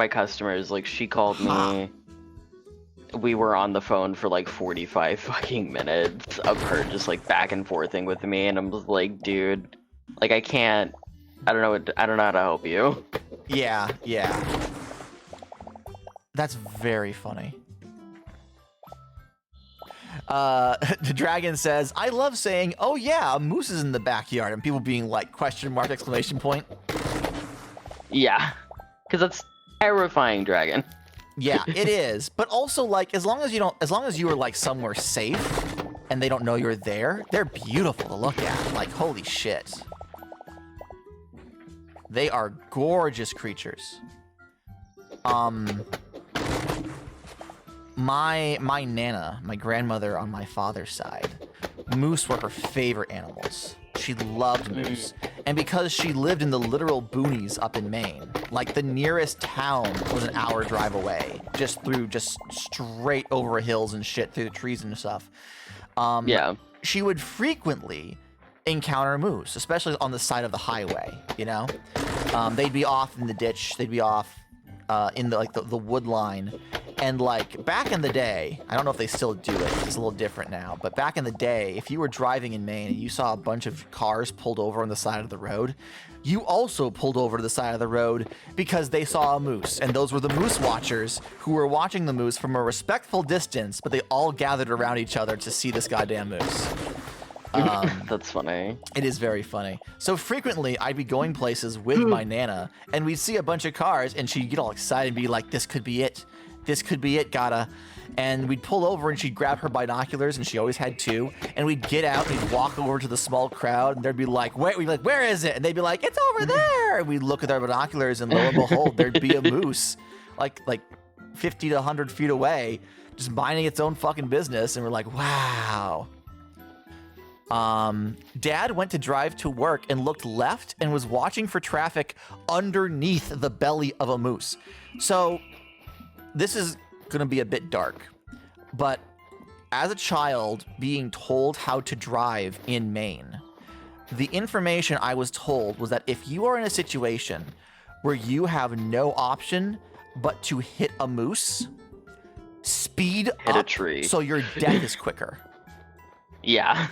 customers, like, she called me. We were on the phone for like 45 fucking minutes of her just like back and forthing with me, and I'm just like, dude, like I don't know how to help you. Yeah. That's very funny. The dragon says, I love saying, oh yeah, a moose is in the backyard, and people being like, question mark, exclamation point. Yeah, because that's terrifying, dragon. Yeah, it is. But also, like, as long as you are like somewhere safe and they don't know you're there, they're beautiful to look at. Like, holy shit. They are gorgeous creatures. My Nana, my grandmother on my father's side, moose were her favorite animals. She loved moose. And because she lived in the literal boonies up in Maine, like the nearest town was an hour drive away, just straight over hills and shit through the trees and stuff. Yeah. She would frequently encounter moose, especially on the side of the highway, you know? They'd be off in the ditch, they'd be off in the wood line. And like back in the day, I don't know if they still do it, it's a little different now, but back in the day, if you were driving in Maine and you saw a bunch of cars pulled over on the side of the road, you also pulled over to the side of the road because they saw a moose. And those were the moose watchers who were watching the moose from a respectful distance, but they all gathered around each other to see this goddamn moose. That's funny. It is very funny. So frequently, I'd be going places with my Nana, and we'd see a bunch of cars, and she'd get all excited and be like, this could be it. This could be it, Gadda. And we'd pull over, and she'd grab her binoculars, and she always had 2, and we'd get out, and we'd walk over to the small crowd, and there'd be like, wait, we'd be like, where is it? And they'd be like, it's over there. And we'd look at our binoculars, and lo and behold, there'd be a moose, like 50 to 100 feet away, just minding its own fucking business, and we're like, wow. Dad went to drive to work and looked left and was watching for traffic underneath the belly of a moose. So this is going to be a bit dark, but as a child being told how to drive in Maine, the information I was told was that if you are in a situation where you have no option but to hit a moose, speed Hit up a tree. so your death is quicker. Yeah.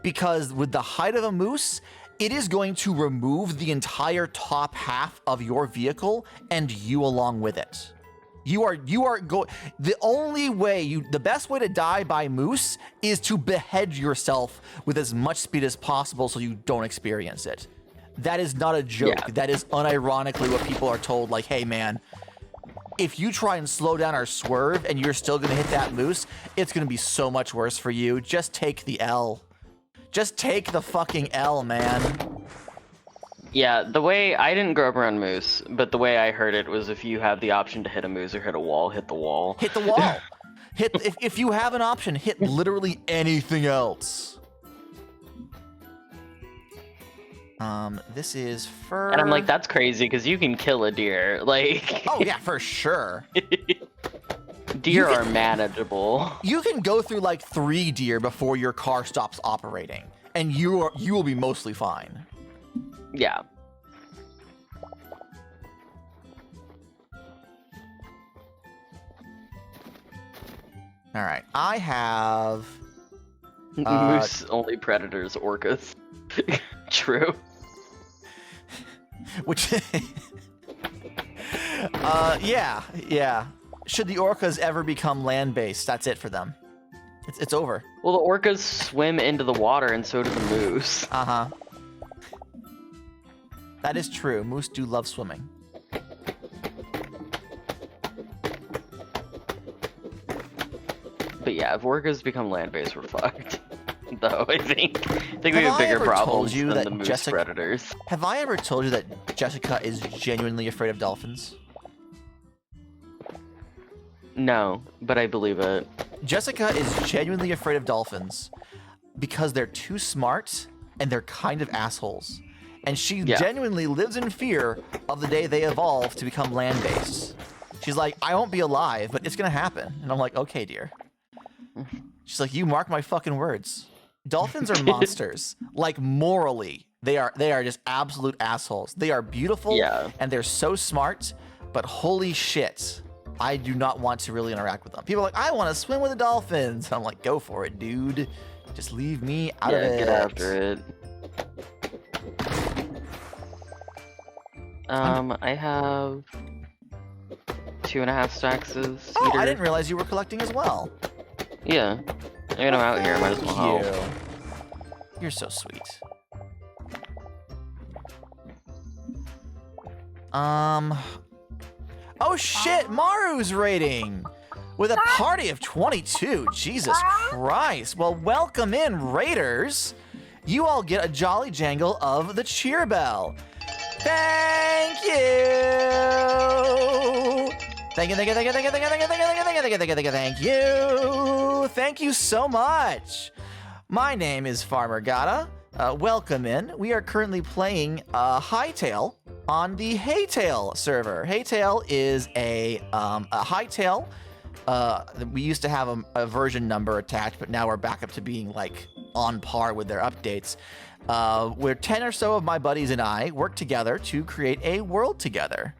Because with the height of a moose, it is going to remove the entire top half of your vehicle and you along with it. The best way to die by moose is to behead yourself with as much speed as possible so you don't experience it. That is not a joke. Yeah. That is unironically what people are told, like, hey man, if you try and slow down or swerve and you're still gonna hit that moose, it's gonna be so much worse for you. Just take the L. Just take the fucking L, man. Yeah, the way I didn't grow up around moose, but the way I heard it was if you have the option to hit a moose or hit a wall, hit the wall. Hit the wall. If you have an option, hit literally anything else. This is fur. And I'm like, that's crazy because you can kill a deer. Like, Oh yeah, for sure. Deer are manageable. You can go through like 3 deer before your car stops operating, and you will be mostly fine. Yeah. All right, I have Moose only predators, orcas. True. which yeah. Should the orcas ever become land-based, that's it for them. It's over. Well, the orcas swim into the water, and so do the moose. Uh-huh. That is true. Moose do love swimming. But yeah, if orcas become land-based, we're fucked. Though I think we have bigger problems than the moose predators. Have I ever told you that Jessica is genuinely afraid of dolphins? No, but I believe it. Jessica is genuinely afraid of dolphins because they're too smart and they're kind of assholes. And she genuinely lives in fear of the day they evolve to become land-based. She's like, I won't be alive, but it's gonna happen. And I'm like, okay, dear. She's like, you mark my fucking words. Dolphins are monsters. Like, morally, they are just absolute assholes. They are beautiful and they're so smart, but holy shit, I do not want to really interact with them. People are like, I want to swim with the dolphins. And I'm like, go for it, dude. Just leave me out of it. Get after it. I have 2.5 stacks of cedar. Oh, I didn't realize you were collecting as well. Yeah. I mean, I'm out here. I might as well help. You're so sweet. Oh shit, Maru's raiding! With a party of 22, Jesus Christ. Well, welcome in, raiders. You all get a jolly jangle of the cheer bell. Thank you! Thank you, thank you, thank you, thank you, thank you, thank you, thank you, thank you, thank you, thank you, thank you. Thank you so much. My name is Farmer Gadda. Welcome in. We are currently playing Hightail on the Haytail server. Haytail is a Hightail. We used to have a version number attached, but now we're back up to being like on par with their updates. Where 10 or so of my buddies and I work together to create a world together.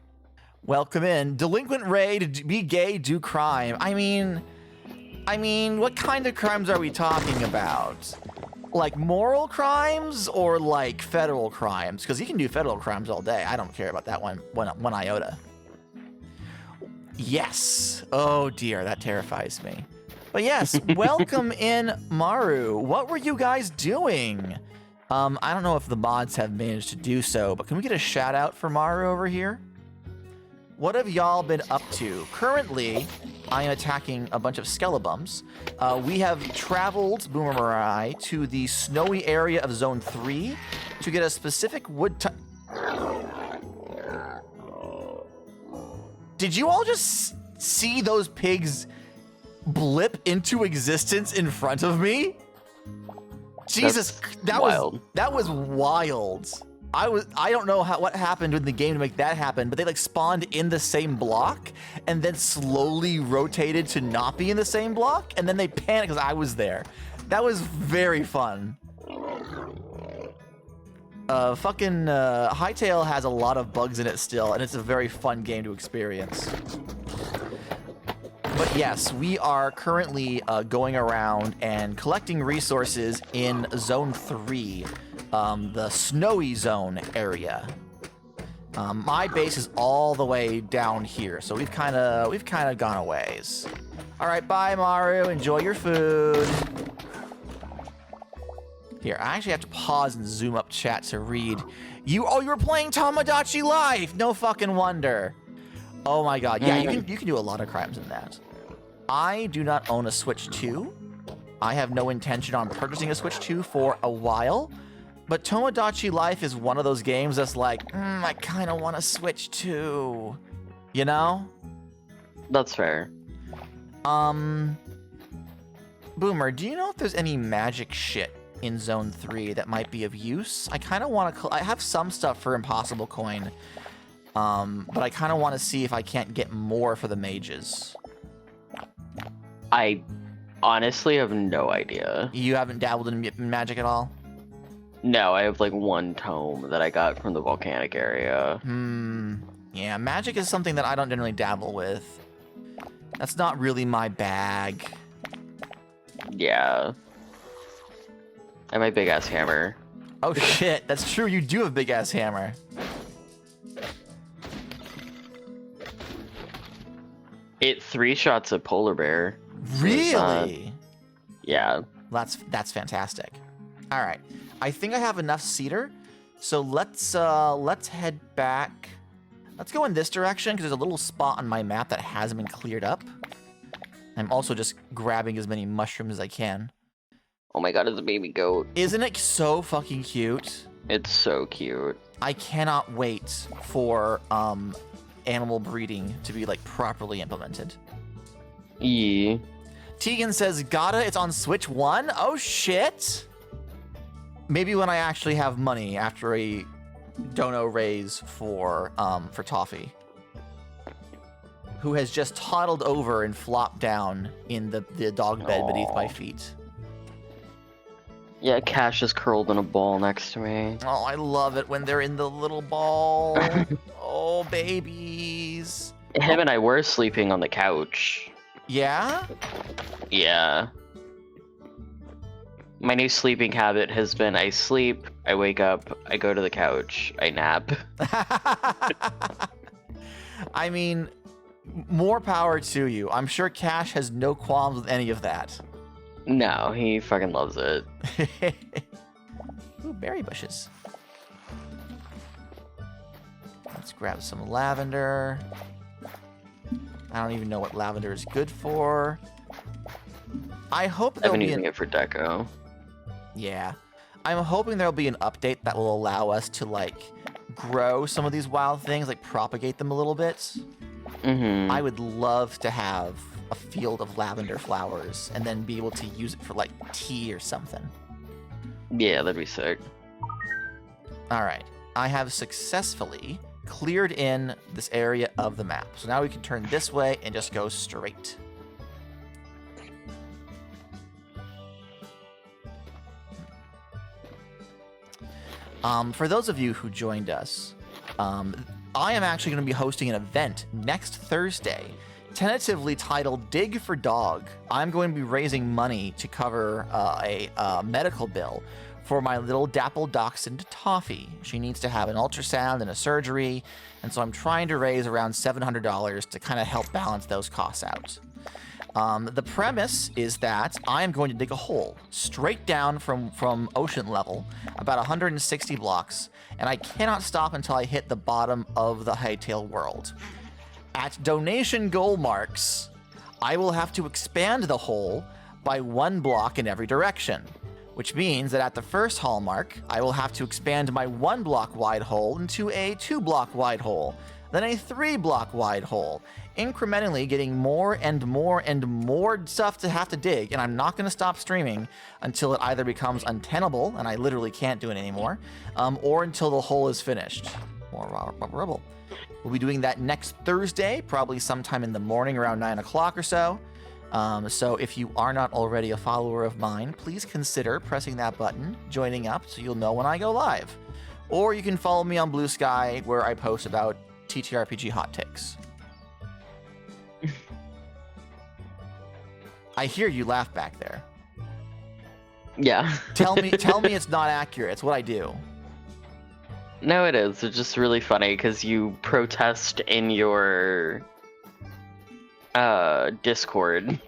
Welcome in. Delinquent raid, be gay, do crime. I mean, what kind of crimes are we talking about? Like moral crimes or like federal crimes? Because you can do federal crimes all day. I don't care about that one iota. Yes. Oh dear, that terrifies me. But yes, welcome in, Maru. What were you guys doing? I don't know if the mods have managed to do so, but can we get a shout out for Maru over here? What have y'all been up to? Currently, I am attacking a bunch of skelebums. We have traveled, Boomer and I, to the snowy area of Zone 3 to get a specific wood type. Did you all just see those pigs blip into existence in front of me? Jesus, that was wild. I don't know what happened in the game to make that happen, but they like spawned in the same block and then slowly rotated to not be in the same block, and then they panicked because I was there. That was very fun. Fucking Hightail has a lot of bugs in it still, and it's a very fun game to experience. But yes, we are currently going around and collecting resources in Zone 3, the snowy zone area. My base is all the way down here, so we've kind of gone a ways. All right, bye, Maru. Enjoy your food. Here, I actually have to pause and zoom up chat to read. You were playing Tomodachi Life. No fucking wonder. Oh my god. Yeah, you can do a lot of crimes in that. I do not own a Switch 2. I have no intention on purchasing a Switch 2 for a while. But Tomodachi Life is one of those games that's like, I kind of want to Switch 2. You know? That's fair. Boomer, do you know if there's any magic shit in Zone 3 that might be of use? I kind of want to... I have some stuff for Impossible Coin. But I kind of want to see if I can't get more for the mages. I honestly have no idea. You haven't dabbled in magic at all? No, I have like one tome that I got from the volcanic area. Yeah, magic is something that I don't generally dabble with. That's not really my bag. Yeah. And my big ass hammer. Oh shit, that's true, you do have a big ass hammer. It 3-shots a polar bear. Really? Yeah. That's fantastic. All right, I think I have enough cedar, so let's head back. Let's go in this direction because there's a little spot on my map that hasn't been cleared up. I'm also just grabbing as many mushrooms as I can. Oh my god, it's a baby goat. Isn't it so fucking cute? It's so cute. I cannot wait for animal breeding to be like properly implemented. Yeah. Tegan says, Gadda, it's on Switch 1? Oh shit! Maybe when I actually have money after a dono raise for Toffee, who has just toddled over and flopped down in the dog bed beneath my feet. Yeah, Cash is curled in a ball next to me. Oh, I love it when they're in the little ball. Oh, babies. Him and I were sleeping on the couch. Yeah? Yeah. My new sleeping habit has been I sleep, I wake up, I go to the couch, I nap. I mean, more power to you. I'm sure Cash has no qualms with any of that. No, he fucking loves it. Ooh, berry bushes. Let's grab some lavender. I don't even know what lavender is good for. I hope I've there'll been be using it for deco. Yeah. I'm hoping there'll be an update that will allow us to, like, grow some of these wild things, like, propagate them a little bit. Mm-hmm. I would love to have a field of lavender flowers and then be able to use it for, like, tea or something. Yeah, that'd be sick. All right. I have successfully cleared in this area of the map. So now we can turn this way and just go straight. For those of you who joined us, I am actually going to be hosting an event next Thursday, tentatively titled Dig for Dog. I'm going to be raising money to cover a medical bill for my little dappled dachshund Toffee. She needs to have an ultrasound and a surgery, and so I'm trying to raise around $700 to kind of help balance those costs out. The premise is that I am going to dig a hole straight down from ocean level, about 160 blocks, and I cannot stop until I hit the bottom of the Hightail world. At donation goal marks, I will have to expand the hole by 1 block in every direction, which means that at the first hallmark, I will have to expand my 1 block wide hole into a 2 block wide hole, then a 3 block wide hole, incrementally getting more and more and more stuff to have to dig, and I'm not going to stop streaming until it either becomes untenable, and I literally can't do it anymore, or until the hole is finished. More rubble. We'll be doing that next Thursday, probably sometime in the morning around 9 o'clock or so. So if you are not already a follower of mine, please consider pressing that button, joining up, so you'll know when I go live. Or you can follow me on Blue Sky, where I post about TTRPG hot takes. I hear you laugh back there. Yeah. Tell me it's not accurate. It's what I do. No, it is. It's just really funny because you protest in your Discord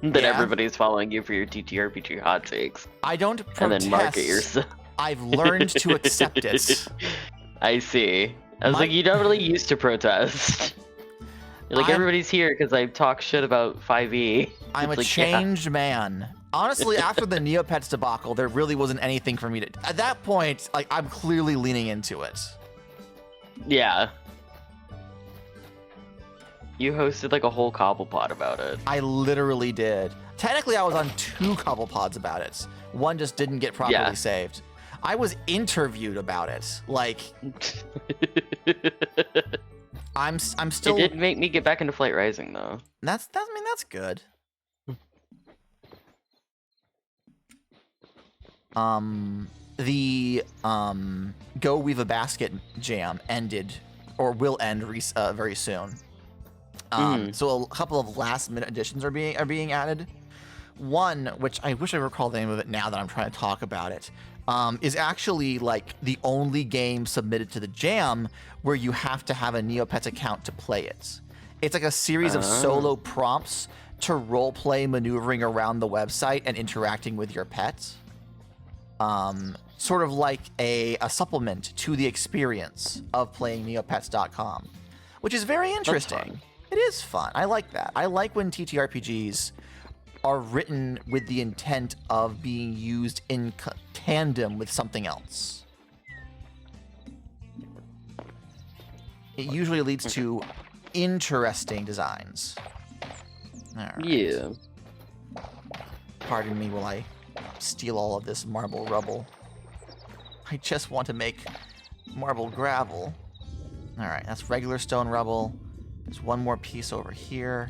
that everybody's following you for your TTRPG hot takes. I don't protest. And then market yourself. I've learned to accept it. I see. I was like, you don't really used to protest. You're like, everybody's here because I talk shit about 5e. I'm a changed man. Honestly, after the Neopets debacle, there really wasn't anything for me to... At that point, like, I'm clearly leaning into it. Yeah. You hosted like a whole Cobblepot about it. I literally did. Technically, I was on 2 Cobblepods about it. One just didn't get properly saved. I was interviewed about it. Like... I'm still... It did make me get back into Flight Rising, though. I mean, that's good. the Go Weave a Basket jam ended, or will end very soon. So a couple of last-minute additions are being added. One, which I wish I recall the name of it now that I'm trying to talk about it, is actually like the only game submitted to the jam where you have to have a Neopets account to play it. It's like a series of solo prompts to roleplay maneuvering around the website and interacting with your pet. Sort of like a supplement to the experience of playing Neopets.com, which is very interesting. It is fun. I like that. I like when TTRPGs are written with the intent of being used in tandem with something else. It usually leads to interesting designs. All right. Yeah. Pardon me while I steal all of this marble rubble. I just want to make marble gravel. All right, that's regular stone rubble. There's one more piece over here.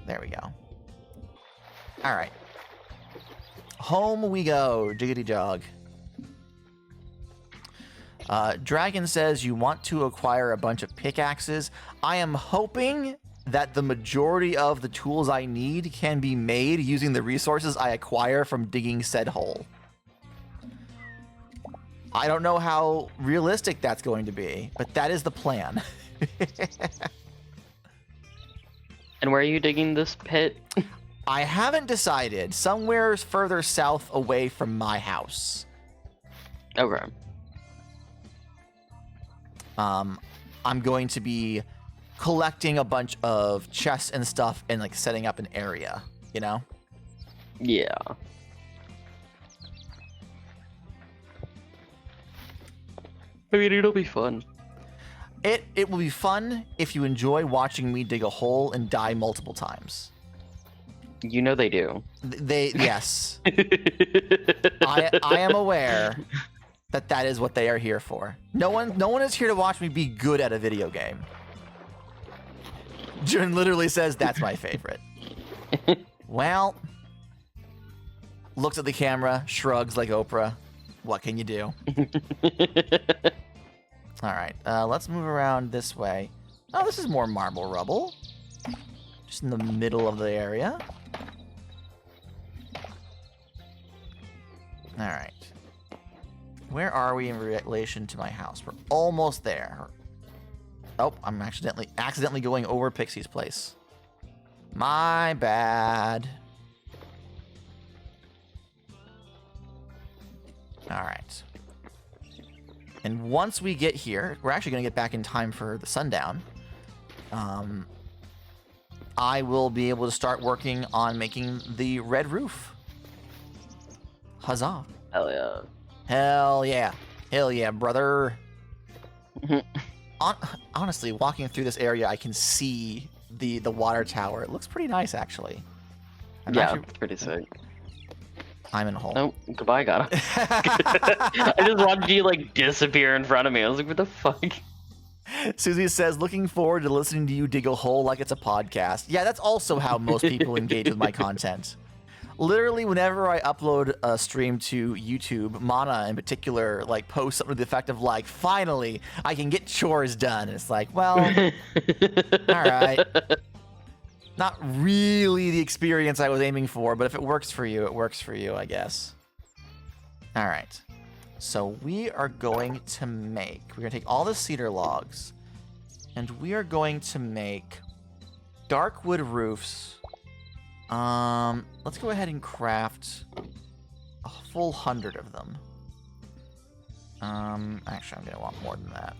There we go. All right. Home we go, jiggity jog. Dragon says you want to acquire a bunch of pickaxes. I am hoping that the majority of the tools I need can be made using the resources I acquire from digging said hole. I don't know how realistic that's going to be, but that is the plan. And where are you digging this pit? I haven't decided. Somewhere further south away from my house. Okay. I'm going to be collecting a bunch of chests and stuff and like setting up an area, you know? Yeah. I mean, it'll be fun. It will be fun if you enjoy watching me dig a hole and die multiple times. You know they do. Yes. I am aware that is what they are here for. No one is here to watch me be good at a video game. Jun literally says that's my favorite. Well, looks at the camera, shrugs like Oprah. What can you do? All right, let's move around this way. Oh, this is more marble rubble. Just in the middle of the area. All right. Where are we in relation to my house? We're almost there. Oh, I'm accidentally going over Pixie's place. My bad. All right. And once we get here, we're actually going to get back in time for the sundown. I will be able to start working on making the red roof. Huzzah. Hell yeah. Hell yeah. Hell yeah, brother. Honestly, walking through this area, I can see the water tower. It looks pretty nice, actually. It's pretty sick. I'm in a hole. Nope. Goodbye, Gadda. I just watched you, like, disappear in front of me. I was like, what the fuck? Susie says, looking forward to listening to you dig a hole like it's a podcast. Yeah, that's also how most people engage with my content. Literally, whenever I upload a stream to YouTube, Mana in particular, like, posts something to the effect of, like, finally, I can get chores done. And it's like, well, all right. Not really the experience I was aiming for, but if it works for you, it works for you, I guess. All right. So we're going to take all the cedar logs, and we are going to make dark wood roofs. Let's go ahead and craft a full 100 of them. Actually, I'm gonna want more than that.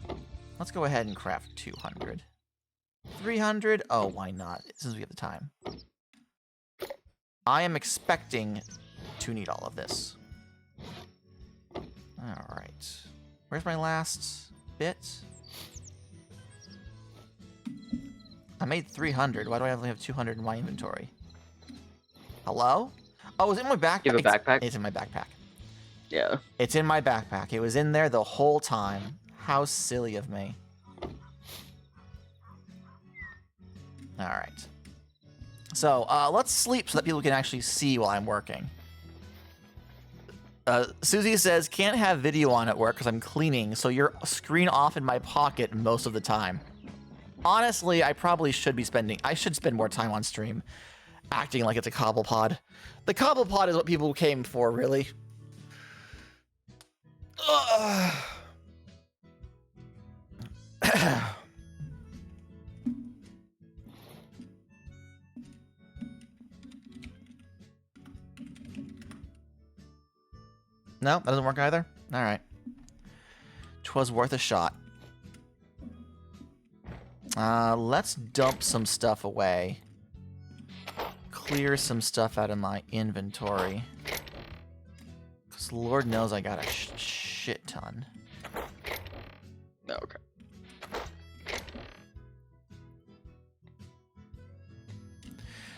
Let's go ahead and craft 200. 300? Oh, why not? Since we have the time. I am expecting to need all of this. Alright. Where's my last bit? I made 300. Why do I only have 200 in my inventory? Hello? Oh, is it in my backpack? You have a backpack? It's in my backpack. Yeah. It's in my backpack. It was in there the whole time. How silly of me. Alright. So, let's sleep so that people can actually see while I'm working. Susie says, can't have video on at work because I'm cleaning, so your screen off in my pocket most of the time. Honestly, I probably should be I should spend more time on stream acting like it's a cobblepod. The cobblepod is what people came for, really. Ugh. No, that doesn't work either? Alright. 'Twas worth a shot. Let's dump some stuff away. Clear some stuff out of my inventory. Because Lord knows I got a shit ton. Okay.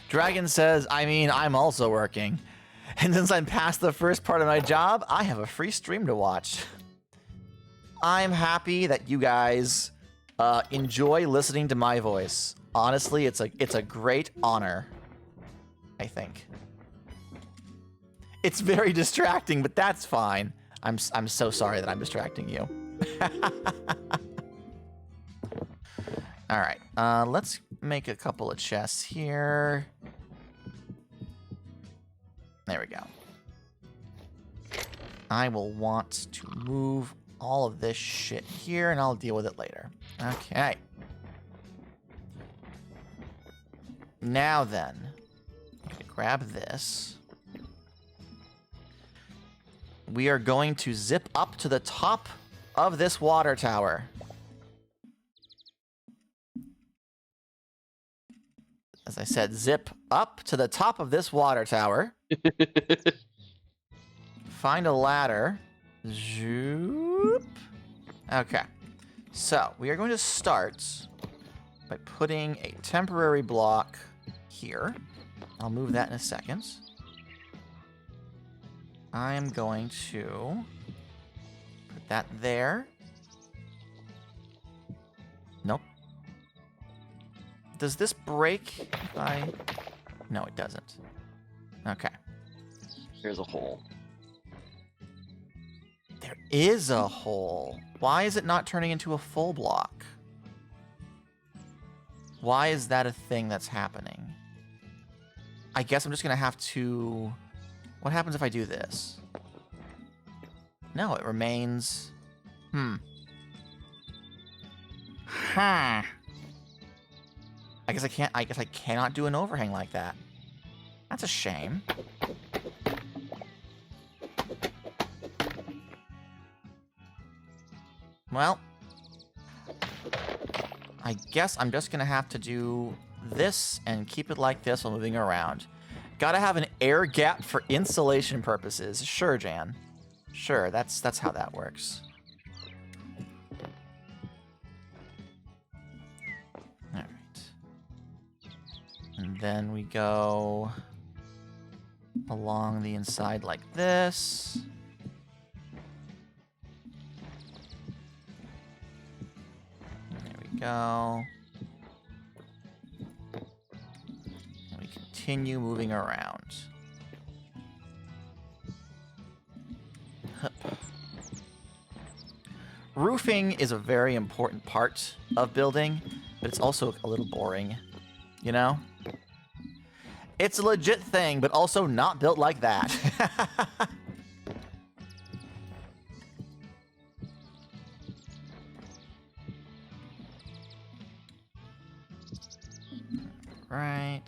Dragon says, I mean, I'm also working. And since I'm past the first part of my job, I have a free stream to watch. I'm happy that you guys enjoy listening to my voice. Honestly, it's a great honor, I think. It's very distracting, but that's fine. I'm so sorry that I'm distracting you. All right, let's make a couple of chests here. There we go. I will want to move all of this shit here, and I'll deal with it later. Okay. Now then, I'm gonna grab this. We are going to zip up to the top of this water tower. As I said, zip up to the top of this water tower. Find a ladder. Zoop. Okay. So, we are going to start by putting a temporary block here. I'll move that in a second. I'm going to put that there. Nope. Does this break if I... No, it doesn't. Okay. Here's a hole. There is a hole. Why is it not turning into a full block? Why is that a thing that's happening? I guess I'm just going to have to... What happens if I do this? No, it remains... Huh. I guess I cannot do an overhang like that. That's a shame. Well, I guess I'm just gonna have to do this and keep it like this while moving around. Gotta have an air gap for insulation purposes. Sure, Jan. Sure, that's how that works. Alright. And then we go along the inside like this. There we go. And we continue moving around. Hup. Roofing is a very important part of building, but it's also a little boring, you know? It's a legit thing, but also not built like that. Right.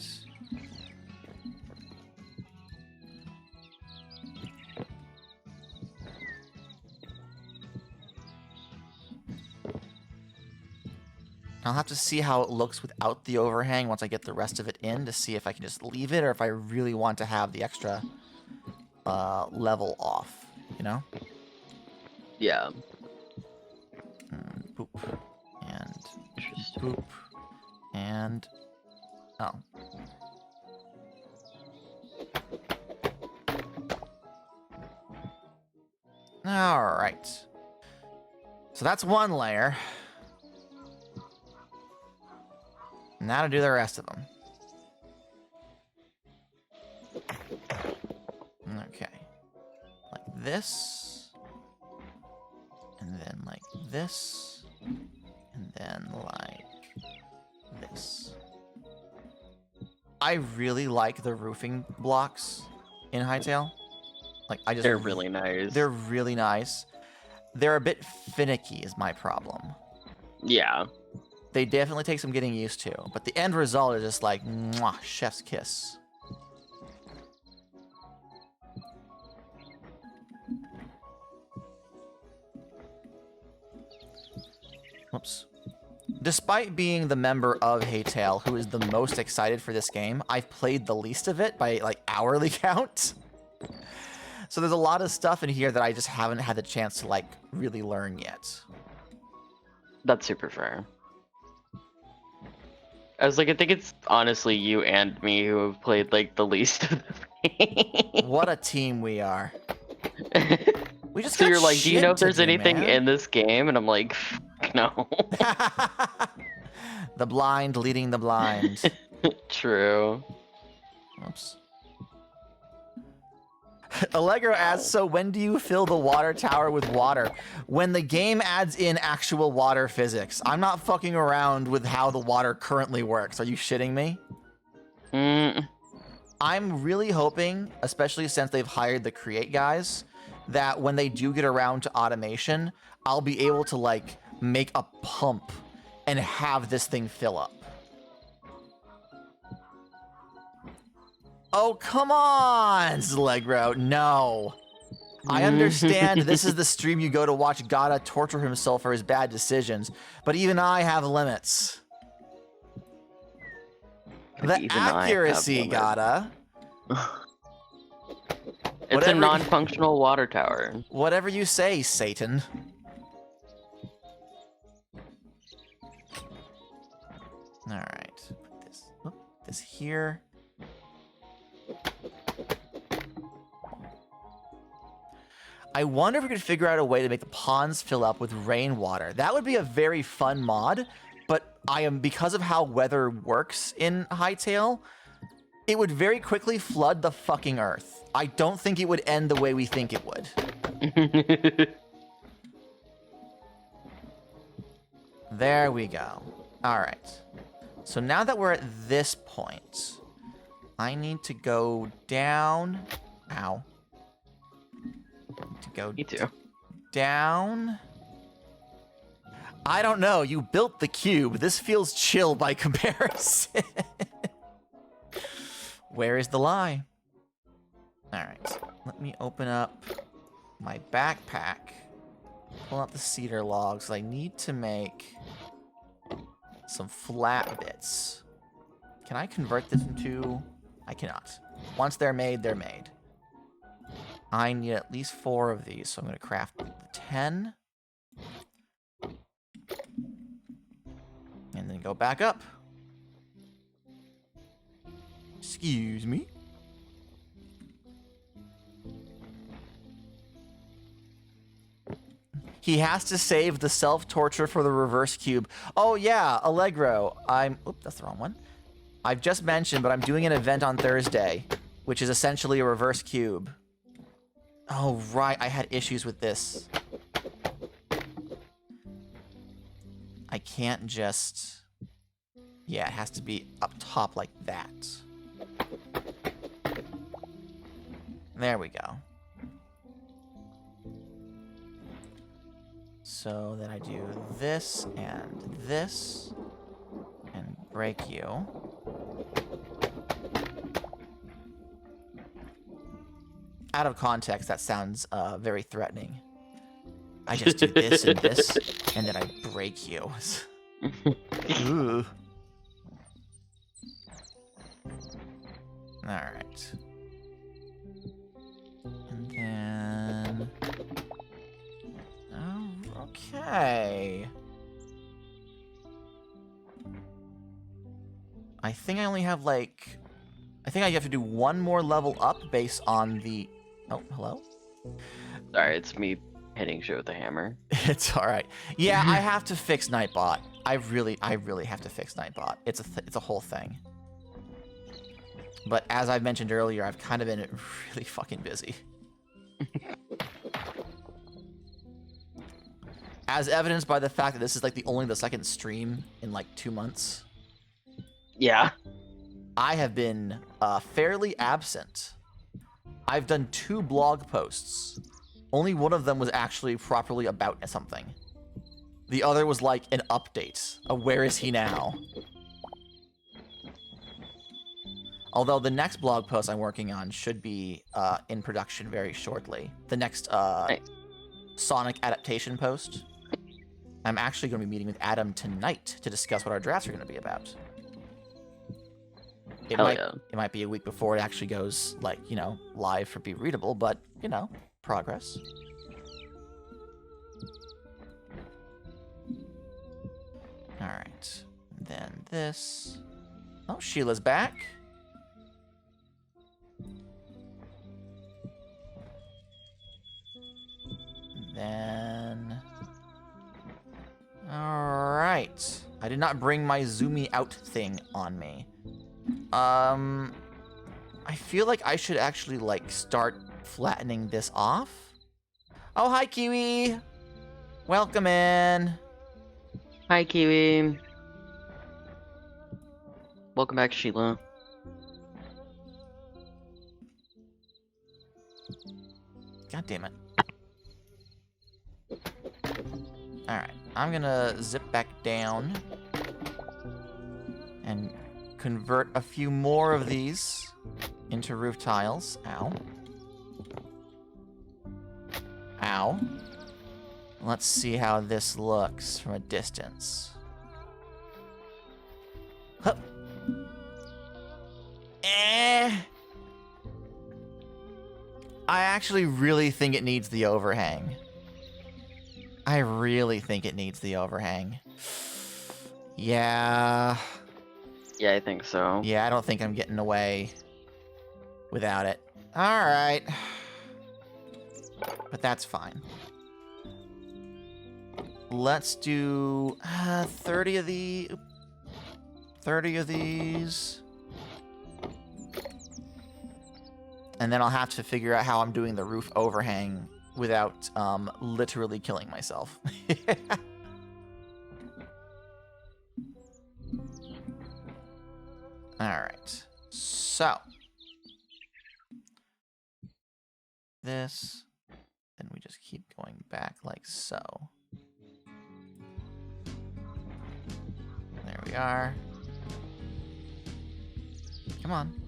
I'll have to see how it looks without the overhang once I get the rest of it in to see if I can just leave it or if I really want to have the extra level off, you know? Yeah. And boop. And boop. And... Oh. Alright. So that's one layer. Now to do the rest of them. Okay. Like this. And then like this. And then like this. I really like the roofing blocks in Hytale. Like They're really nice. They're really nice. They're a bit finicky is my problem. Yeah. They definitely take some getting used to, but the end result is just like, mwah, chef's kiss. Whoops. Despite being the member of Hytale who is the most excited for this game, I've played the least of it by like hourly count. So there's a lot of stuff in here that I just haven't had the chance to like really learn yet. That's super fair. I was like, I think it's honestly you and me who have played like the least of the game. What a team we are. We just So got you're like, do you know if shit to there's do, anything man. in this game? And I'm like, no. The blind leading the blind. True. Oops. Allegro asks, so when do you fill the water tower with water? When the game adds in actual water physics. I'm not fucking around with how the water currently works. Are you shitting me? I'm really hoping, especially since they've hired the Create guys, that when they do get around to automation, I'll be able to, like, make a pump and have this thing fill up. Oh, come on, Allegro. No. I understand this is the stream you go to watch Gadda torture himself for his bad decisions, but even I have limits. The accuracy, Gadda. It's a non-functional water tower. Whatever you say, Satan. Alright. Put this here. I wonder if we could figure out a way to make the ponds fill up with rainwater. That would be a very fun mod, but because of how weather works in Hytale, it would very quickly flood the fucking earth. I don't think it would end the way we think it would. There we go. All right. So now that we're at this point, I need to go down. Ow. To go Me too. down. I don't know. You built the cube. This feels chill by comparison. Where is the lie? All right. Let me open up my backpack. Pull out the cedar logs. I need to make some flat bits. Can I convert this into... I cannot. Once they're made, they're made. I need at least 4 of these, so I'm going to craft 10. And then go back up. Excuse me. He has to save the self-torture for the reverse cube. Oh yeah, Allegro. Oops, that's the wrong one. I've just mentioned, but I'm doing an event on Thursday, which is essentially a reverse cube. Oh, right. I had issues with this. I can't just... Yeah, it has to be up top like that. There we go. So then I do this and break you. Out of context, that sounds very threatening. I just do this and this, and then I break you. Ooh. Alright. And then... Oh, okay. I think I only have, like... I think I have to do one more level up based on the... Oh, hello? Sorry, it's me hitting shit with the hammer. It's alright. Yeah, I have to fix Nightbot. I really have to fix Nightbot. It's a whole thing. But as I mentioned earlier, I've kind of been really fucking busy. As evidenced by the fact that this is like only the second stream in like 2 months. Yeah. I have been fairly absent. I've done 2 blog posts. Only one of them was actually properly about something. The other was like an update of where is he now. Although the next blog post I'm working on should be in production very shortly. The next Sonic adaptation post. I'm actually going to be meeting with Adam tonight to discuss what our drafts are going to be about. It might be a week before it actually goes, like, you know, live for Be Readable, but, you know, progress. Alright. Then this. Oh, Sheila's back. Then... Alright. I did not bring my zoomy out thing on me. I feel like I should actually, like, start flattening this off. Oh, hi, Kiwi! Welcome in! Hi, Kiwi. Welcome back, Sheila. God damn it. Alright, I'm gonna zip back down and convert a few more of these into roof tiles. Ow. Ow. Let's see how this looks from a distance. Hup. I actually really think it needs the overhang. I really think it needs the overhang. Yeah. Yeah, I think so. Yeah, I don't think I'm getting away without it. Alright. But that's fine. Let's do 30 of the 30 of these. And then I'll have to figure out how I'm doing the roof overhang without literally killing myself. Alright. So. This. Then we just keep going back like so. There we are. Come on.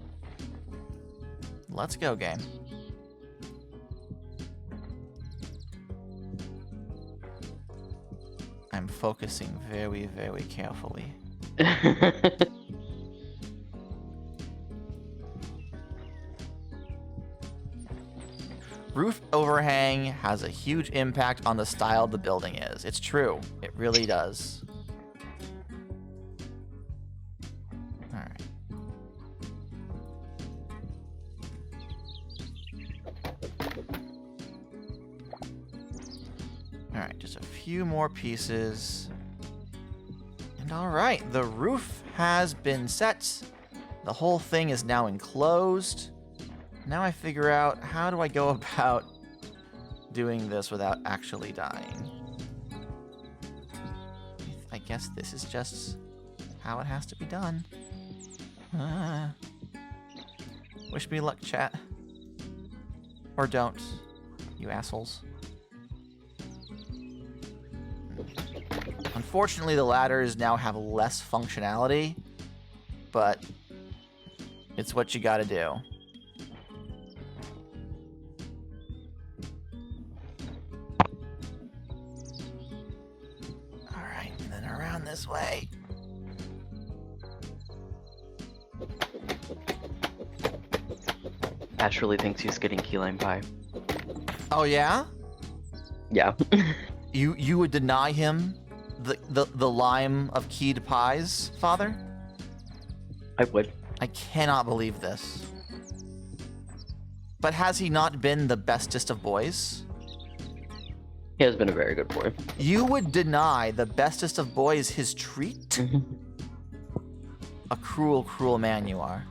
Let's go, game. I'm focusing very, very carefully. Roof overhang has a huge impact on the style the building is. It's true. It really does. Alright. Alright, just a few more pieces. And alright, the roof has been set. The whole thing is now enclosed. Now I figure out, how do I go about doing this without actually dying? I guess this is just how it has to be done. Wish me luck, chat. Or don't, you assholes. Unfortunately, the ladders now have less functionality, but it's what you gotta do. Alright, and then around this way. Ash really thinks he's getting key lime pie. Oh yeah? Yeah. You would deny him the lime of keyed pies, father? I would. I cannot believe this. But has he not been the bestest of boys? He has been a very good boy. You would deny the bestest of boys his treat? A cruel, cruel man you are.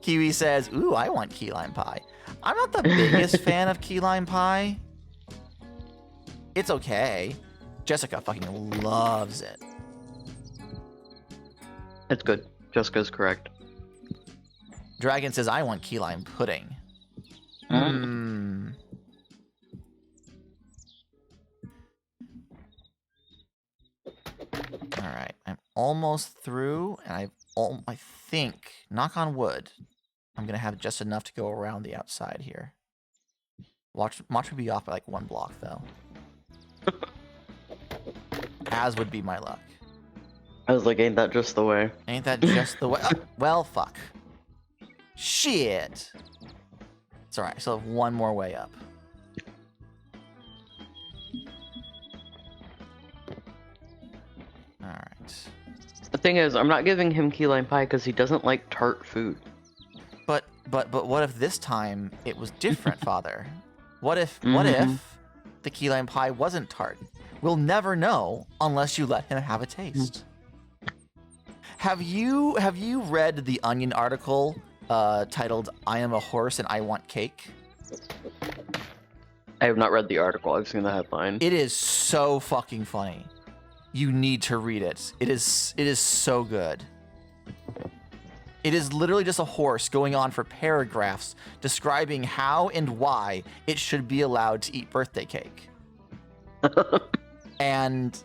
Kiwi says, ooh, I want key lime pie. I'm not the biggest fan of key lime pie. It's okay. Jessica fucking loves it. It's good. Jessica's correct. Dragon says, I want key lime pudding. Alright, I'm almost through, and I think, knock on wood, I'm gonna have just enough to go around the outside here. Watch me be off by like 1 block, though. As would be my luck. I was like, ain't that just the way? Ain't that just the way? Oh, well, fuck. Shit. It's alright, I still have 1 more way up. Alright. The thing is, I'm not giving him key lime pie because he doesn't like tart food. But what if this time it was different, Father? What if the key lime pie wasn't tart? We'll never know unless you let him have a taste. Have you read the Onion article titled "I am a horse and I want cake"? I have not read the article. I've seen the headline. It is so fucking funny. You need to read it. It is so good. It is literally just a horse going on for paragraphs describing how and why it should be allowed to eat birthday cake. And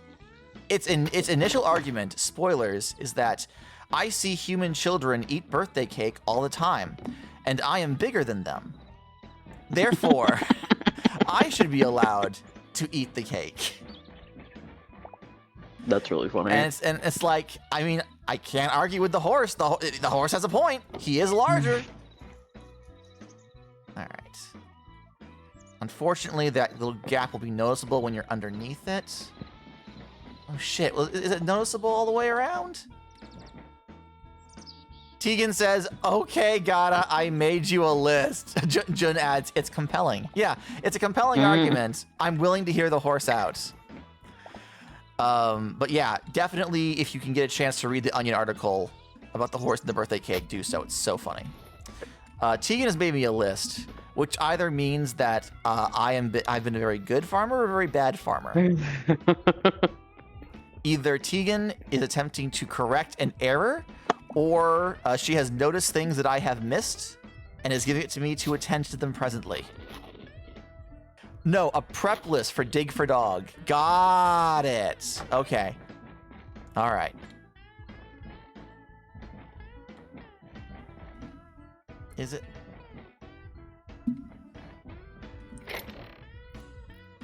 its initial argument, spoilers, is that I see human children eat birthday cake all the time, and I am bigger than them. Therefore, I should be allowed to eat the cake. That's really funny. And it's like, I mean, I can't argue with the horse. The horse has a point. He is larger. All right. Unfortunately, that little gap will be noticeable when you're underneath it. Oh shit! Well, is it noticeable all the way around? Tegan says, "Okay, Gadda, I made you a list." Jun adds, "It's compelling." Yeah, it's a compelling argument. I'm willing to hear the horse out. But yeah, definitely if you can get a chance to read the Onion article about the horse and the birthday cake, do so. It's so funny. Tegan has made me a list, which either means that I've been a very good farmer or a very bad farmer. Either Tegan is attempting to correct an error, or she has noticed things that I have missed and is giving it to me to attend to them presently. No, a prep list for Dig for Dog. Got it. Okay. All right. Is it?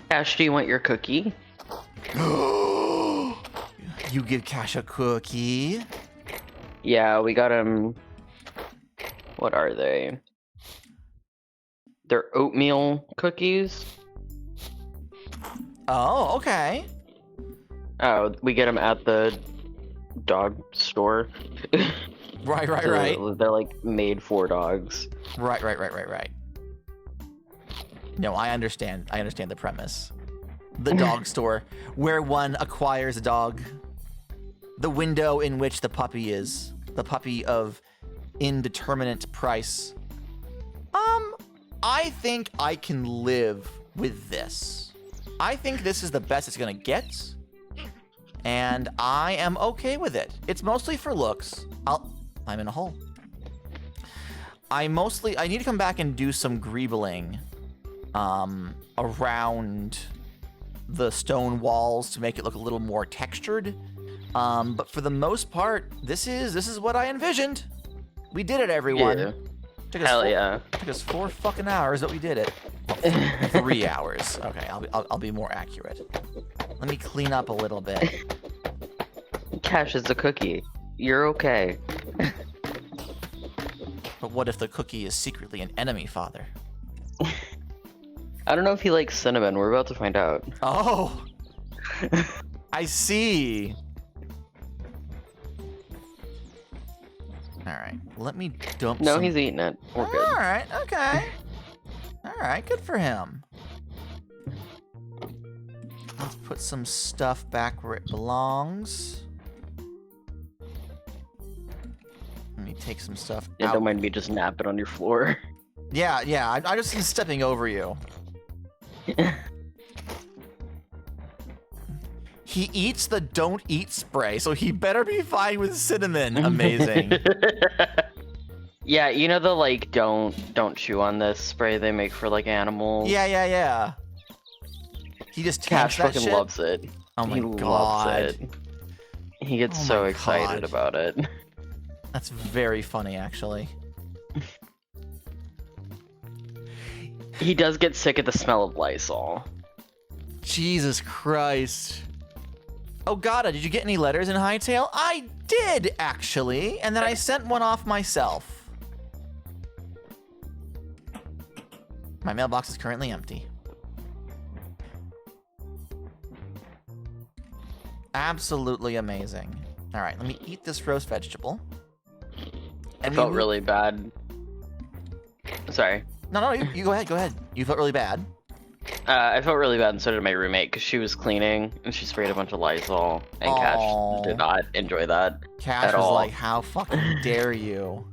Cash, do you want your cookie? You give Cash a cookie? Yeah, we got him. What are they? They're oatmeal cookies. Oh, okay. Oh, we get them at the dog store. Right. They're like made for dogs. Right. No, I understand. I understand the premise. The dog store, where one acquires a dog. The window in which the puppy is. The puppy of indeterminate price. I think I can live with this. I think this is the best it's gonna get. And I am okay with it. It's mostly for looks. I'm in a hole. I need to come back and do some greebling around the stone walls to make it look a little more textured. But for the most part, this is what I envisioned. We did it, everyone. Yeah. Took us 4 fucking hours, but we did it. Well, 3 hours. Okay, I'll be more accurate. Let me clean up a little bit. Cash is a cookie. You're okay. But what if the cookie is secretly an enemy, Father? I don't know if he likes cinnamon. We're about to find out. Oh! I see. Alright, let me dump No, some... he's eating it. We're good. Alright, okay. Alright, good for him. Let's put some stuff back where it belongs. Let me take some stuff Yeah, out. don't mind me just napping on your floor. Yeah, I just been stepping over you. He eats the don't eat spray, so he better be fine with cinnamon. Amazing. Yeah, you know the like don't chew on this spray they make for like animals? Yeah. He just Cash takes that fucking shit. loves it. Oh my He god. loves it. He gets Oh so my excited God. about it. That's very funny, actually. He does get sick at the smell of Lysol. Jesus Christ. Oh, Gadda, did you get any letters in Hightail? I did, actually, and then I sent one off myself. My mailbox is currently empty. Absolutely amazing. All right, let me eat this roast vegetable. I felt really bad. Sorry. No, you go ahead. You felt really bad. I felt really bad, and so did my roommate, because she was cleaning, and she sprayed a bunch of Lysol, and Cash did not enjoy that Cash at was all. like, how fucking dare you?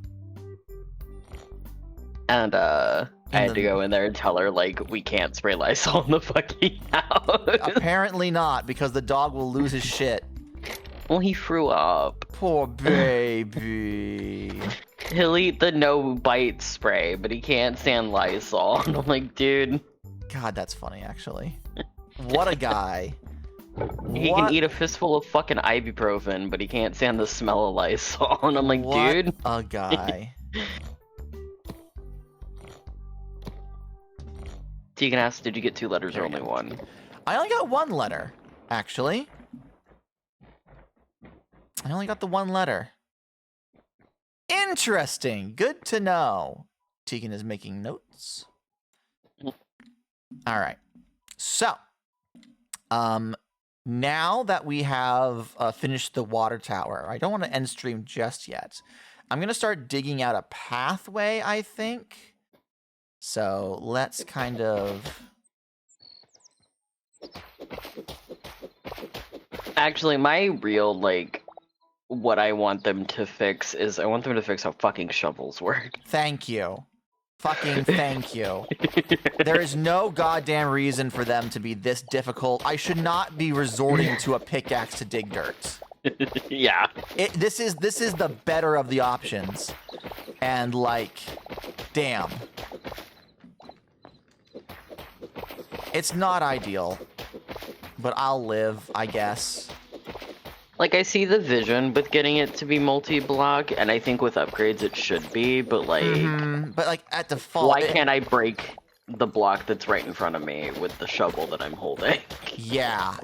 And, I had to go in there and tell her, like, we can't spray Lysol in the fucking house. Apparently not, because the dog will lose his shit. Well, he threw up. Poor baby. He'll eat the no-bite spray, but he can't stand Lysol. And I'm like, dude. God, that's funny, actually. What a guy. He can eat a fistful of fucking ibuprofen, but he can't stand the smell of Lysol. And I'm like, what dude. a guy. Tegan asked, did you get 2 letters or only 1? I only got 1 letter, actually. I only got the 1 letter. Interesting. Good to know. Tegan is making notes. All right. So, now that we have finished the water tower, I don't want to end stream just yet. I'm going to start digging out a pathway, I think. So, let's kind of... Actually, my real, like, what I want them to fix is I want them to fix how fucking shovels work. Thank you. Fucking thank you. There is no goddamn reason for them to be this difficult. I should not be resorting to a pickaxe to dig dirt. Yeah. This is the better of the options. And like, damn. It's not ideal. But I'll live, I guess. Like, I see the vision with getting it to be multi-block, and I think with upgrades it should be, but like... But like, at default... Why can't I break the block that's right in front of me with the shovel that I'm holding? Yeah.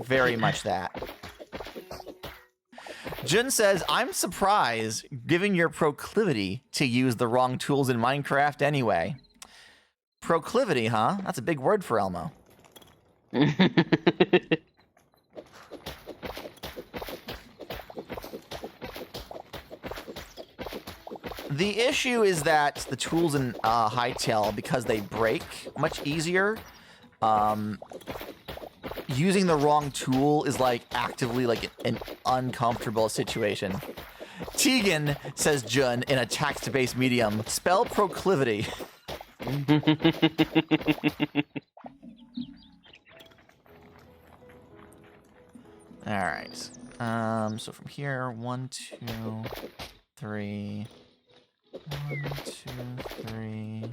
Very much that. Jun says, I'm surprised, given your proclivity to use the wrong tools in Minecraft anyway. Proclivity, huh? That's a big word for Elmo. The issue is that the tools in Hightail, because they break much easier, using the wrong tool is like actively like an uncomfortable situation. Tegan, says Jun in a text-based medium, spell proclivity. All right. So from here, 1, 2, 3. 1, 2, 3.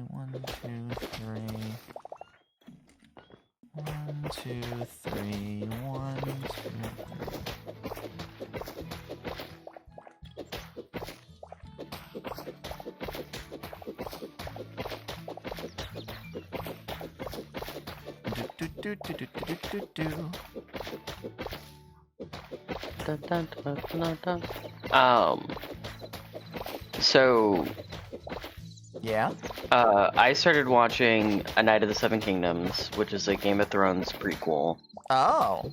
1, 2, 3. 1, 2, 3. 1, 2, 3. So... Yeah? I started watching A Night of the Seven Kingdoms, which is a Game of Thrones prequel. Oh.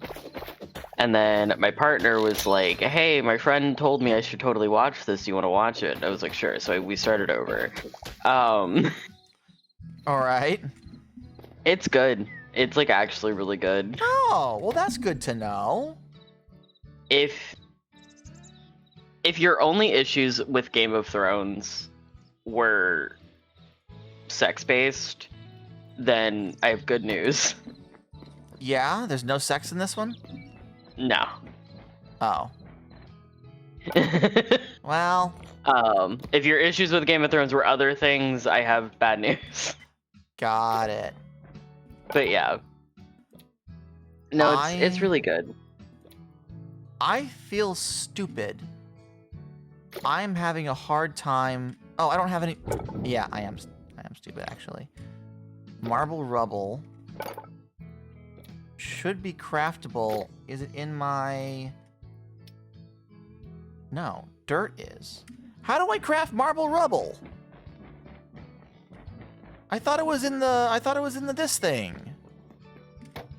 And then my partner was like, hey, my friend told me I should totally watch this. You want to watch it? I was like, sure. So we started over. All right. It's good. It's, like, actually really good. Oh, well, that's good to know. If your only issues with Game of Thrones were sex-based, then I have good news. Yeah? There's no sex in this one? No. Oh. Well. If your issues with Game of Thrones were other things, I have bad news. Got it. But yeah. No, it's really good. I feel stupid. I'm having a hard time. Oh, I don't have any. Yeah, I am stupid actually. Marble rubble should be craftable. Is it in my? No, dirt is. How do I craft marble rubble? I thought it was in the this thing.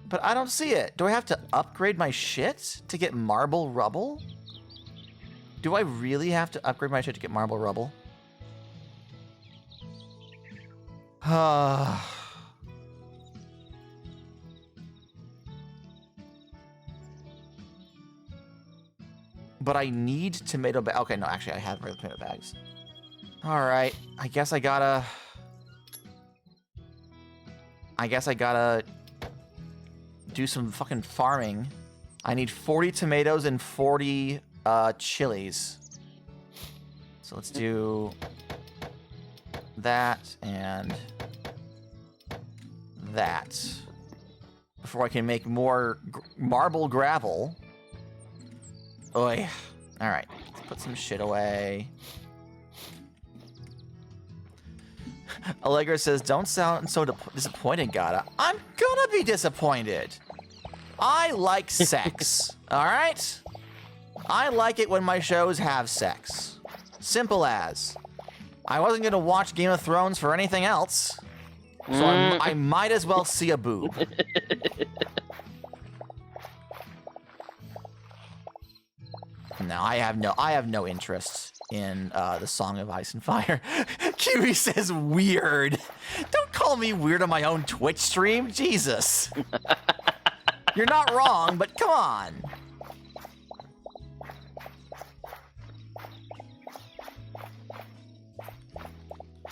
But I don't see it. Do I have to upgrade my shit to get marble rubble? Do I really have to upgrade my shit to get marble rubble? But I need tomato bags. Okay, no, actually, I have regular tomato bags. All right, I guess I gotta do some fucking farming. I need 40 tomatoes and 40 chilies. So let's do that and that before I can make more marble gravel. Oi. All right, let's put some shit away. Allegra says, don't sound so disappointed, Gadda. I'm gonna be disappointed. I like sex, all right? I like it when my shows have sex. Simple as. I wasn't gonna watch Game of Thrones for anything else, so I might as well see a boob. No, I have no interest in the Song of Ice and Fire. Kiwi says weird. Don't call me weird on my own Twitch stream. Jesus. You're not wrong, but come on.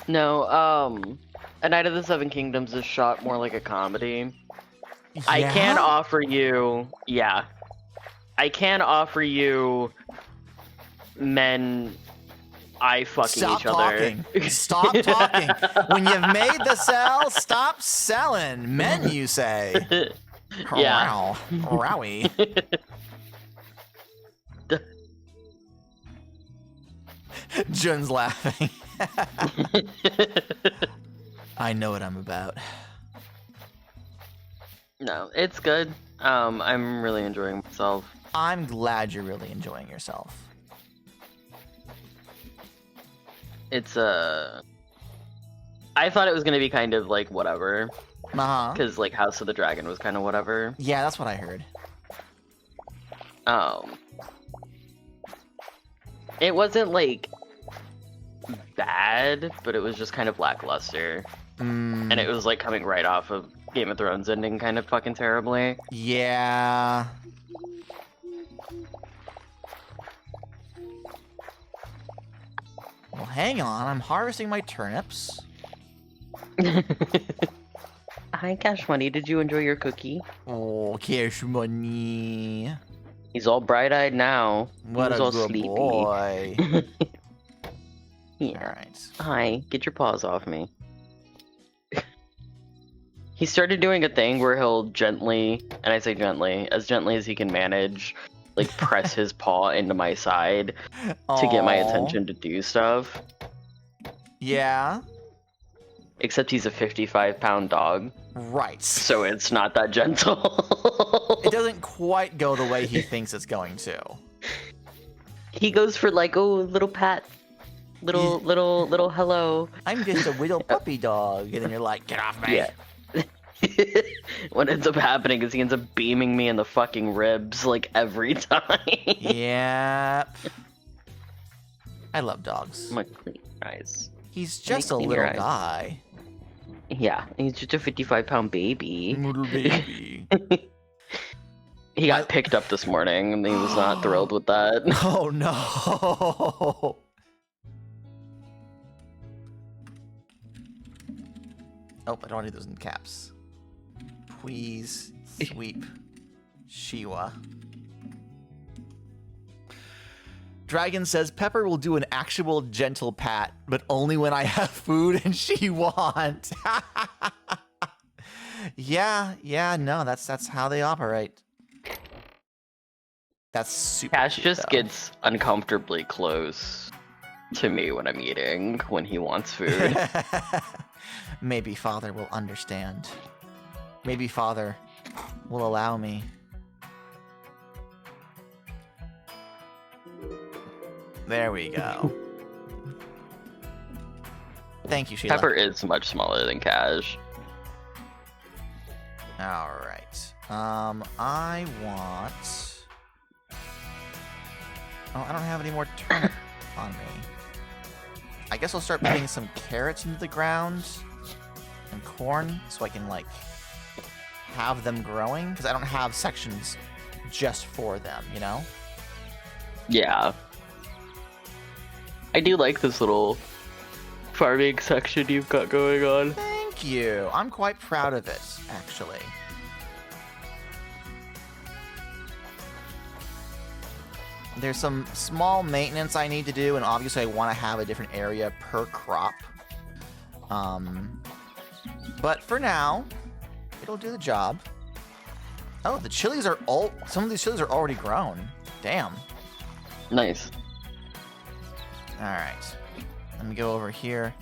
No, A Night of the Seven Kingdoms is shot more like a comedy. Yeah? I can offer you, I can offer you men fucking Stop each other. talking. Stop talking. When you've made the sell, stop selling. Men, you say. Yeah. Wow. Rowie. Jun's laughing. I know what I'm about. No, it's good. I'm really enjoying myself. I'm glad you're really enjoying yourself. It's I thought it was gonna be kind of like whatever, Uh-huh. because like House of the Dragon was kind of whatever. Yeah, that's what I heard. It wasn't like bad, but it was just kind of lackluster, and it was like coming right off of Game of Thrones ending kind of fucking terribly. Yeah. Well, hang on. I'm harvesting my turnips. Hi, Cash Money. Did you enjoy your cookie? Oh, cash money. He's all bright-eyed now. What He's a all good sleepy. boy. Yeah. All right. Hi, get your paws off me. He started doing a thing where he'll gently, and I say gently as he can manage, like press his paw into my side to get my Aw. attention to do stuff. Yeah. Except he's a 55-pound dog, Right. so it's not that gentle. It doesn't quite go the way he thinks it's going to. He goes for like, oh, little pat, little hello. I'm just a little puppy dog. And then you're like, get off me. Yeah. What ends up happening is he ends up beaming me in the fucking ribs like every time. Yep. I love dogs. I'm like, clean your eyes. He's just a clean your little eyes. guy. Yeah, he's just a 55-pound baby. Little baby. He got picked up this morning, and he was not thrilled with that. Oh no. Oh, I don't want to do those in caps. Please. Sweep. Shiwa. Dragon says, Pepper will do an actual gentle pat, but only when I have food and she wants. Yeah, no, that's how they operate. That's super Cash cute, just though. gets uncomfortably close to me when I'm eating, when he wants food. Maybe Father will understand. Maybe Father will allow me. There we go. Thank you, Sheila. Pepper is much smaller than Cash. All right. I want... Oh, I don't have any more turnip on me. I guess I'll start putting some carrots into the ground and corn so I can, like, have them growing. Because I don't have sections just for them, you know? Yeah. I do like this little farming section you've got going on. Thank you. I'm quite proud of it, actually. There's some small maintenance I need to do, and obviously I want to have a different area per crop. But for now, it'll do the job. Oh, the chilies are all... Some of these chilies are already grown. Damn. Nice. Alright. Let me go over here.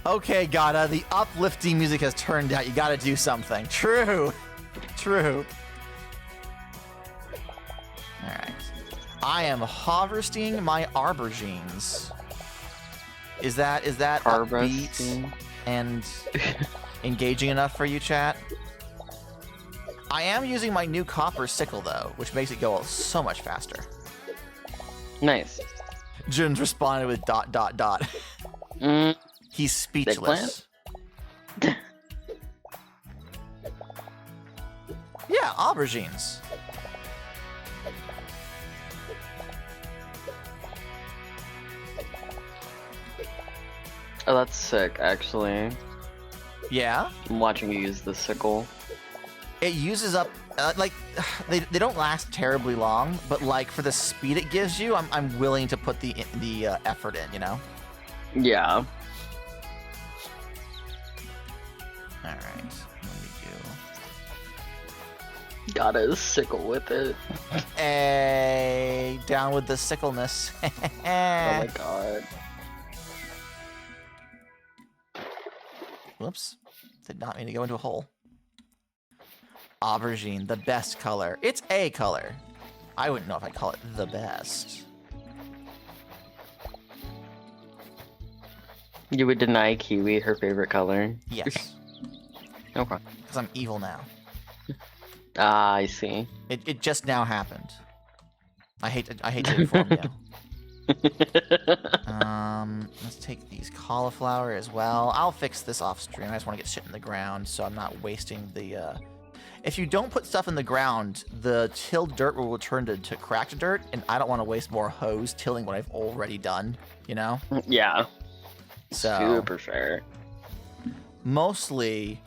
Okay, Gadda, the uplifting music has turned out. You gotta do something. True. True. Alright. I am harvesting my aubergines. Is that upbeat and engaging enough for you, chat? I am using my new copper sickle, though, which makes it go so much faster. Nice. Jun's responded with ... He's speechless. Yeah, aubergines. Oh, that's sick, actually. Yeah? I'm watching you use the sickle. It uses up... like, they don't last terribly long, but, like, for the speed it gives you, I'm willing to put the effort in, you know? Yeah. Alright, let me do... Got a sickle with it. Hey, down with the sickleness. Oh my god. Whoops. Did not mean to go into a hole. Aubergine, the best color. It's a color. I wouldn't know if I'd call it the best. You would deny Kiwi her favorite color? Yes. Okay. Because I'm evil now. Ah, I see. It just now happened. I hate to inform you. Let's take these cauliflower as well. I'll fix this off stream. I just want to get shit in the ground so I'm not wasting the, If you don't put stuff in the ground, the tilled dirt will return to cracked dirt, and I don't want to waste more hose tilling what I've already done, you know? Yeah. So, super fair. Mostly,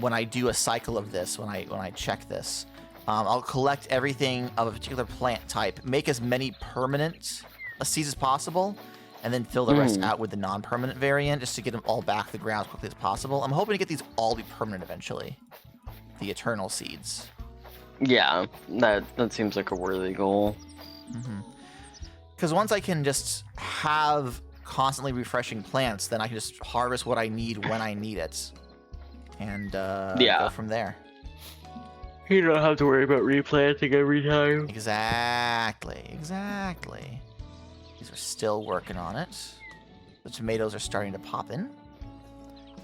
when I do a cycle of this, when I check this, I'll collect everything of a particular plant type, make as many permanent seeds as possible, and then fill the rest out with the non-permanent variant just to get them all back to the ground as quickly as possible. I'm hoping to get these all to be permanent eventually. The eternal seeds. Yeah, that seems like a worthy goal. Because once I can just have constantly refreshing plants, then I can just harvest what I need when I need it. And go from there. You don't have to worry about replanting every time. Exactly. These are still working on it. The tomatoes are starting to pop in.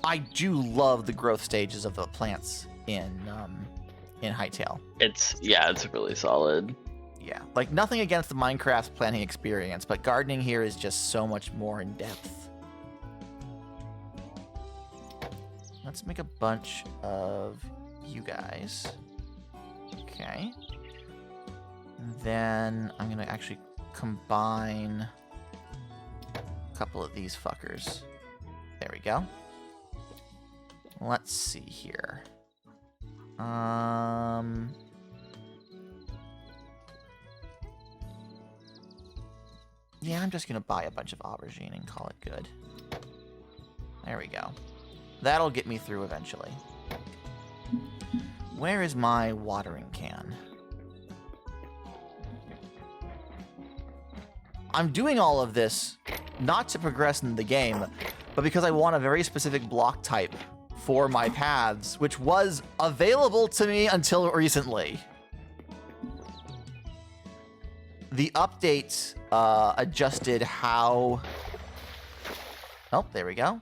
I do love the growth stages of the plants in Hytale. It's really solid. Yeah, like nothing against the Minecraft planting experience, but gardening here is just so much more in depth. Let's make a bunch of you guys. Okay. And then I'm gonna actually combine a couple of these fuckers. There we go. Let's see here. Yeah, I'm just gonna buy a bunch of aubergine and call it good. There we go. That'll get me through eventually. Where is my watering can? I'm doing all of this not to progress in the game, but because I want a very specific block type for my paths, which was available to me until recently. The update adjusted how... Oh, there we go.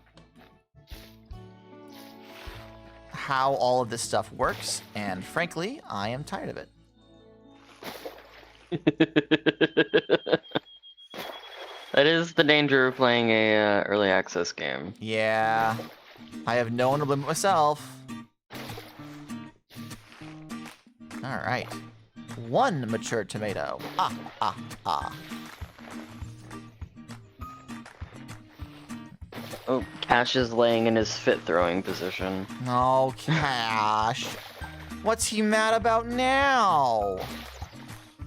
How all of this stuff works, and frankly, I am tired of it. That is the danger of playing a early access game. Yeah, I have no one to blame but myself. All right, 1 mature tomato. Ah. Oh, Cash is laying in his fit throwing position. Oh, Cash. What's he mad about now?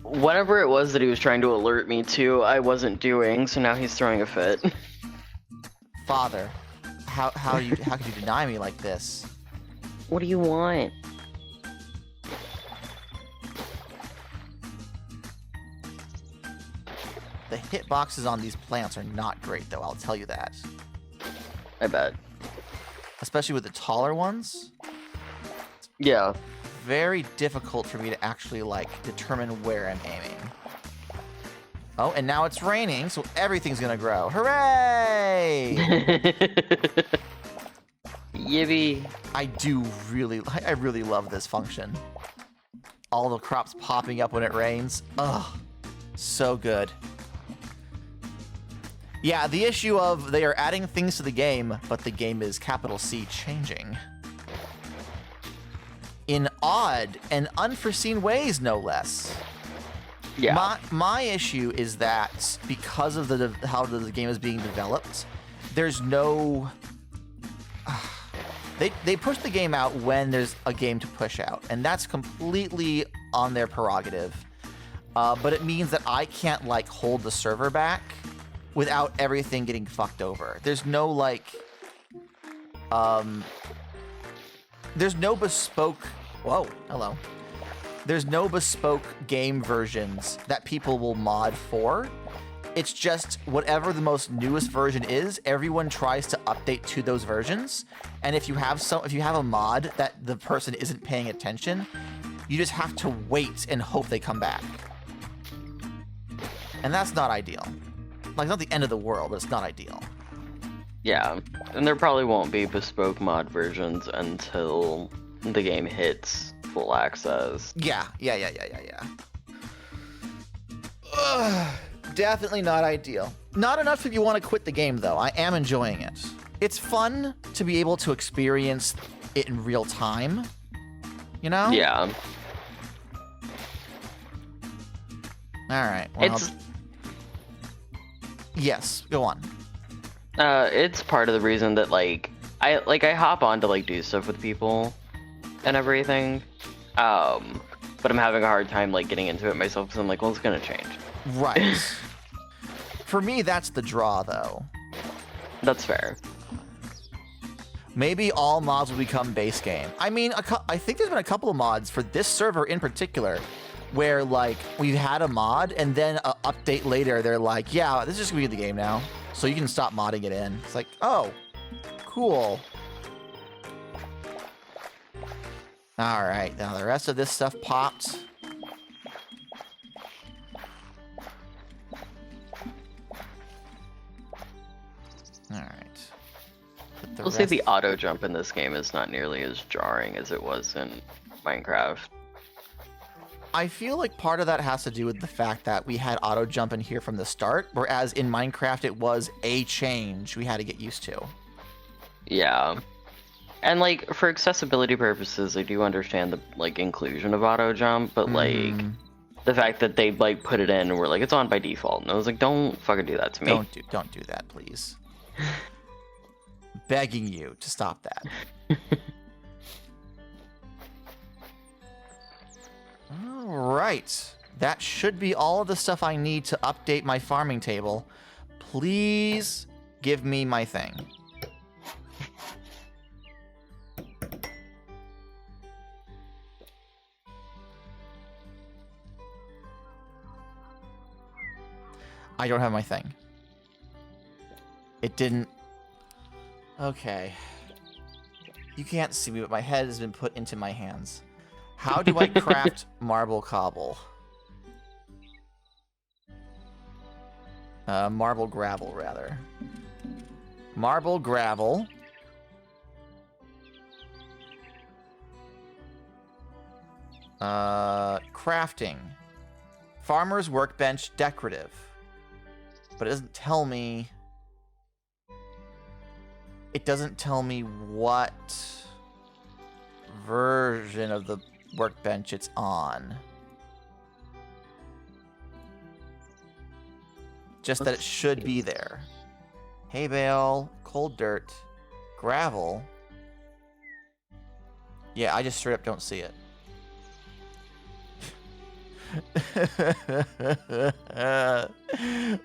Whatever it was that he was trying to alert me to, I wasn't doing, so now he's throwing a fit. Father, how could you deny me like this? What do you want? The hitboxes on these plants are not great, though, I'll tell you that. I bet. Especially with the taller ones. Yeah. Very difficult for me to actually, like, determine where I'm aiming. Oh, and now it's raining, so everything's gonna grow. Hooray! Yippee. I really love this function. All the crops popping up when it rains. Ugh. So good. Yeah, the issue of they are adding things to the game, but the game is capital C changing. In odd and unforeseen ways, no less. Yeah. My issue is that because of how the game is being developed, there's no... They push the game out when there's a game to push out, and that's completely on their prerogative. But it means that I can't, like, hold the server back without everything getting fucked over. There's no, like... There's no bespoke... Whoa, hello. There's no bespoke game versions that people will mod for. It's just whatever the most newest version is, everyone tries to update to those versions. And if you have a mod that the person isn't paying attention, you just have to wait and hope they come back. And that's not ideal. Like, it's not the end of the world, but it's not ideal. Yeah, and there probably won't be bespoke mod versions until the game hits full access. Yeah. Ugh, definitely not ideal. Not enough if you want to quit the game, though. I am enjoying it. It's fun to be able to experience it in real time, you know? Yeah. All right. Well, It's... Yes, go on. It's part of the reason that, like, I hop on to, like, do stuff with people and everything. But I'm having a hard time, like, getting into it myself because I'm like, well, it's gonna change. Right. For me, that's the draw, though. That's fair. Maybe all mods will become base game. I mean, I think there's been a couple of mods for this server in particular where, like, we've had a mod and then an update later, they're like, yeah, this is just gonna be the game now. So you can stop modding it in. It's like, oh, cool. All right, now the rest of this stuff popped. All right. We'll say the auto jump in this game is not nearly as jarring as it was in Minecraft. I feel like part of that has to do with the fact that we had auto jump in here from the start, whereas in Minecraft it was a change we had to get used to. Yeah. And, like, for accessibility purposes, I do understand the, like, inclusion of auto jump, but, like, the fact that they, like, put it in and were like, it's on by default. And I was like, don't fucking do that to me. Don't do that, please. Begging you to stop that. All right. That should be all of the stuff I need to update my farming table. Please give me my thing. I don't have my thing. It didn't... Okay. You can't see me, but my head has been put into my hands. How do I craft marble cobble? Marble gravel, rather. Marble gravel. Crafting. Farmer's workbench decorative. But it doesn't tell me... It doesn't tell me what version of the workbench it's on. Just that it should be there. Hay bale, cold dirt, gravel. Yeah, I just straight up don't see it.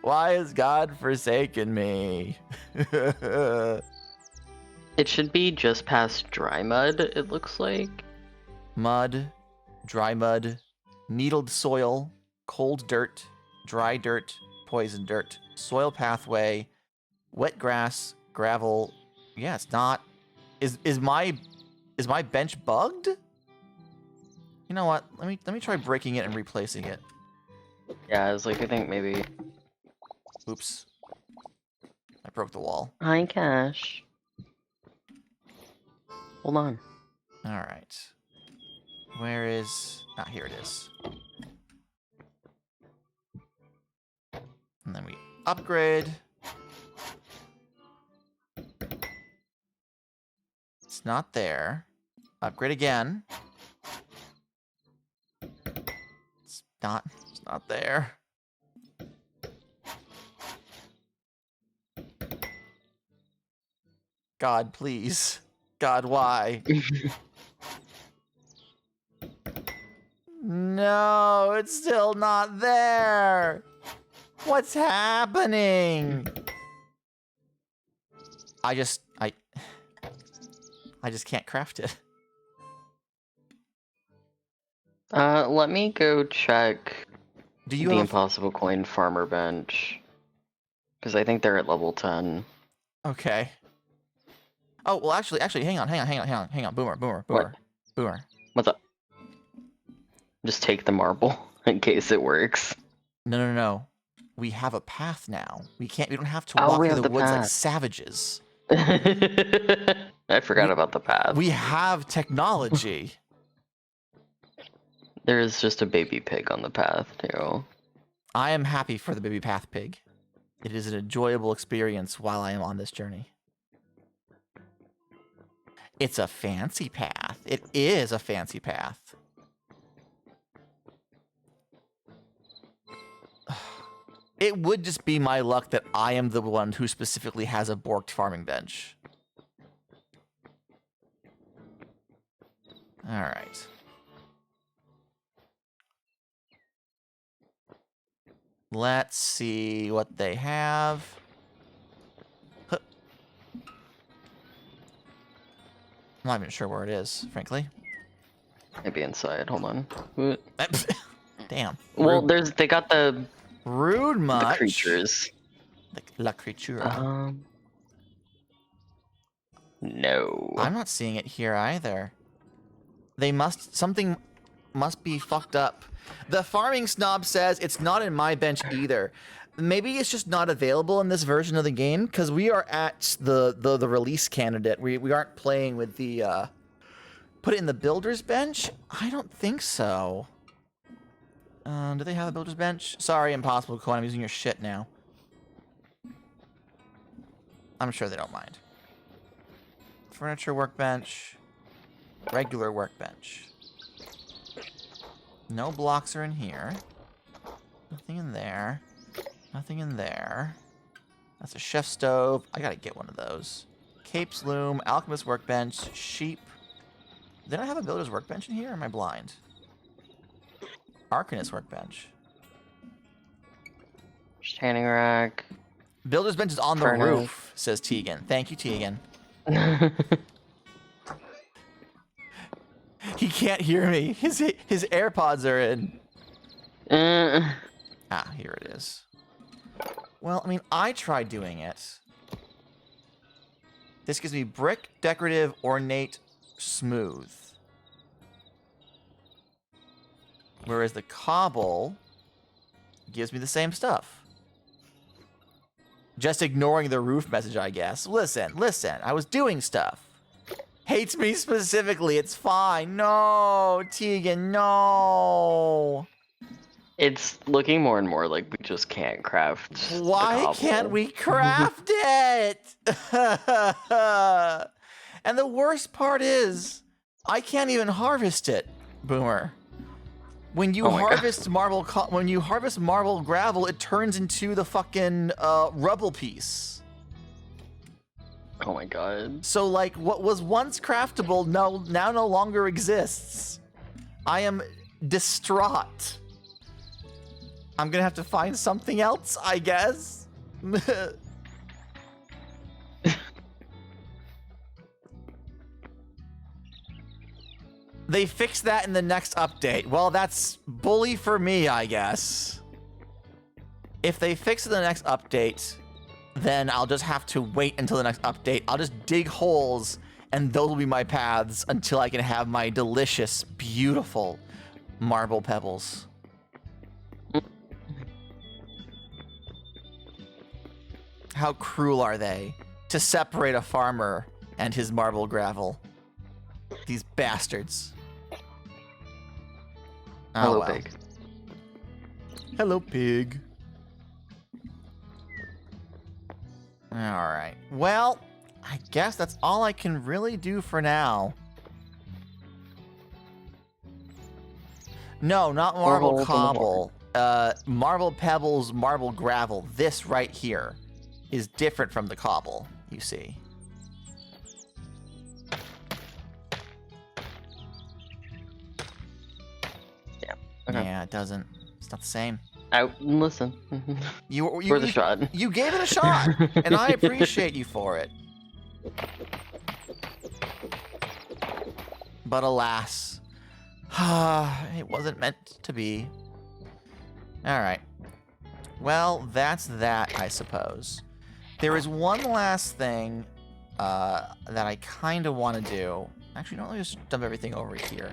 Why has God forsaken me? It should be just past dry mud, it looks like. Mud, dry mud, needled soil, cold dirt, dry dirt, poison dirt, soil pathway, wet grass, gravel. Yeah, it's not. Is my bench bugged? You know what? Let me try breaking it and replacing it. Yeah, I was like, I think maybe. Oops. I broke the wall. Hi, Cash. Hold on. All right. Where is... Ah, here it is. And then we upgrade. It's not there. Upgrade again. It's not there. God, please. God, why? No, it's still not there. What's happening? I just can't craft it. Let me go check Do you the have... Impossible Coin Farmer Bench. Because I think they're at level 10. Okay. Oh, well, actually, hang on. Boomer. What? Boomer. What's up? Just take the marble in case it works. No. We have a path now. We don't have to walk we through have the the woods like path. savages. I forgot about the path. We have technology. There is just a baby pig on the path, too. I am happy for the baby path pig. It is an enjoyable experience while I am on this journey. It's a fancy path. It is a fancy path. It would just be my luck that I am the one who specifically has a borked farming bench. All right. Let's see what they have. Huh. I'm not even sure where it is, frankly. Maybe inside. Hold on. What? Damn. Well, Rude. they got the much. creatures. La creatura. No. I'm not seeing it here either. Something must be fucked up. The farming snob says it's not in my bench either. Maybe it's just not available in this version of the game because we are at the release candidate. We aren't playing with the put it in the builder's bench. I don't think so. Do they have a builder's bench? Sorry, Impossible Coin. I'm using your shit now. I'm sure they don't mind. Furniture workbench. Regular workbench. No blocks are in here. Nothing in there. Nothing in there. That's a chef stove. I gotta get one of those. Cape's loom, alchemist workbench, sheep. Did I have a builder's workbench in here, or am I blind? Arcanist workbench. Standing rack. Builder's bench is on the Furnace. roof, says Tegan. Thank you, Tegan. He can't hear me. His AirPods are in. Ah, here it is. Well, I mean, I tried doing it. This gives me brick, decorative, ornate, smooth. Whereas the cobble gives me the same stuff. Just ignoring the roof message, I guess. Listen, I was doing stuff. Hates me specifically, it's fine. No, Tegan, no. It's looking more and more like we just can't craft. Why can't we craft it? And the worst part is, I can't even harvest it, Boomer. When you harvest marble gravel, it turns into the fucking rubble piece. Oh my god. So like, what was once craftable now no longer exists. I am distraught. I'm gonna have to find something else, I guess. They fixed that in the next update. Well, that's bully for me, I guess. If they fix it in the next update, then I'll just have to wait until the next update. I'll just dig holes, and those will be my paths until I can have my delicious, beautiful marble pebbles. How cruel are they to separate a farmer and his marble gravel? These bastards. Oh, Hello, well. pig. Hello, pig. Alright. Well, I guess that's all I can really do for now. No, not marble cobble. Marble pebbles, marble gravel. This right here is different from the cobble, you see. Okay. Yeah, it doesn't. It's not the same. Listen. For the shot. You gave it a shot, and I appreciate you for it. But alas, it wasn't meant to be. All right. Well, that's that, I suppose. There is one last thing that I kind of want to do. Actually, no, let me just dump everything over here.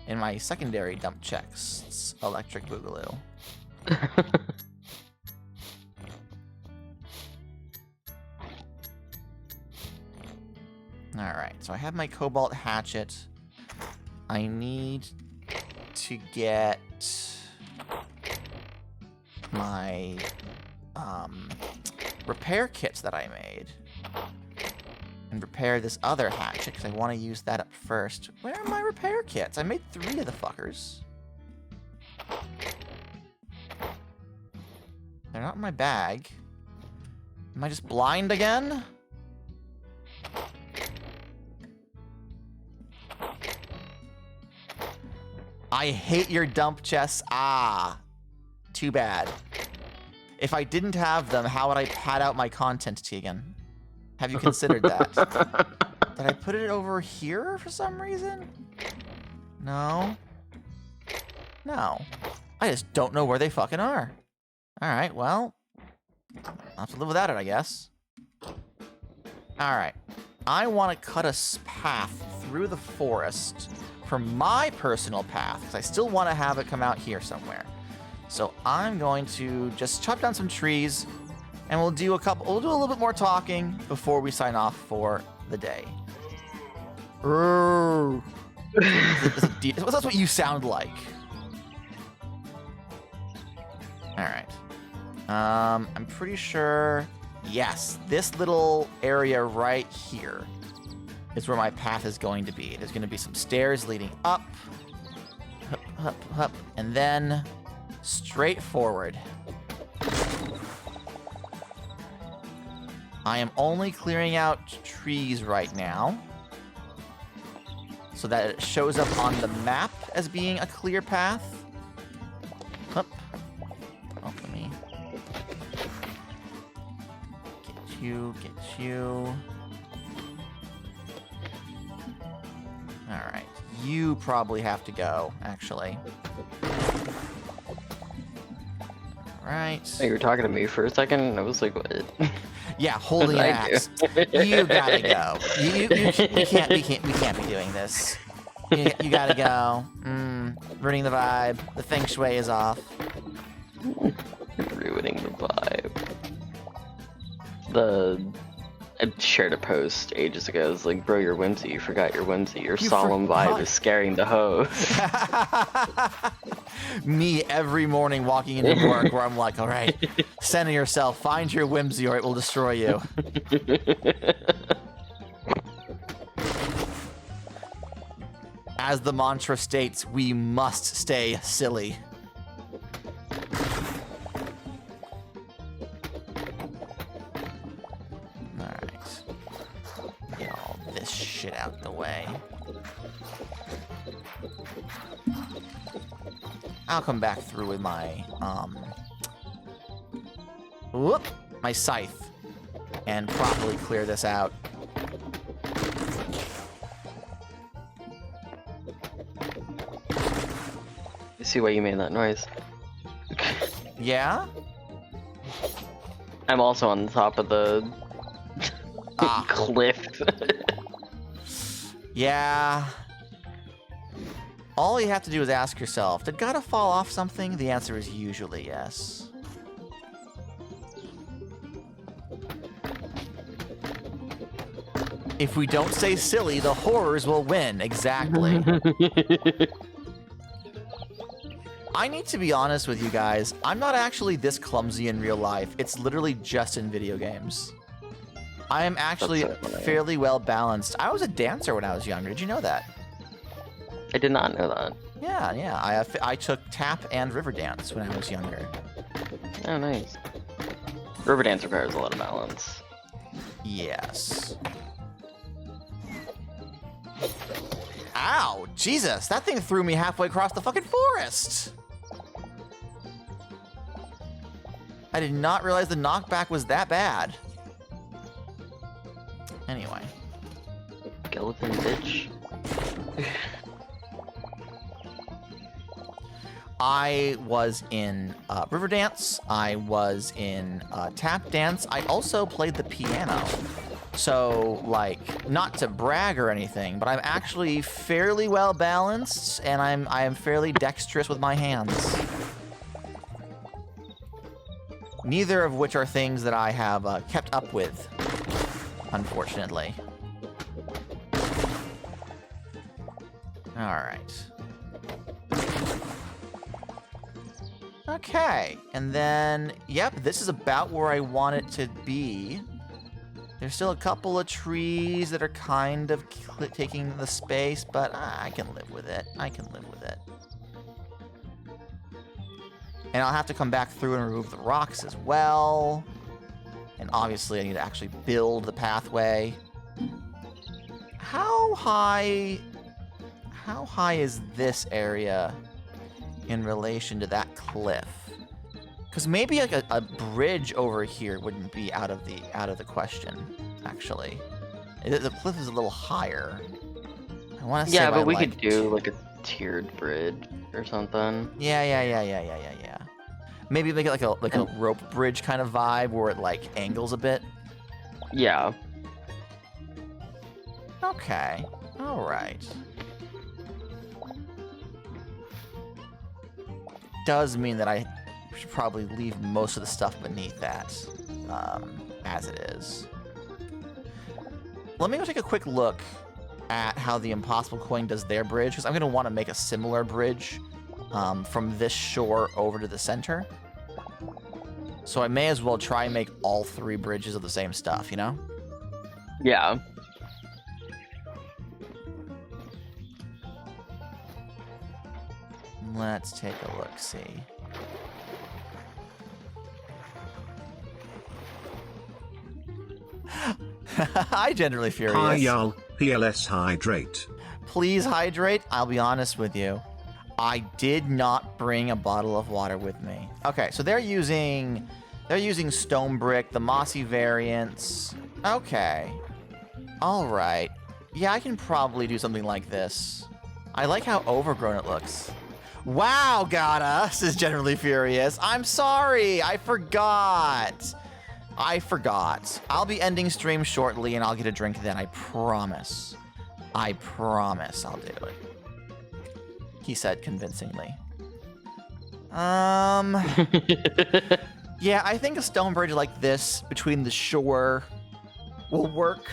In my secondary dump checks, electric boogaloo. Alright, so I have my cobalt hatchet. I need to get my repair kits that I made. And repair this other hatchet, because I want to use that up first. Where are my repair kits? I made 3 of the fuckers. They're not in my bag. Am I just blind again? I hate your dump chests. Ah, too bad. If I didn't have them, how would I pad out my content, Tegan? Have you considered that? Did I put it over here for some reason? No. No. I just don't know where they fucking are. Alright, well. I'll have to live without it, I guess. Alright. I want to cut a path through the forest for my personal path, because I still want to have it come out here somewhere. So I'm going to just chop down some trees, and we'll do a little bit more talking before we sign off for the day. That's what you sound like. All right. I'm pretty sure, yes, this little area right here is where my path is going to be. There's going to be some stairs leading up, up, and then straight forward. I am only clearing out trees right now so that it shows up on the map as being a clear path. Up. Oh, let me get you. Alright. You probably have to go, actually. Alright. You were talking to me for a second, and I was like, what? Yeah, holding an axe. You gotta go. We can't be doing this. You gotta go. Ruining the vibe. The feng shui is off. Ruining the vibe. I shared a post ages ago. It's like, bro, you're whimsy. You forgot your whimsy. Your solemn vibe is scaring the hoes. Me every morning walking into work where I'm like, all right, center yourself. Find your whimsy or it will destroy you. As the mantra states, we must stay silly. Alright. Get all this shit out the way. I'll come back through with my, my scythe and properly clear this out. I see why you made that noise. Yeah? I'm also on the top of the cliff. Yeah. All you have to do is ask yourself, did Gadda fall off something? The answer is usually yes. If we don't say silly, the horrors will win. Exactly. I need to be honest with you guys. I'm not actually this clumsy in real life. It's literally just in video games. I am actually fairly well balanced. I was a dancer when I was younger. Did you know that? I did not know that. Yeah. I took tap and river dance when I was younger. Oh, nice. River dance requires a lot of balance. Yes. Ow! Jesus, that thing threw me halfway across the fucking forest! I did not realize the knockback was that bad. Anyway. Skeleton bitch. I was in river dance. I was in tap dance. I also played the piano. So, like, not to brag or anything, but I'm actually fairly well balanced, and I am fairly dexterous with my hands. Neither of which are things that I have kept up with, unfortunately. Alright. Okay, and then, yep, this is about where I want it to be. There's still a couple of trees that are kind of taking the space, but I can live with it. I can live with it. And I'll have to come back through and remove the rocks as well. And obviously I need to actually build the pathway. How high is this area in relation to that cliff? Because maybe like a bridge over here wouldn't be out of the question, actually. The cliff is a little higher. I want to say. Yeah, but we could do like a tiered bridge or something. Yeah. Maybe make it like a rope bridge kind of vibe where it like angles a bit. Yeah. Okay. All right. Does mean that I should probably leave most of the stuff beneath that as it is. Let me go take a quick look at how the Impossible Coin does their bridge, because I'm going to want to make a similar bridge from this shore over to the center. So I may as well try and make all 3 bridges of the same stuff, you know? Yeah. Let's take a look-see. Hi, Generally Furious. Hi, y'all. PLS hydrate. Please hydrate. I'll be honest with you. I did not bring a bottle of water with me. Okay, so they're using stone brick, the mossy variants. Okay. All right. Yeah, I can probably do something like this. I like how overgrown it looks. Wow, Gadda, says Generally Furious. I'm sorry, I forgot. I'll be ending stream shortly and I'll get a drink then, I promise. I promise I'll do it. He said convincingly. Yeah, I think a stone bridge like this between the shore will work.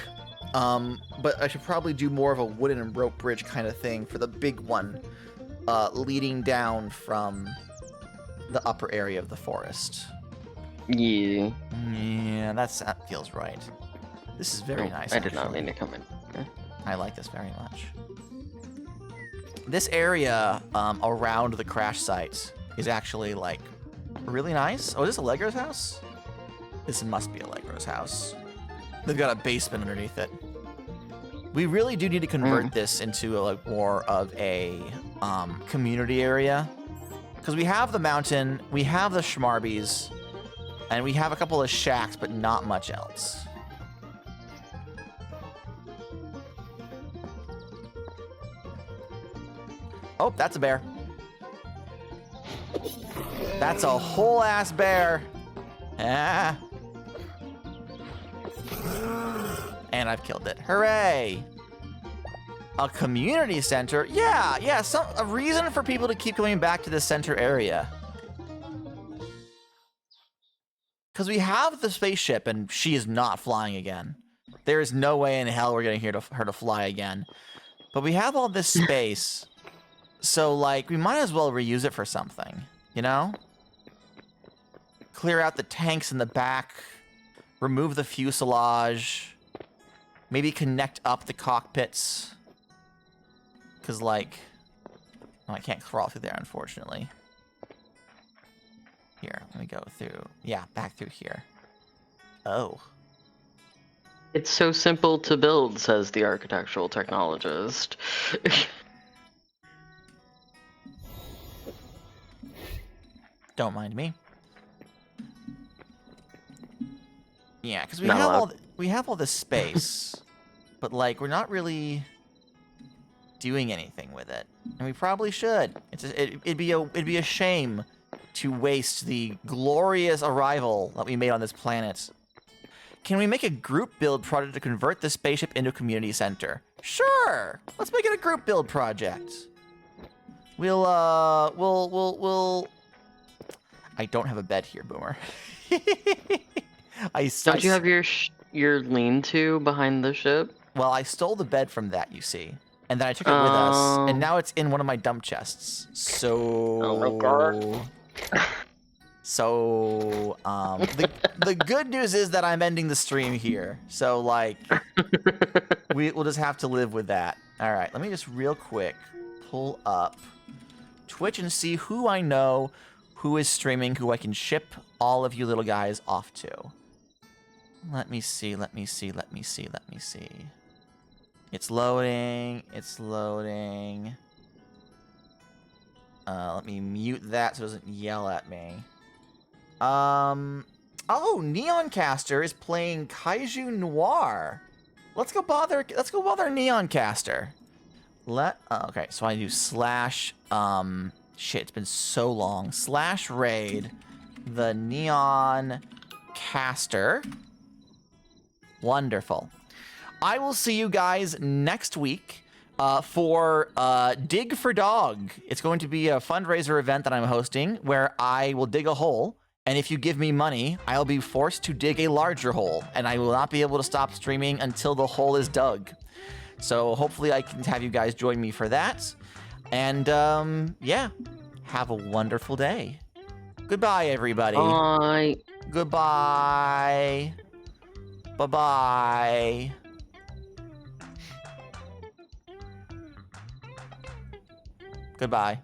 But I should probably do more of a wooden and rope bridge kind of thing for the big one, leading down from the upper area of the forest. Yeah. Yeah, that feels right. This is very nice. I did not mean to come in. Okay. I like this very much. This area around the crash site is actually like really nice. Oh, is this Allegro's house? This must be Allegro's house. They've got a basement underneath it. We really do need to convert this into like more of a community area, because we have the mountain, we have the Schmarbies, and we have a couple of shacks, but not much else. Oh, that's a bear. That's a whole ass bear. Ah. And I've killed it. Hooray! A community center? Yeah, a reason for people to keep coming back to this center area. Because we have the spaceship and she is not flying again. There is no way in hell we're getting her to fly again. But we have all this space. So, like, we might as well reuse it for something, you know? Clear out the tanks in the back. Remove the fuselage. Maybe connect up the cockpits. Because, like... Oh, I can't crawl through there, unfortunately. Here, let me go through. Yeah, back through here. Oh. It's so simple to build, says the architectural technologist. Don't mind me. Yeah, because we have all this space, but like we're not really doing anything with it, and we probably should. It'd be a shame to waste the glorious arrival that we made on this planet. Can we make a group build project to convert the spaceship into a community center? Sure. Let's make it a group build project. We'll. I don't have a bed here, Boomer. Don't you have your lean-to behind the ship? Well, I stole the bed from that, you see. And then I took it with us, and now it's in one of my dump chests. So... Oh my god. So, the good news is that I'm ending the stream here. So, like, we'll just have to live with that. All right, let me just real quick pull up Twitch and see who I know who is streaming, who I can ship all of you little guys off to. Let me see. It's loading. Let me mute that so it doesn't yell at me. Oh, Neoncaster is playing Kaiju Noir. Let's go bother Neoncaster. Okay, so I do slash, shit, it's been so long. /raid the Neoncaster. Wonderful. I will see you guys next week for Dig for Dog. It's going to be a fundraiser event that I'm hosting where I will dig a hole, and if you give me money, I'll be forced to dig a larger hole, and I will not be able to stop streaming until the hole is dug. So hopefully I can have you guys join me for that. And yeah, have a wonderful day. Goodbye, everybody. Bye. Goodbye. Bye-bye. Goodbye.